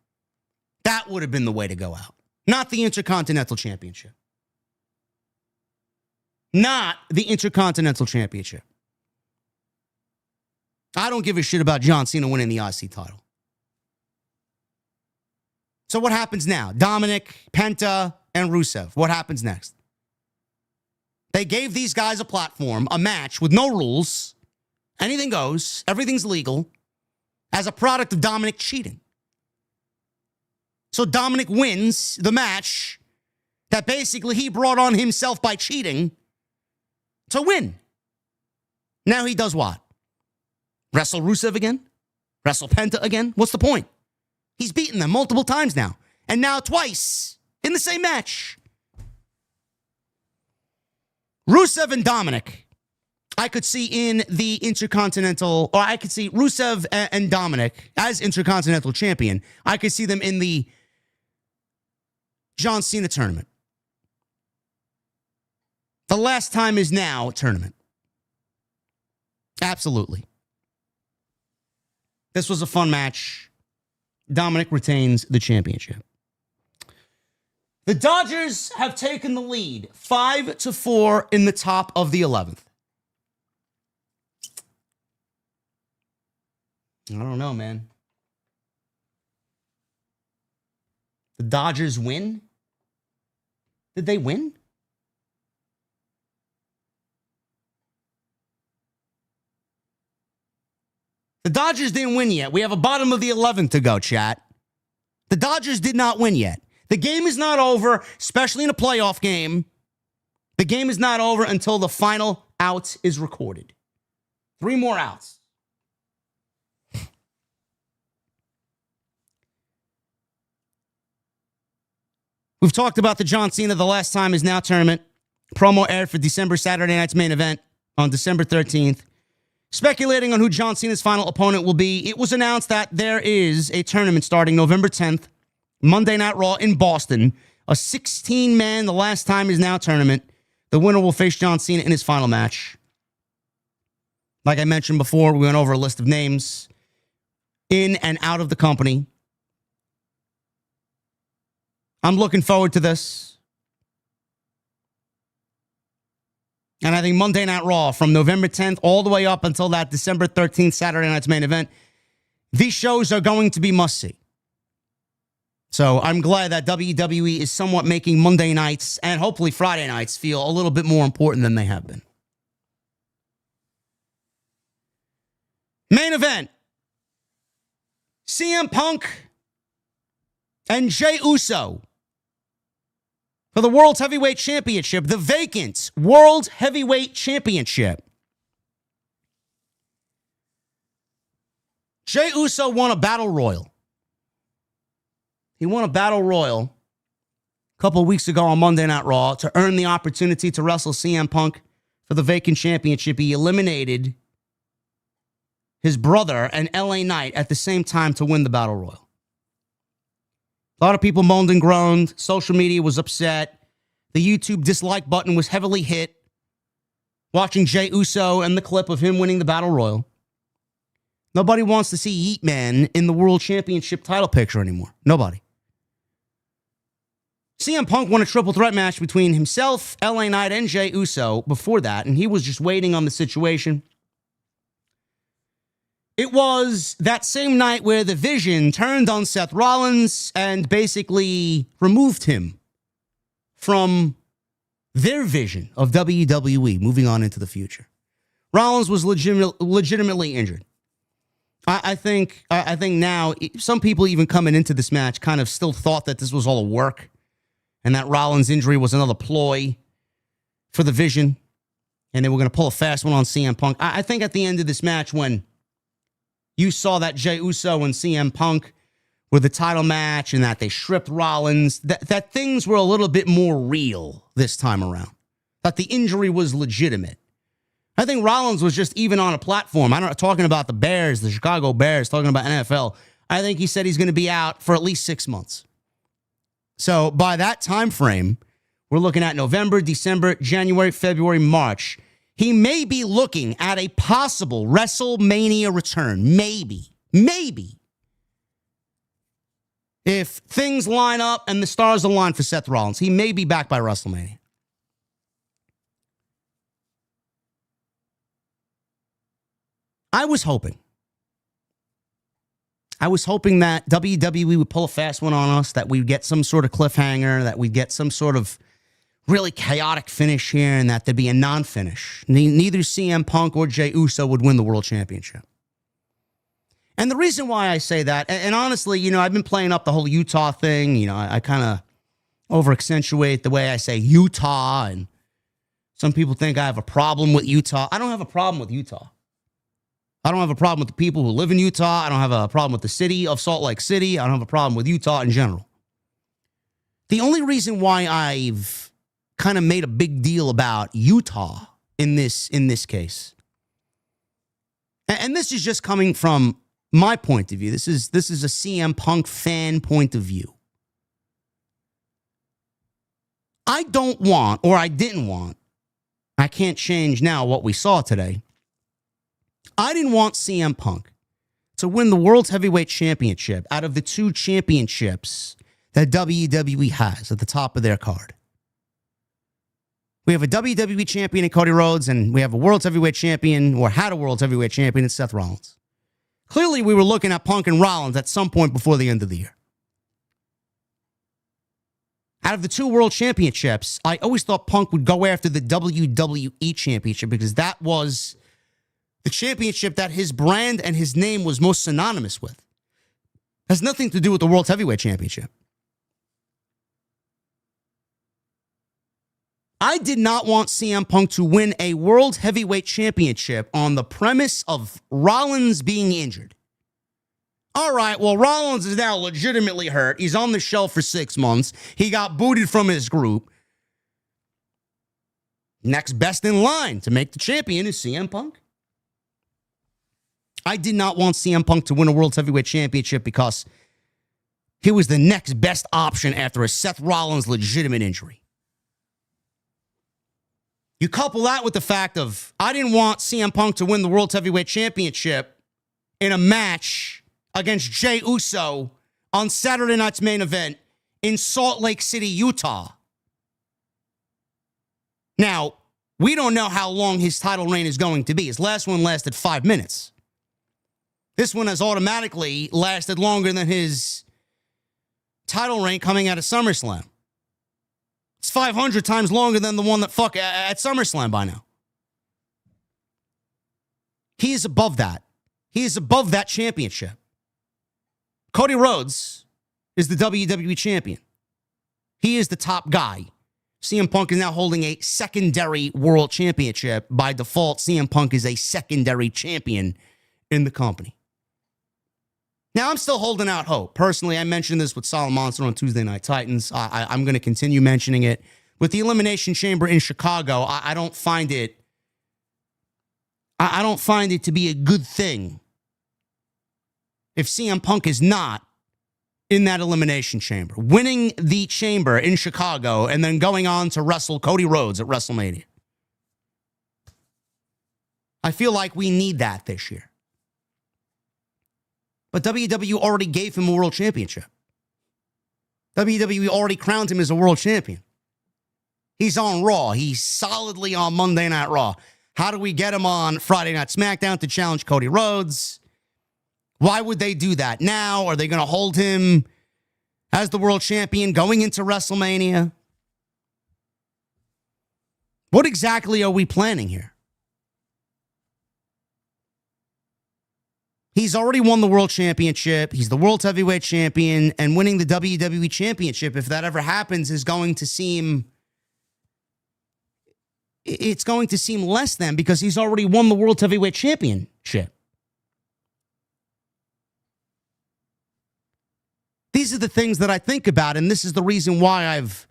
That would have been the way to go out. Not the Intercontinental Championship. Not the Intercontinental Championship. I don't give a shit about John Cena winning the IC title. So what happens now? Dominik, Penta, and Rusev. What happens next? They gave these guys a platform, a match with no rules. Anything goes. Everything's legal. As a product of Dominik cheating. So Dominik wins the match that basically he brought on himself by cheating to win. Now he does what? Wrestle Rusev again? Wrestle Penta again? What's the point? He's beaten them multiple times now. And now twice in the same match. Rusev and Dominik, I could see in the Intercontinental, or I could see Rusev and Dominik as Intercontinental Champion. I could see them in the John Cena tournament. The last time is now tournament. Absolutely. This was a fun match. Dominik retains the championship. The Dodgers have taken the lead 5-4 in the top of the 11th. I don't know, man. The Dodgers win? Did they win? The Dodgers didn't win yet. We have a bottom of the 11th to go, chat. The Dodgers did not win yet. The game is not over, especially in a playoff game. The game is not over until the final out is recorded. 3 more outs. We've talked about the John Cena The Last Time Is Now tournament. Promo aired for Saturday night's main event on December 13th. Speculating on who John Cena's final opponent will be, it was announced that there is a tournament starting November 10th, Monday Night Raw in Boston, a 16-man The Last Time Is Now tournament. The winner will face John Cena in his final match. Like I mentioned before, we went over a list of names in and out of the company. I'm looking forward to this. And I think Monday Night Raw from November 10th all the way up until that December 13th Saturday night's main event, these shows are going to be must-see. So I'm glad that WWE is somewhat making Monday nights and hopefully Friday nights feel a little bit more important than they have been. Main event. CM Punk and Jey Uso for the World Heavyweight Championship, the vacant World Heavyweight Championship. Jey Uso won a battle royal. He won a battle royal a couple of weeks ago on Monday Night Raw to earn the opportunity to wrestle CM Punk for the vacant championship. He eliminated his brother and LA Knight at the same time to win the battle royal. A lot of people moaned and groaned. Social media was upset. The YouTube dislike button was heavily hit. Watching Jey Uso and the clip of him winning the battle royal. Nobody wants to see Yeet Man in the World Championship title picture anymore. Nobody. CM Punk won a triple threat match between himself, LA Knight, and Jey Uso before that, and he was just waiting on the situation. It was that same night where the Vision turned on Seth Rollins and basically removed him from their vision of WWE moving on into the future. Rollins was legitimately injured. I think now some people even coming into this match kind of still thought that this was all a work and that Rollins' injury was another ploy for the Vision and they were going to pull a fast one on CM Punk. I think at the end of this match when you saw that Jey Uso and CM Punk were the title match and that they stripped Rollins, that things were a little bit more real this time around. That the injury was legitimate. I think Rollins was just even on a platform. I'm not talking about the Bears, the Chicago Bears, talking about NFL. I think he said he's going to be out for at least 6 months. So by that time frame, we're looking at November, December, January, February, March. He may be looking at a possible WrestleMania return. Maybe. If things line up and the stars align for Seth Rollins, he may be back by WrestleMania. I was hoping that WWE would pull a fast one on us, that we'd get some sort of cliffhanger, that we'd get some sort of really chaotic finish here, and that there'd be a non-finish. Neither CM Punk or Jey Uso would win the World Championship. And the reason why I say that, and honestly, I've been playing up the whole Utah thing. I kind of over-accentuate the way I say Utah, and some people think I have a problem with Utah. I don't have a problem with Utah. I don't have a problem with the people who live in Utah. I don't have a problem with the city of Salt Lake City. I don't have a problem with Utah in general. The only reason why I've kind of made a big deal about Utah in this case, and this is just coming from my point of view. This is a CM Punk fan point of view. I don't want, or I didn't want, I can't change now what we saw today, I didn't want CM Punk to win the World Heavyweight Championship out of the two championships that WWE has at the top of their card. We have a WWE champion in Cody Rhodes, and we have a World Heavyweight champion, or had a World Heavyweight champion in Seth Rollins. Clearly, we were looking at Punk and Rollins at some point before the end of the year. Out of the two world championships, I always thought Punk would go after the WWE Championship because that was the championship that his brand and his name was most synonymous with. Has nothing to do with the World Heavyweight Championship. I did not want CM Punk to win a World Heavyweight Championship on the premise of Rollins being injured. All right, well, Rollins is now legitimately hurt. He's on the shelf for 6 months. He got booted from his group. Next best in line to make the champion is CM Punk. I did not want CM Punk to win a World Heavyweight Championship because he was the next best option after a Seth Rollins legitimate injury. You couple that with the fact of I didn't want CM Punk to win the World Heavyweight Championship in a match against Jey Uso on Saturday night's main event in Salt Lake City, Utah. Now, we don't know how long his title reign is going to be. His last one lasted 5 minutes. This one has automatically lasted longer than his title reign coming out of SummerSlam. It's 500 times longer than the one that at SummerSlam by now. He is above that. He is above that championship. Cody Rhodes is the WWE champion. He is the top guy. CM Punk is now holding a secondary world championship. By default, CM Punk is a secondary champion in the company. Now, I'm still holding out hope. Personally, I mentioned this with Solid Monster on Tuesday Night Titans. I'm going to continue mentioning it. With the Elimination Chamber in Chicago, I don't find it to be a good thing if CM Punk is not in that Elimination Chamber, winning the chamber in Chicago and then going on to wrestle Cody Rhodes at WrestleMania. I feel like we need that this year. But WWE already gave him a world championship. WWE already crowned him as a world champion. He's on Raw. He's solidly on Monday Night Raw. How do we get him on Friday Night SmackDown to challenge Cody Rhodes? Why would they do that now? Are they going to hold him as the world champion going into WrestleMania? What exactly are we planning here? He's already won the world championship. He's the world heavyweight champion, and winning the WWE championship, if that ever happens, is going to seem... It's going to seem less than because he's already won the world heavyweight championship. These are the things that I think about, and this is the reason why I've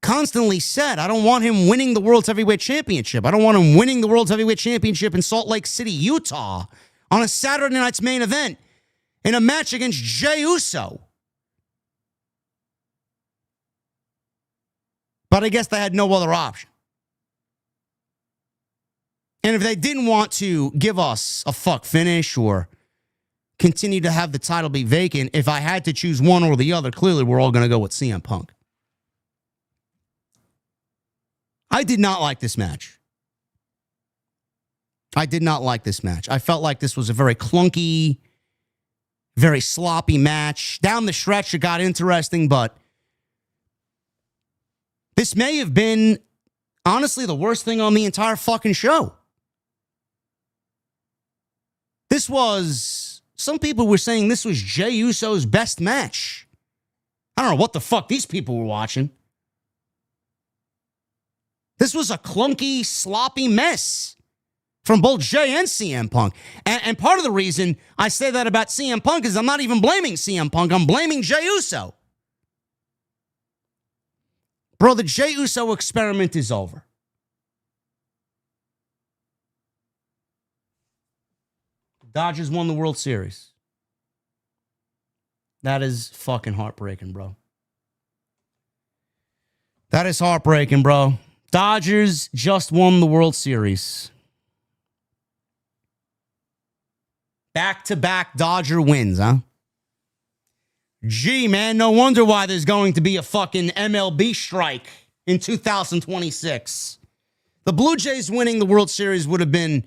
constantly said I don't want him winning the World Heavyweight Championship. I don't want him winning the World Heavyweight Championship in Salt Lake City, Utah, on a Saturday night's main event in a match against Jey Uso. But I guess they had no other option. And if they didn't want to give us a fuck finish or continue to have the title be vacant, if I had to choose one or the other, clearly we're all going to go with CM Punk. I did not like this match. I did not like this match. I felt like this was a very clunky, very sloppy match. Down the stretch, it got interesting, but this may have been, honestly, the worst thing on the entire fucking show. This was, some people were saying this was Jey Uso's best match. I don't know what the fuck these people were watching. This was a clunky, sloppy mess from both Jey and CM Punk. And part of the reason I say that about CM Punk is I'm not even blaming CM Punk. I'm blaming Jey Uso. Bro, the Jey Uso experiment is over. Dodgers won the World Series. That is fucking heartbreaking, bro. That is heartbreaking, bro. Dodgers just won the World Series. Back-to-back Dodger wins, huh? Gee, man, no wonder why there's going to be a fucking MLB strike in 2026. The Blue Jays winning the World Series would have been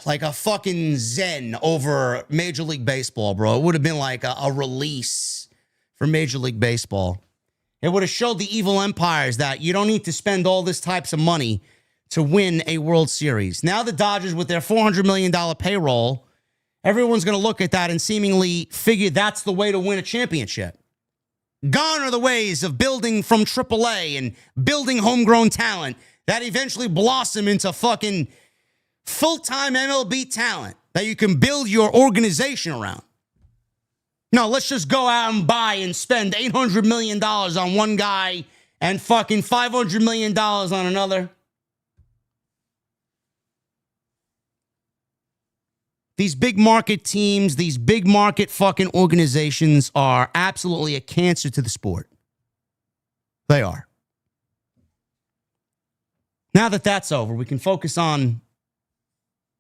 like a fucking zen over Major League Baseball, bro. It would have been like a release for Major League Baseball. It would have showed the evil empires that you don't need to spend all this types of money to win a World Series. Now the Dodgers, with their $400 million payroll, everyone's going to look at that and seemingly figure that's the way to win a championship. Gone are the ways of building from AAA and building homegrown talent that eventually blossom into fucking full-time MLB talent that you can build your organization around. No, let's just go out and buy and spend $800 million on one guy and fucking $500 million on another. These big market teams, these big market fucking organizations are absolutely a cancer to the sport. They are. Now that that's over, we can focus on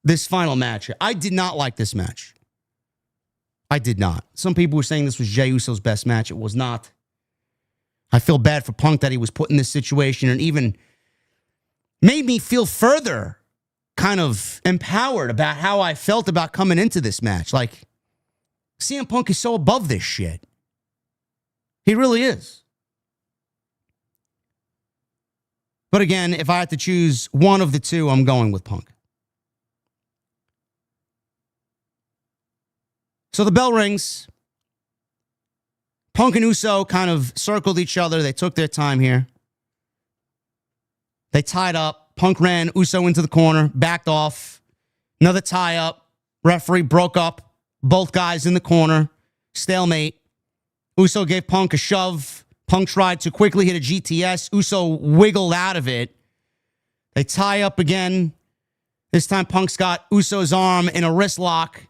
this final match. I did not like this match. I did not. Some people were saying this was Jey Uso's best match. It was not. I feel bad for Punk that he was put in this situation and even made me feel further kind of empowered about how I felt about coming into this match. Like, CM Punk is so above this shit. He really is. But again, if I had to choose one of the two, I'm going with Punk. So the bell rings. Punk and Uso kind of circled each other. They took their time here. They tied up. Punk ran Uso into the corner, backed off. Another tie-up. Referee broke up both guys in the corner. Stalemate. Uso gave Punk a shove. Punk tried to quickly hit a GTS. Uso wiggled out of it. They tie up again. This time Punk's got Uso's arm in a wrist lock.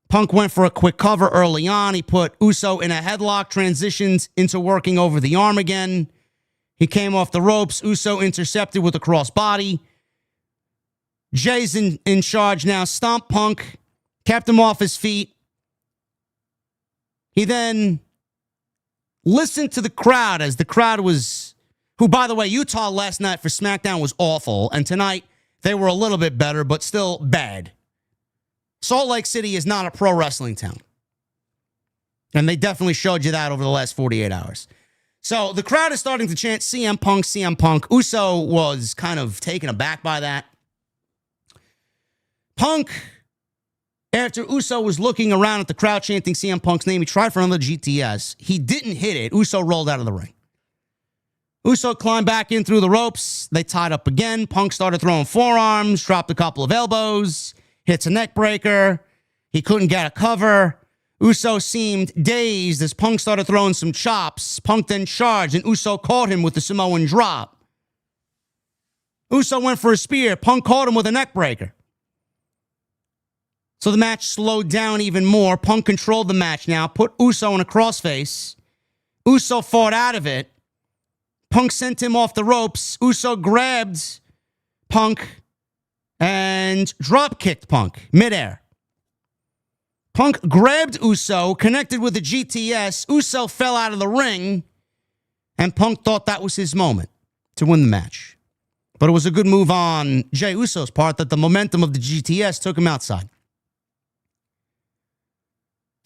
Punk went for a quick cover early on. He put Uso in a headlock, transitioned into working over the arm again. He came off the ropes. Uso intercepted with a crossbody. Jay's in charge now. Stomped Punk. Kept him off his feet. He then listened to the crowd as the crowd was, who, by the way, Utah last night for SmackDown was awful. And tonight, they were a little bit better, but still bad. Salt Lake City is not a pro wrestling town. And they definitely showed you that over the last 48 hours. So the crowd is starting to chant CM Punk, CM Punk. Uso was kind of taken aback by that. Punk, after Uso was looking around at the crowd chanting CM Punk's name, he tried for another GTS. He didn't hit it. Uso rolled out of the ring. Uso climbed back in through the ropes. They tied up again. Punk started throwing forearms, dropped a couple of elbows, hits a neck breaker. He couldn't get a cover. Uso seemed dazed as Punk started throwing some chops. Punk then charged, and Uso caught him with the Samoan drop. Uso went for a spear. Punk caught him with a neck breaker. So the match slowed down even more. Punk controlled the match now, put Uso in a crossface. Uso fought out of it. Punk sent him off the ropes. Uso grabbed Punk and drop-kicked Punk midair. Punk grabbed Uso, connected with a GTS. Uso fell out of the ring, and Punk thought that was his moment to win the match. But it was a good move on Jey Uso's part that the momentum of the GTS took him outside.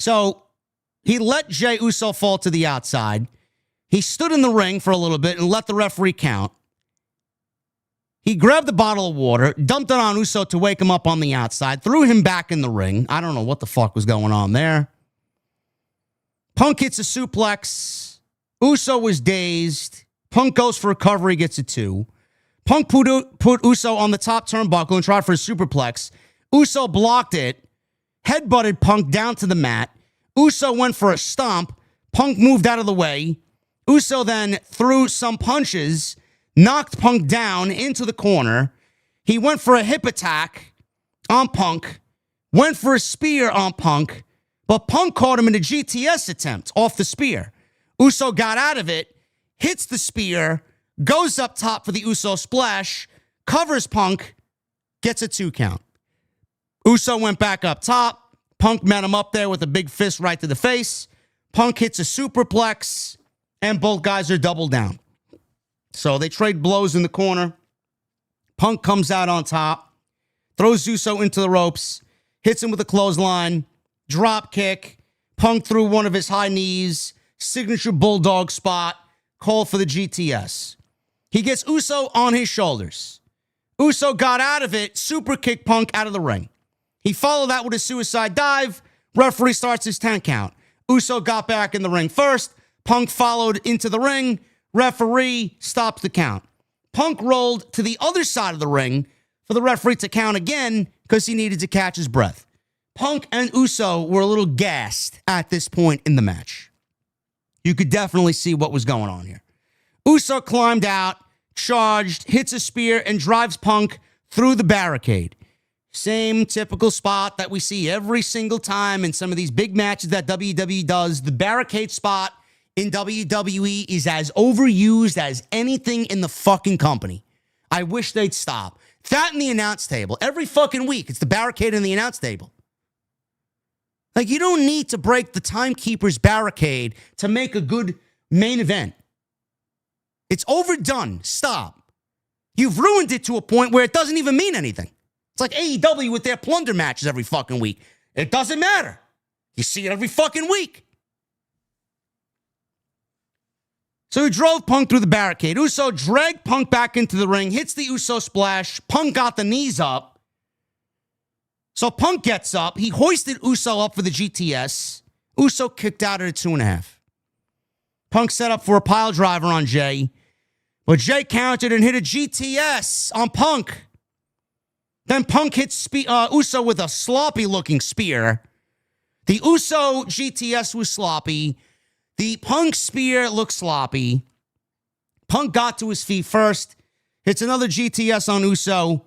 So he let Jey Uso fall to the outside. He stood in the ring for a little bit and let the referee count. He grabbed a bottle of water, dumped it on Uso to wake him up on the outside, threw him back in the ring. I don't know what the fuck was going on there. Punk hits a suplex. Uso was dazed. Punk goes for a cover. He gets a 2. Punk put Uso on the top turnbuckle and tried for a superplex. Uso blocked it, headbutted Punk down to the mat. Uso went for a stomp. Punk moved out of the way. Uso then threw some punches, knocked Punk down into the corner. He went for a hip attack on Punk, went for a spear on Punk, but Punk caught him in a GTS attempt off the spear. Uso got out of it, hits the spear, goes up top for the Uso splash, covers Punk, gets a 2 count. Uso went back up top. Punk met him up there with a big fist right to the face. Punk hits a superplex, and both guys are double down. So they trade blows in the corner. Punk comes out on top, throws Uso into the ropes, hits him with a clothesline, drop kick. Punk threw one of his high knees, signature bulldog spot, call for the GTS. He gets Uso on his shoulders. Uso got out of it, super kick Punk out of the ring. He followed that with a suicide dive. Referee starts his 10 count. Uso got back in the ring first. Punk followed into the ring. Referee stopped the count. Punk rolled to the other side of the ring for the referee to count again because he needed to catch his breath. Punk and Uso were a little gassed at this point in the match. You could definitely see what was going on here. Uso climbed out, charged, hits a spear, and drives Punk through the barricade. Same typical spot that we see every single time in some of these big matches that WWE does. The barricade spot in WWE is as overused as anything in the fucking company. I wish they'd stop. That and the announce table. Every fucking week, it's the barricade and the announce table. Like, you don't need to break the timekeeper's barricade to make a good main event. It's overdone. Stop. You've ruined it to a point where it doesn't even mean anything. It's like AEW with their plunder matches every fucking week. It doesn't matter. You see it every fucking week. So he drove Punk through the barricade. Uso dragged Punk back into the ring, hits the Uso splash. Punk got the knees up. So Punk gets up. He hoisted Uso up for the GTS. Uso kicked out at a 2.5. Punk set up for a pile driver on Jey. But Jey countered and hit a GTS on Punk. Then Punk hits Uso with a sloppy-looking spear. The Uso GTS was sloppy. The Punk spear looked sloppy. Punk got to his feet first. Hits another GTS on Uso.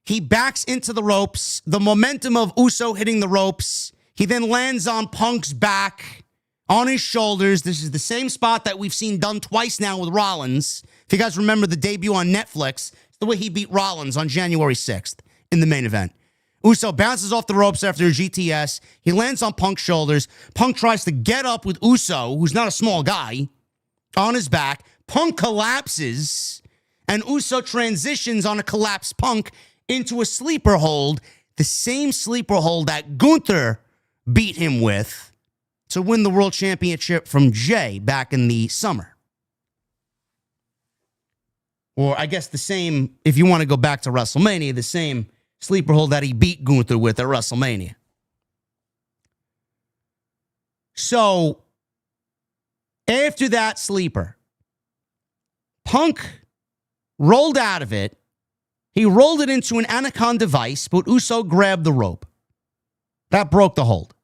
He backs into the ropes. The momentum of Uso hitting the ropes. He then lands on Punk's back, on his shoulders. This is the same spot that we've seen done twice now with Rollins. If you guys remember the debut on Netflix, it's the way he beat Rollins on January 6th in the main event. Uso bounces off the ropes after a GTS. He lands on Punk's shoulders. Punk tries to get up with Uso, who's not a small guy, on his back. Punk collapses, and Uso transitions on a collapsed Punk into a sleeper hold, the same sleeper hold that Gunther beat him with to win the World Championship from Jey back in the summer. Or I guess the same, if you want to go back to WrestleMania, the same sleeper hold that he beat Gunther with at WrestleMania. So, after that sleeper, Punk rolled out of it. He rolled it into an Anaconda device, but Uso grabbed the rope. That broke the hold.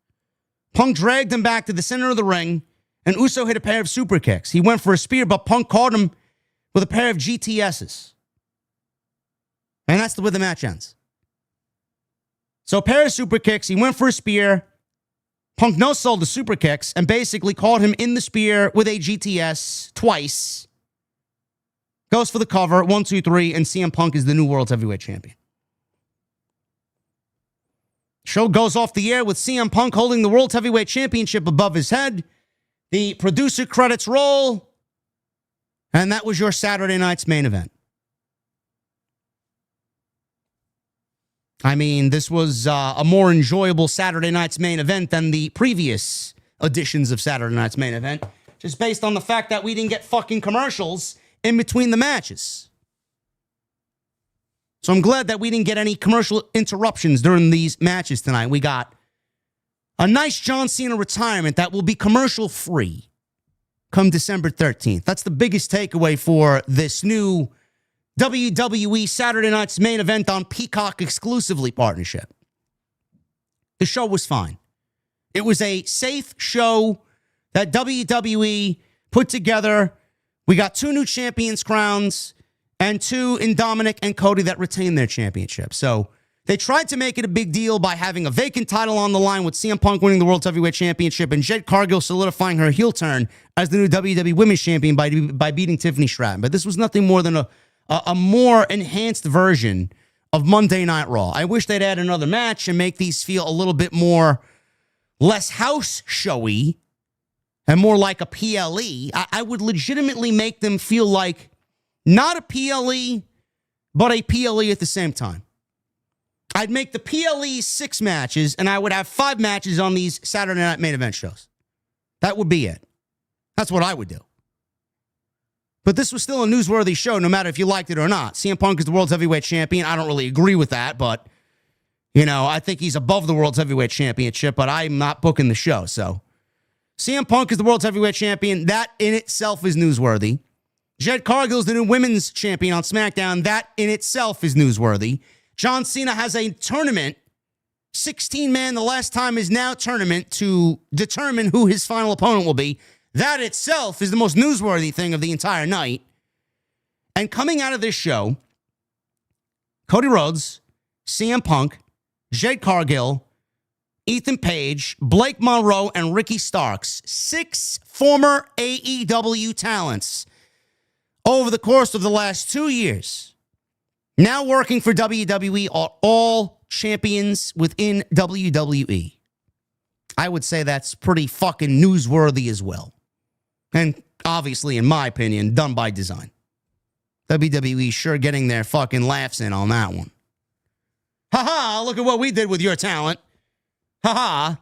Punk dragged him back to the center of the ring, and Uso hit a pair of super kicks. He went for a spear, but Punk caught him with a pair of GTSs. And that's the way the match ends. So a pair of super kicks. He went for a spear. Punk no-sold the super kicks and basically caught him in the spear with a GTS twice. Goes for the cover, 1, 2, 3, and CM Punk is the new World Heavyweight Champion. Show goes off the air with CM Punk holding the World Heavyweight Championship above his head. The producer credits roll. And that was your Saturday night's main event. I mean, this was a more enjoyable Saturday night's main event than the previous editions of Saturday night's main event, just based on the fact that we didn't get fucking commercials in between the matches. So I'm glad that we didn't get any commercial interruptions during these matches tonight. We got a nice John Cena retirement that will be commercial free come December 13th. That's the biggest takeaway for this new WWE Saturday night's main event on Peacock exclusively partnership. The show was fine. It was a safe show that WWE put together. We got 2 new champions crowns and 2 in Dominik and Cody that retained their championship. So they tried to make it a big deal by having a vacant title on the line with CM Punk winning the World Heavyweight Championship and Jade Cargill solidifying her heel turn as the new WWE Women's Champion by beating Tiffany Stratton. But this was nothing more than a more enhanced version of Monday Night Raw. I wish they'd add another match and make these feel a little bit more, less house showy and more like a PLE. I would legitimately make them feel like not a PLE, but a PLE at the same time. I'd make the PLE 6 matches, and I would have 5 matches on these Saturday night main event shows. That would be it. That's what I would do. But this was still a newsworthy show, no matter if you liked it or not. CM Punk is the World's Heavyweight Champion. I don't really agree with that, but, you know, I think he's above the World's Heavyweight Championship, but I'm not booking the show, so. CM Punk is the World's Heavyweight Champion. That in itself is newsworthy. Jade Cargill is the new Women's Champion on SmackDown. That in itself is newsworthy. John Cena has a tournament, 16-man, the last time is now tournament, to determine who his final opponent will be. That itself is the most newsworthy thing of the entire night. And coming out of this show, Cody Rhodes, CM Punk, Jade Cargill, Ethan Page, Blake Monroe, and Ricky Starks, 6 former AEW talents over the course of the last 2 years, now working for WWE, are all champions within WWE. I would say that's pretty fucking newsworthy as well. And obviously, in my opinion, done by design. WWE sure getting their fucking laughs in on that one. Ha-ha, look at what we did with your talent. Ha-ha.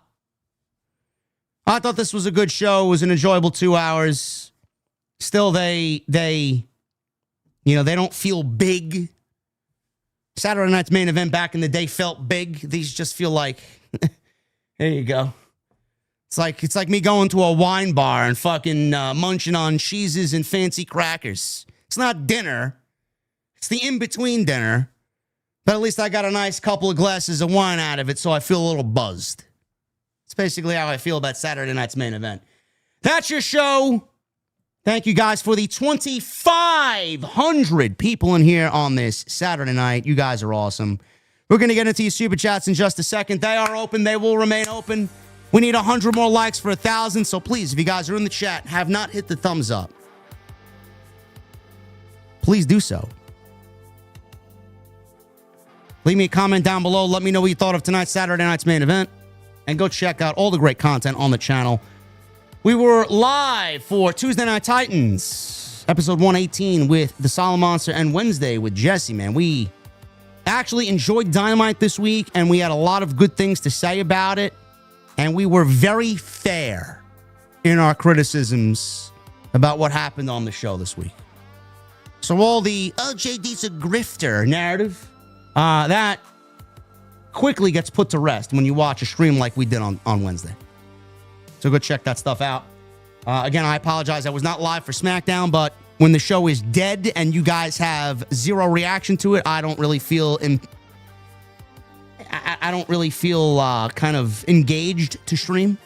I thought this was a good show. It was an enjoyable 2 hours. Still, they don't feel big. Saturday night's main event back in the day felt big. These just feel like, there you go. It's like me going to a wine bar and fucking munching on cheeses and fancy crackers. It's not dinner. It's the in-between dinner. But at least I got a nice couple of glasses of wine out of it, so I feel a little buzzed. It's basically how I feel about Saturday night's main event. That's your show. Thank you guys for the 2,500 people in here on this Saturday night. You guys are awesome. We're going to get into your super chats in just a second. They are open. They will remain open. We need 100 more likes for 1,000. So please, if you guys are in the chat, have not hit the thumbs up, please do so. Leave me a comment down below. Let me know what you thought of tonight's Saturday night's main event. And go check out all the great content on the channel. We were live for Tuesday Night Titans, episode 118 with the Solid Monster, and Wednesday with Jesse, man. We actually enjoyed Dynamite this week, and we had a lot of good things to say about it. And we were very fair in our criticisms about what happened on the show this week. So all the, oh, JD's a grifter narrative, that quickly gets put to rest when you watch a stream like we did on Wednesday. So go check that stuff out. Again, I apologize. I was not live for SmackDown, but when the show is dead and you guys have zero reaction to it, I don't really feel kind of engaged to stream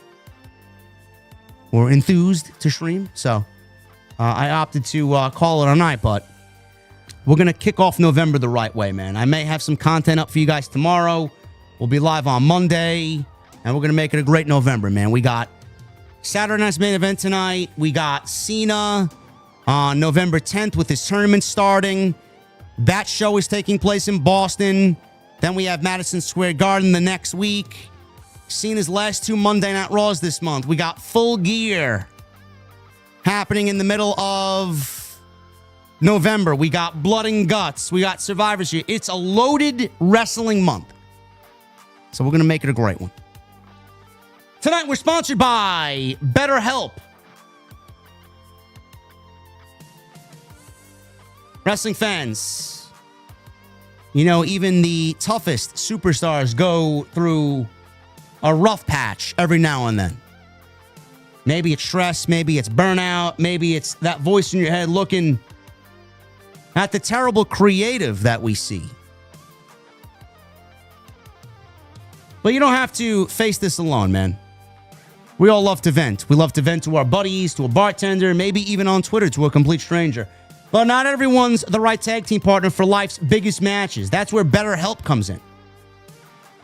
or enthused to stream. So I opted to call it a night, but we're going to kick off November the right way, man. I may have some content up for you guys tomorrow. We'll be live on Monday, and we're going to make it a great November, man. We got Saturday night's main event tonight. We got Cena on November 10th with his tournament starting. That show is taking place in Boston. Then we have Madison Square Garden the next week. Cena's last 2 Monday Night Raws this month. We got Full Gear happening in the middle of November. We got Blood and Guts. We got Survivor Series. It's a loaded wrestling month. So we're going to make it a great one. Tonight we're sponsored by BetterHelp. Wrestling fans, you know, even the toughest superstars go through a rough patch every now and then. Maybe it's stress, maybe it's burnout, maybe it's that voice in your head looking at the terrible creative that we see. But you don't have to face this alone, man. We all love to vent. We love to vent to our buddies, to a bartender, maybe even on Twitter to a complete stranger. But not everyone's the right tag team partner for life's biggest matches. That's where BetterHelp comes in.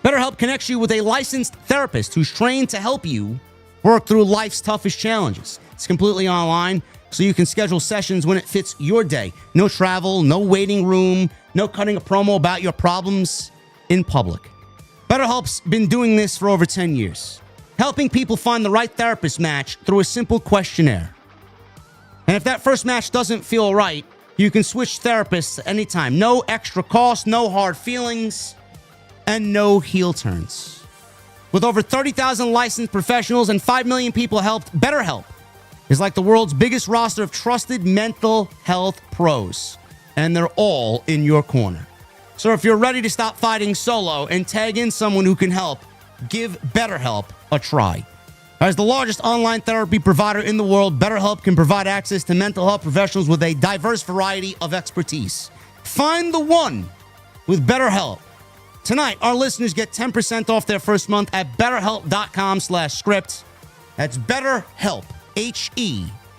BetterHelp connects you with a licensed therapist who's trained to help you work through life's toughest challenges. It's completely online. so you can schedule sessions when it fits your day. No travel, no waiting room, no cutting a promo about your problems in public. BetterHelp's been doing this for over 10 years, helping people find the right therapist match through a simple questionnaire. And if that first match doesn't feel right, you can switch therapists anytime. No extra cost, no hard feelings, and no heel turns. With over 30,000 licensed professionals and 5 million people helped, BetterHelp is like the world's biggest roster of trusted mental health pros, and they're all in your corner. So if you're ready to stop fighting solo and tag in someone who can help, give BetterHelp a try. As the largest online therapy provider in the world, BetterHelp can provide access to mental health professionals with a diverse variety of expertise. Find the one with BetterHelp. Tonight, our listeners get 10% off their first month at BetterHelp.com/script. That's BetterHelp,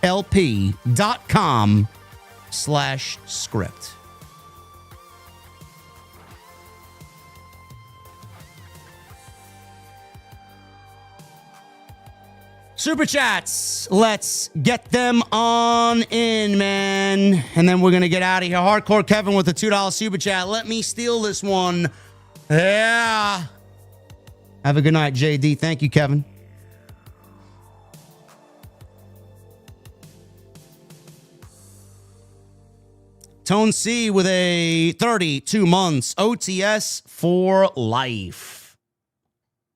HELP.com/script. Super chats. Let's get them on in, man. And then we're going to get out of here. Hardcore Kevin with a $2 super chat. Let me steal this one. Yeah. Have a good night, JD. Thank you, Kevin. Tone C with a 32 months OTS for life.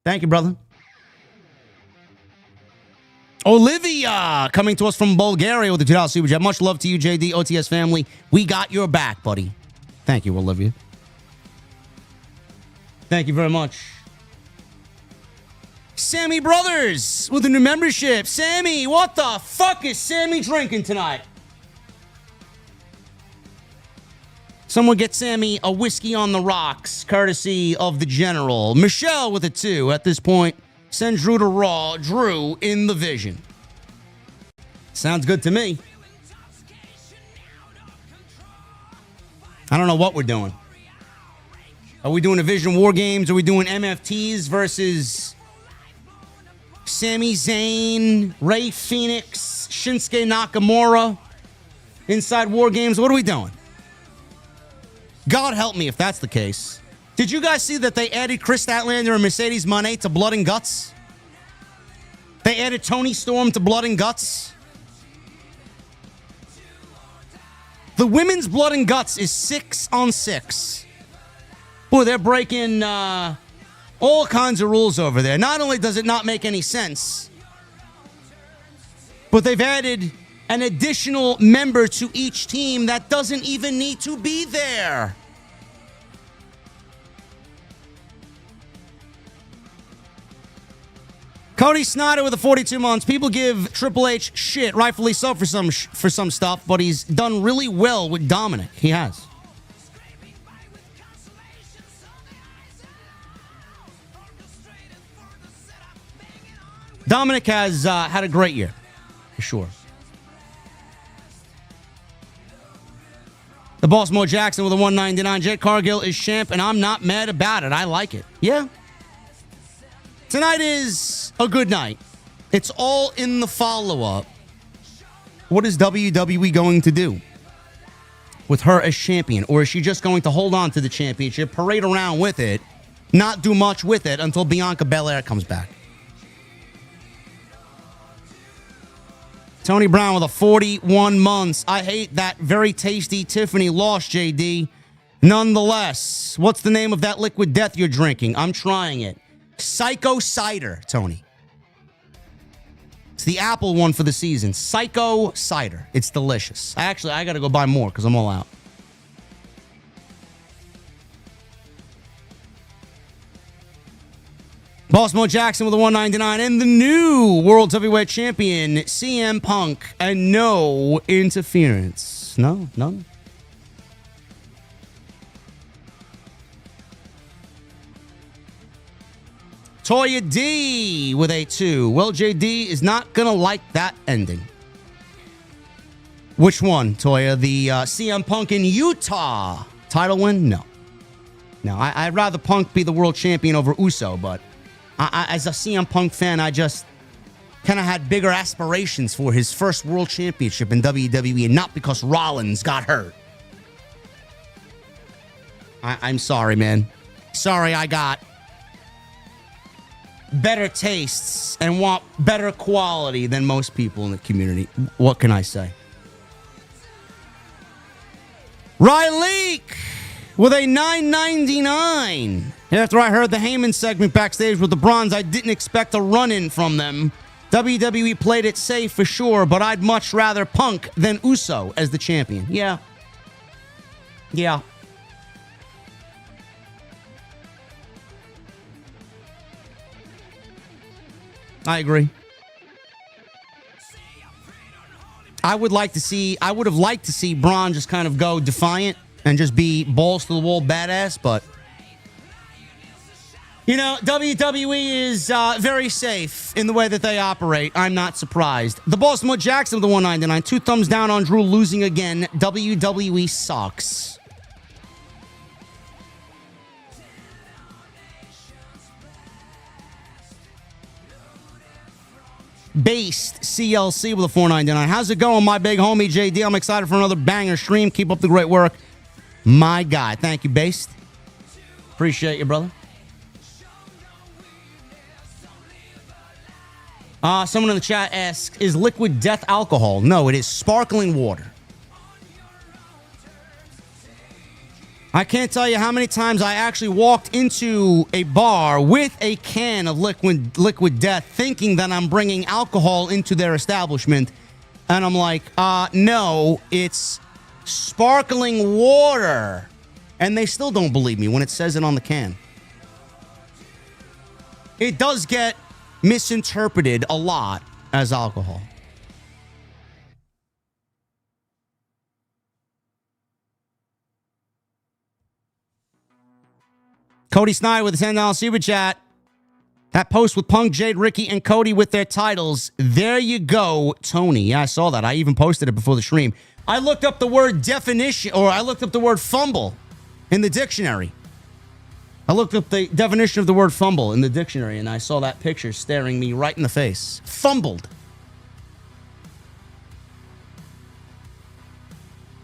Thank you, brother. Olivia coming to us from Bulgaria with a $2 super chat. Much love to you, JD, OTS family. We got your back, buddy. Thank you, Olivia. Thank you very much. Sammy Brothers with a new membership. Sammy, what the fuck is Sammy drinking tonight? Someone get Sammy a whiskey on the rocks, courtesy of the General. Michelle with a 2 at this point. Send Drew to Raw. Drew in the Vision. Sounds good to me. I don't know what we're doing. Are we doing a Vision War Games? Are we doing MFTs versus Sami Zayn, Rey Fenix, Shinsuke Nakamura inside War Games? What are we doing? God help me if that's the case. Did you guys see that they added Chris Statlander and Mercedes Moné to Blood and Guts? They added Tony Storm to Blood and Guts. The women's Blood and Guts is 6-on-6. Boy, they're breaking all kinds of rules over there. Not only does it not make any sense, but they've added an additional member to each team that doesn't even need to be there. Cody Snyder with the 42 months. People give Triple H shit, rightfully so, for some stuff, but he's done really well with Dominik. He has. Dominik has had a great year, for sure. The Boss Mo Jackson with a 199. Jade Cargill is champ, and I'm not mad about it. I like it. Yeah. Tonight is a good night. It's all in the follow-up. What is WWE going to do with her as champion? Or is she just going to hold on to the championship, parade around with it, not do much with it until Bianca Belair comes back? Tony Brown with a 41 months. I hate that very tasty Tiffany lost, JD. Nonetheless, what's the name of that liquid death you're drinking? I'm trying it. Psycho Cider, Tony. It's the Apple one for the season. Psycho Cider. It's delicious. Actually, I got to go buy more because I'm all out. Boss Mo Jackson with a 199. And the new World Heavyweight Champion, CM Punk. And no interference. No, none. Toya D with a 2. Well, JD is not going to like that ending. Which one, Toya? The CM Punk in Utah title win? No. No, I'd rather Punk be the world champion over Uso, but as a CM Punk fan, kind of had bigger aspirations for his first world championship in WWE, and not because Rollins got hurt. I'm sorry, man. Sorry, I got better tastes and want better quality than most people in the community. What can I say? Ryleek with a $9.99. After I heard the Heyman segment backstage with the Bronze, I didn't expect a run-in from them. WWE played it safe for sure, but I'd much rather Punk than Uso as the champion. Yeah. I agree. I would have liked to see Braun just kind of go defiant and just be balls to the wall badass, but you know, WWE is very safe in the way that they operate. I'm not surprised. The Baltimore Jackson with the 199. 2 thumbs down on Drew losing again. WWE sucks. Based CLC with a 499. How's it going, my big homie JD? I'm excited for another banger stream. Keep up the great work. My guy. Thank you, Based. Appreciate you, brother. Someone in the chat asks, is liquid death alcohol? No, it is sparkling water. I can't tell you how many times I actually walked into a bar with a can of liquid death thinking that I'm bringing alcohol into their establishment. And I'm like, no, it's sparkling water. And they still don't believe me when it says it on the can. It does get misinterpreted a lot as alcohol. Cody Snyder with a $10 super chat. That post with Punk, Jade, Ricky, and Cody with their titles. There you go, Tony. Yeah, I saw that. I even posted it before the stream. I looked up the word definition, or I looked up the word fumble in the dictionary. I looked up the definition of the word fumble in the dictionary, and I saw that picture staring me right in the face. Fumbled.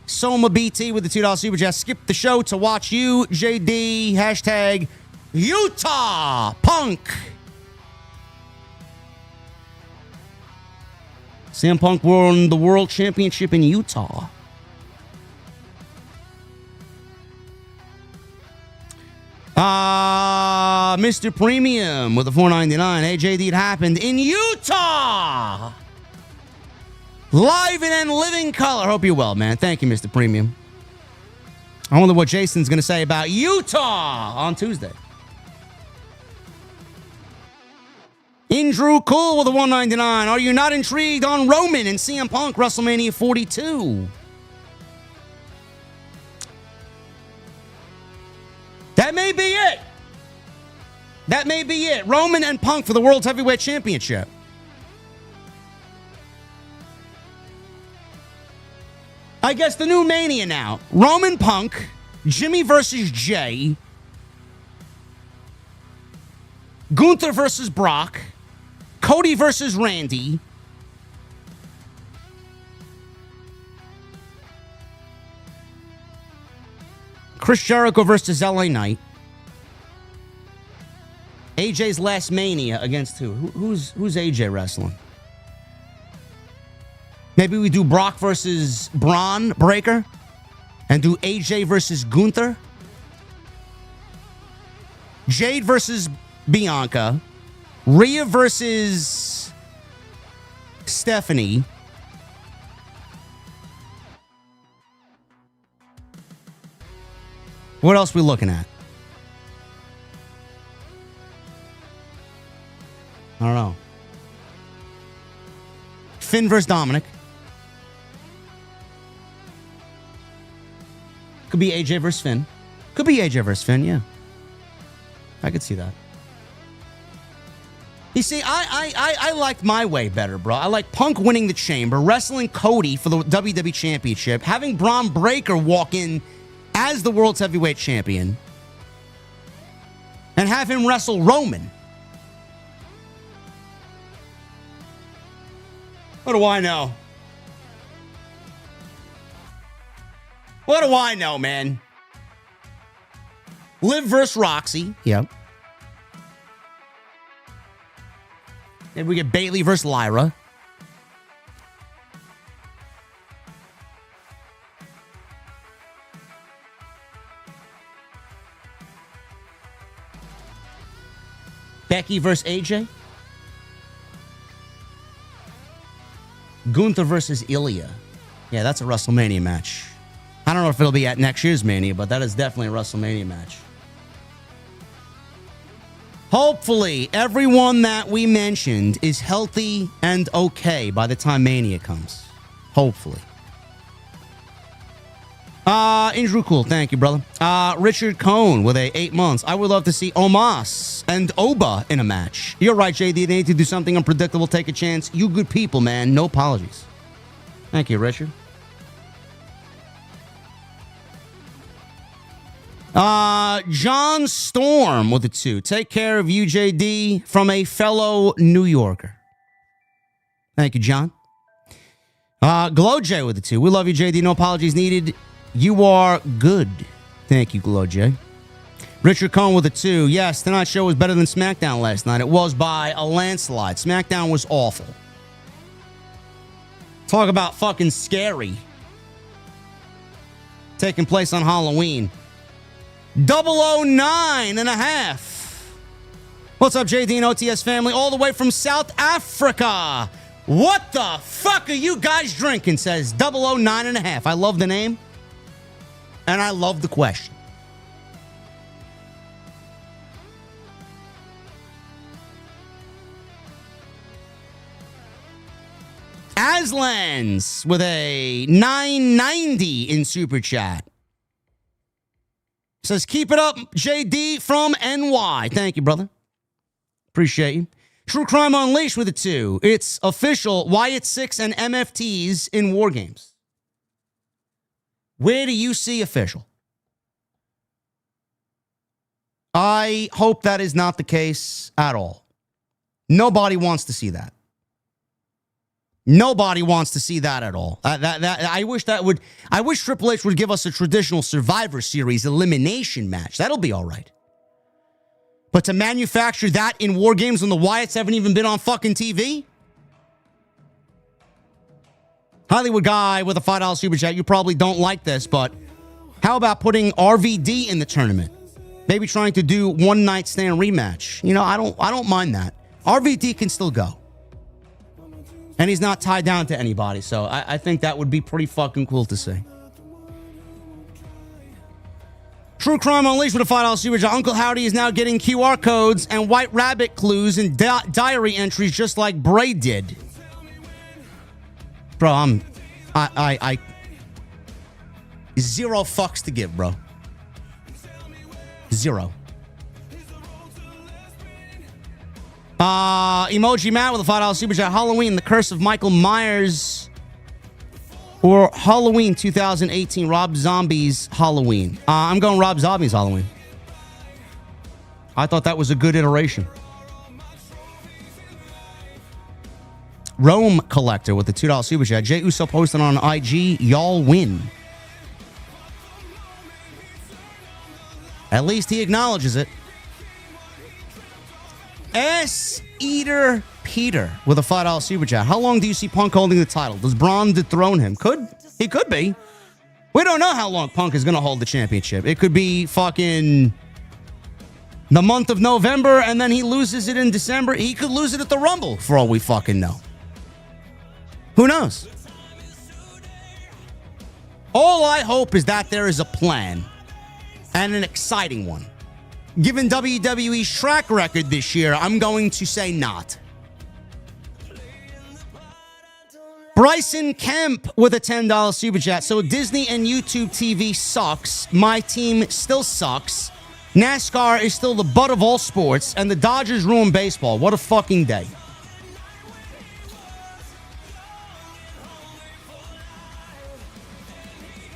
Soma BT with the $2 super chat. Skip the show to watch you, JD. Hashtag Utah Punk. CM Punk won the World Championship in Utah. Mr. Premium with a $4.99. Hey, JD, it happened in Utah. Live and in living color. Hope you're well, man. Thank you, Mr. Premium. I wonder what Jason's going to say about Utah on Tuesday. Andrew Cool with a $1.99. Are you not intrigued on Roman and CM Punk WrestleMania 42? That may be it. That may be it. Roman and Punk for the World Heavyweight Championship. I guess the new Mania now. Roman Punk, Jimmy versus Jey, Gunther versus Brock, Cody versus Randy, Chris Jericho versus LA Knight, AJ's last Mania against who? Who's AJ wrestling? Maybe we do Brock versus Braun Breaker and do AJ versus Gunther. Jade versus Bianca. Rhea versus Stephanie. What else are we looking at? I don't know. Finn versus Dominik. Could be AJ versus Finn. Could be AJ versus Finn, yeah. I could see that. You see, I liked my way better, bro. I like Punk winning the Chamber, wrestling Cody for the WWE Championship, having Braun Breaker walk in as the World's Heavyweight Champion, and have him wrestle Roman. What do I know? What do I know, man? Liv versus Roxy. Yep. Maybe we get Bayley versus Lyra. Becky versus AJ. Gunther versus Ilya. Yeah, that's a WrestleMania match. I don't know if it'll be at next year's Mania, but that is definitely a WrestleMania match. Hopefully, everyone that we mentioned is healthy and okay by the time Mania comes. Hopefully. Andrew Cool, thank you, brother. Richard Cohn with a 8 months. I would love to see Omos and Oba in a match. You're right, JD. They need to do something unpredictable. Take a chance. You good people, man. No apologies. Thank you, Richard. John Storm with a 2. Take care of you, JD, from a fellow New Yorker. Thank you, John. Glow J with a 2. We love you, JD. No apologies needed. You are good. Thank you, Glow J. Richard Cohn with a 2. Yes, tonight's show was better than SmackDown last night. It was by a landslide. SmackDown was awful. Talk about fucking scary. Taking place on Halloween. 009.5. What's up, JD and OTS family? All the way from South Africa. What the fuck are you guys drinking? Says 009.5. I love the name. And I love the question. Aslan's with a 990 in Super Chat. Says, keep it up, JD from NY. Thank you, brother. Appreciate you. True Crime Unleashed with a 2. It's official. Wyatt 6 and MFTs in War Games. Where do you see official? I hope that is not the case at all. Nobody wants to see that. Nobody wants to see that at all. I wish Triple H would give us a traditional Survivor Series elimination match. That'll be all right. But to manufacture that in War Games when the Wyatts haven't even been on fucking TV? Hollywood guy with a $5 super chat. You probably don't like this, but how about putting RVD in the tournament? Maybe trying to do one night stand rematch. You know, I don't mind that. RVD can still go. And he's not tied down to anybody, so I think that would be pretty fucking cool to see. True Crime Unleashed with a $5 super chat. Uncle Howdy is now getting QR codes and White Rabbit clues and diary entries just like Bray did. Bro, I zero fucks to give, bro. Zero. Emoji Matt with a $5 super chat. Halloween, The Curse of Michael Myers, or Halloween 2018, Rob Zombie's Halloween. I'm going Rob Zombie's Halloween. I thought that was a good iteration. Rome Collector with the $2 super chat. Jey Uso posted on IG, y'all win. At least he acknowledges it. S-Eater Peter with a $5 super chat. How long do you see Punk holding the title? Does Braun dethrone him? He could be. We don't know how long Punk is going to hold the championship. It could be fucking the month of November, and then he loses it in December. He could lose it at the Rumble, for all we fucking know. Who knows? All I hope is that there is a plan, and an exciting one. Given WWE's track record this year, I'm going to say not. Bryson Kemp with a $10 super chat. So Disney and YouTube TV sucks. My team still sucks. NASCAR is still the butt of all sports. And the Dodgers ruin baseball. What a fucking day.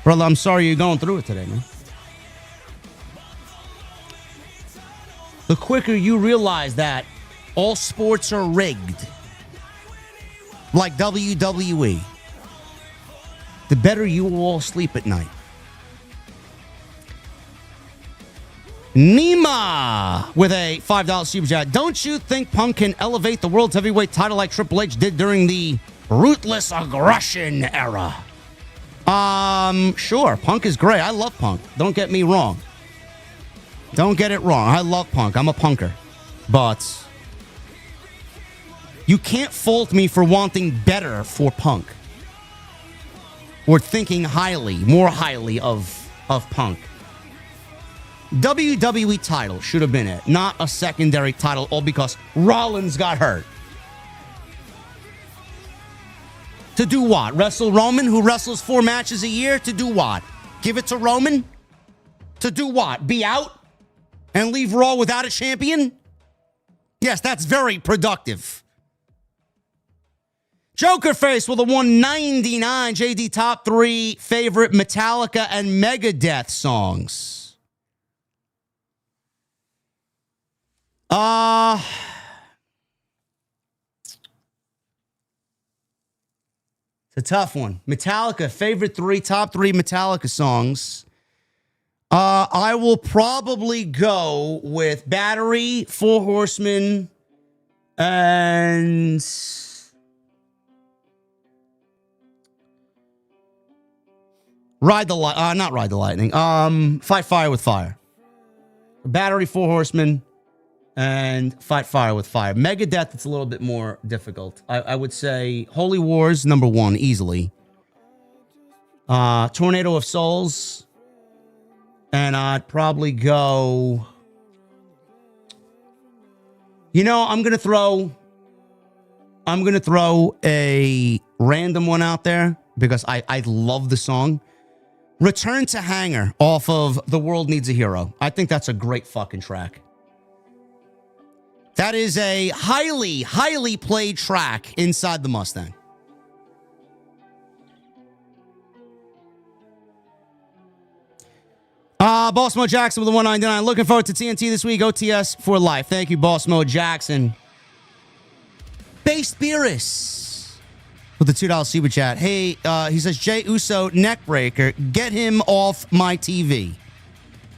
Brother, I'm sorry you're going through it today, man. The quicker you realize that all sports are rigged, like WWE, the better you will all sleep at night. Nima with a $5 super chat. Don't you think Punk can elevate the World Heavyweight title like Triple H did during the Ruthless Aggression era? Sure. Punk is great. I love Punk. Don't get me wrong. Don't get it wrong. I love Punk. I'm a punker. But you can't fault me for wanting better for Punk. Or thinking more highly of Punk. WWE title should have been it, not a secondary title, all because Rollins got hurt. To do what? Wrestle Roman, who wrestles 4 matches a year? To do what? Give it to Roman? To do what? Be out? And leave Raw without a champion? Yes, that's very productive. Joker Face with a 199. JD top 3 favorite Metallica and Megadeth songs. It's a tough one. Metallica, favorite top 3 Metallica songs. I will probably go with Battery, Four Horsemen, and not Ride the Lightning. Fight Fire with Fire. Battery, Four Horsemen, and Fight Fire with Fire. Megadeth, it's a little bit more difficult. I would say Holy Wars, number 1, easily. Tornado of Souls. And I'd probably go... You know, I'm going to throw a random one out there because I love the song. Return to Hangar off of The World Needs a Hero. I think that's a great fucking track. That is a highly, highly played track inside the Mustang. Boss Mo Jackson with the 199. Looking forward to TNT this week. OTS for life. Thank you, Boss Mo Jackson. Base Beerus with the $2 super chat. Hey, he says, Jey Uso neck breaker. Get him off my TV.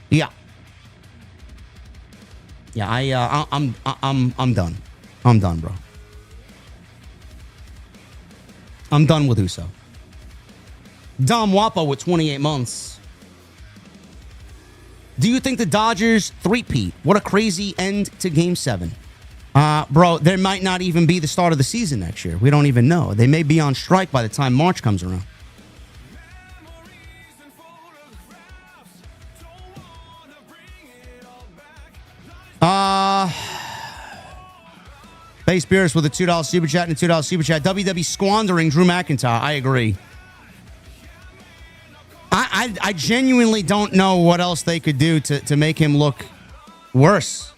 Yeah. Yeah, I'm done. I'm done, bro. I'm done with Uso. Dom Wapo with 28 months. Do you think the Dodgers three-peat? What a crazy end to Game 7. Bro, there might not even be the start of the season next year. We don't even know. They may be on strike by the time March comes around. Base Beers with a $2 super chat and a $2 super chat. WWE squandering Drew McIntyre. I agree. I genuinely don't know what else they could do to make him look worse.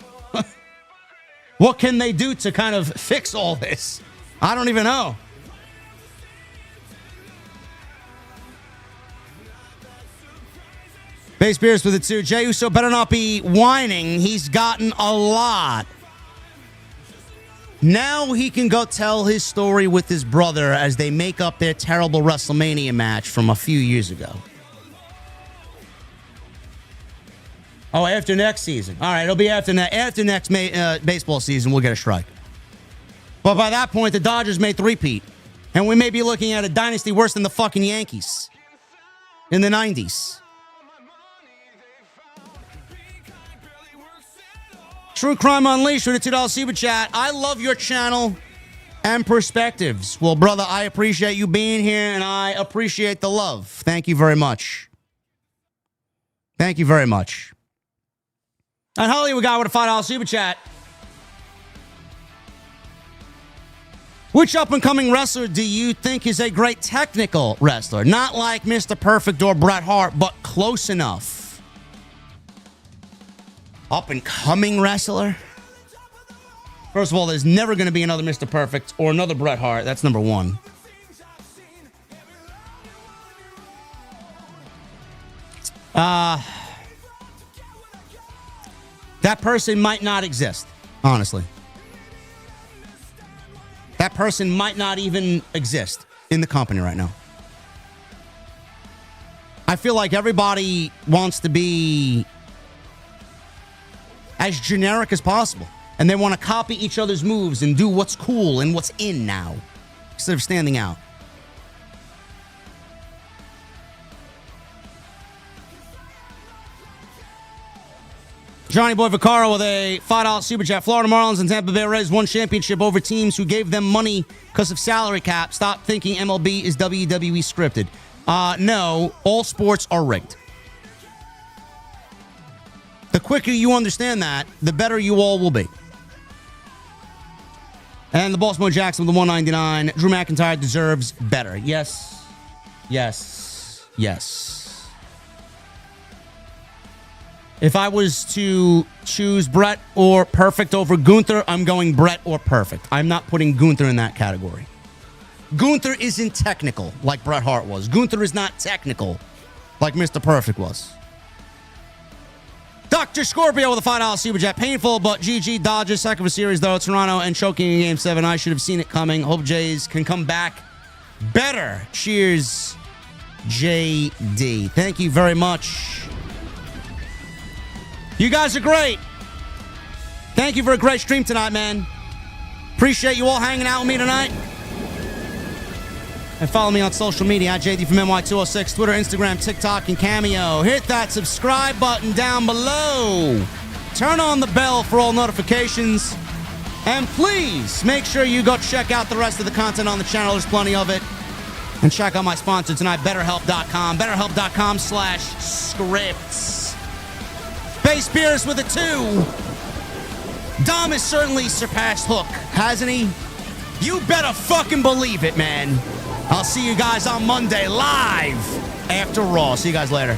What can they do to kind of fix all this? I don't even know. Base Beers with a 2. Jey Uso better not be whining. He's gotten a lot. Now he can go tell his story with his brother as they make up their terrible WrestleMania match from a few years ago. Oh, after next season. All right, it'll be after next baseball season, we'll get a strike. But by that point, the Dodgers may three-peat. And we may be looking at a dynasty worse than the fucking Yankees in the 90s. True Crime Unleashed with a $2 super chat. I love your channel and perspectives. Well, brother, I appreciate you being here, and I appreciate the love. Thank you very much. Thank you very much. And Hollywood guy with a $5 super chat. Which up-and-coming wrestler do you think is a great technical wrestler? Not like Mr. Perfect or Bret Hart, but close enough. Up-and-coming wrestler? First of all, there's never going to be another Mr. Perfect or another Bret Hart. That's number one. That person might not exist, honestly. That person might not even exist in the company right now. I feel like everybody wants to be as generic as possible. And they want to copy each other's moves and do what's cool and what's in now, instead of standing out. Johnny Boy Vaccaro with a $5 Super Chat. Florida Marlins and Tampa Bay Rays won championship over teams who gave them money because of salary cap. Stop thinking MLB is WWE scripted. No, all sports are rigged. The quicker you understand that, the better you all will be. And the Baltimore Jackson with the 199. Drew McIntyre deserves better. Yes. Yes. Yes. If I was to choose Brett or Perfect over Gunther, I'm going Brett or Perfect. I'm not putting Gunther in that category. Gunther isn't technical like Bret Hart was. Gunther is not technical like Mr. Perfect was. Dr. Scorpio with a $5 Super Chat. Painful, but GG Dodgers. Second of a series, though. Toronto and choking in Game 7. I should have seen it coming. Hope Jays can come back better. Cheers, JD. Thank you very much. You guys are great. Thank you for a great stream tonight, man. Appreciate you all hanging out with me tonight. And follow me on social media at JDfromNY206, Twitter, Instagram, TikTok, and Cameo. Hit that subscribe button down below. Turn on the bell for all notifications. And please make sure you go check out the rest of the content on the channel. There's plenty of it. And check out my sponsor tonight, BetterHelp.com. BetterHelp.com/scripts. Base Beers with a 2. Dom has certainly surpassed Hook, hasn't he? You better fucking believe it, man. I'll see you guys on Monday live after Raw. See you guys later.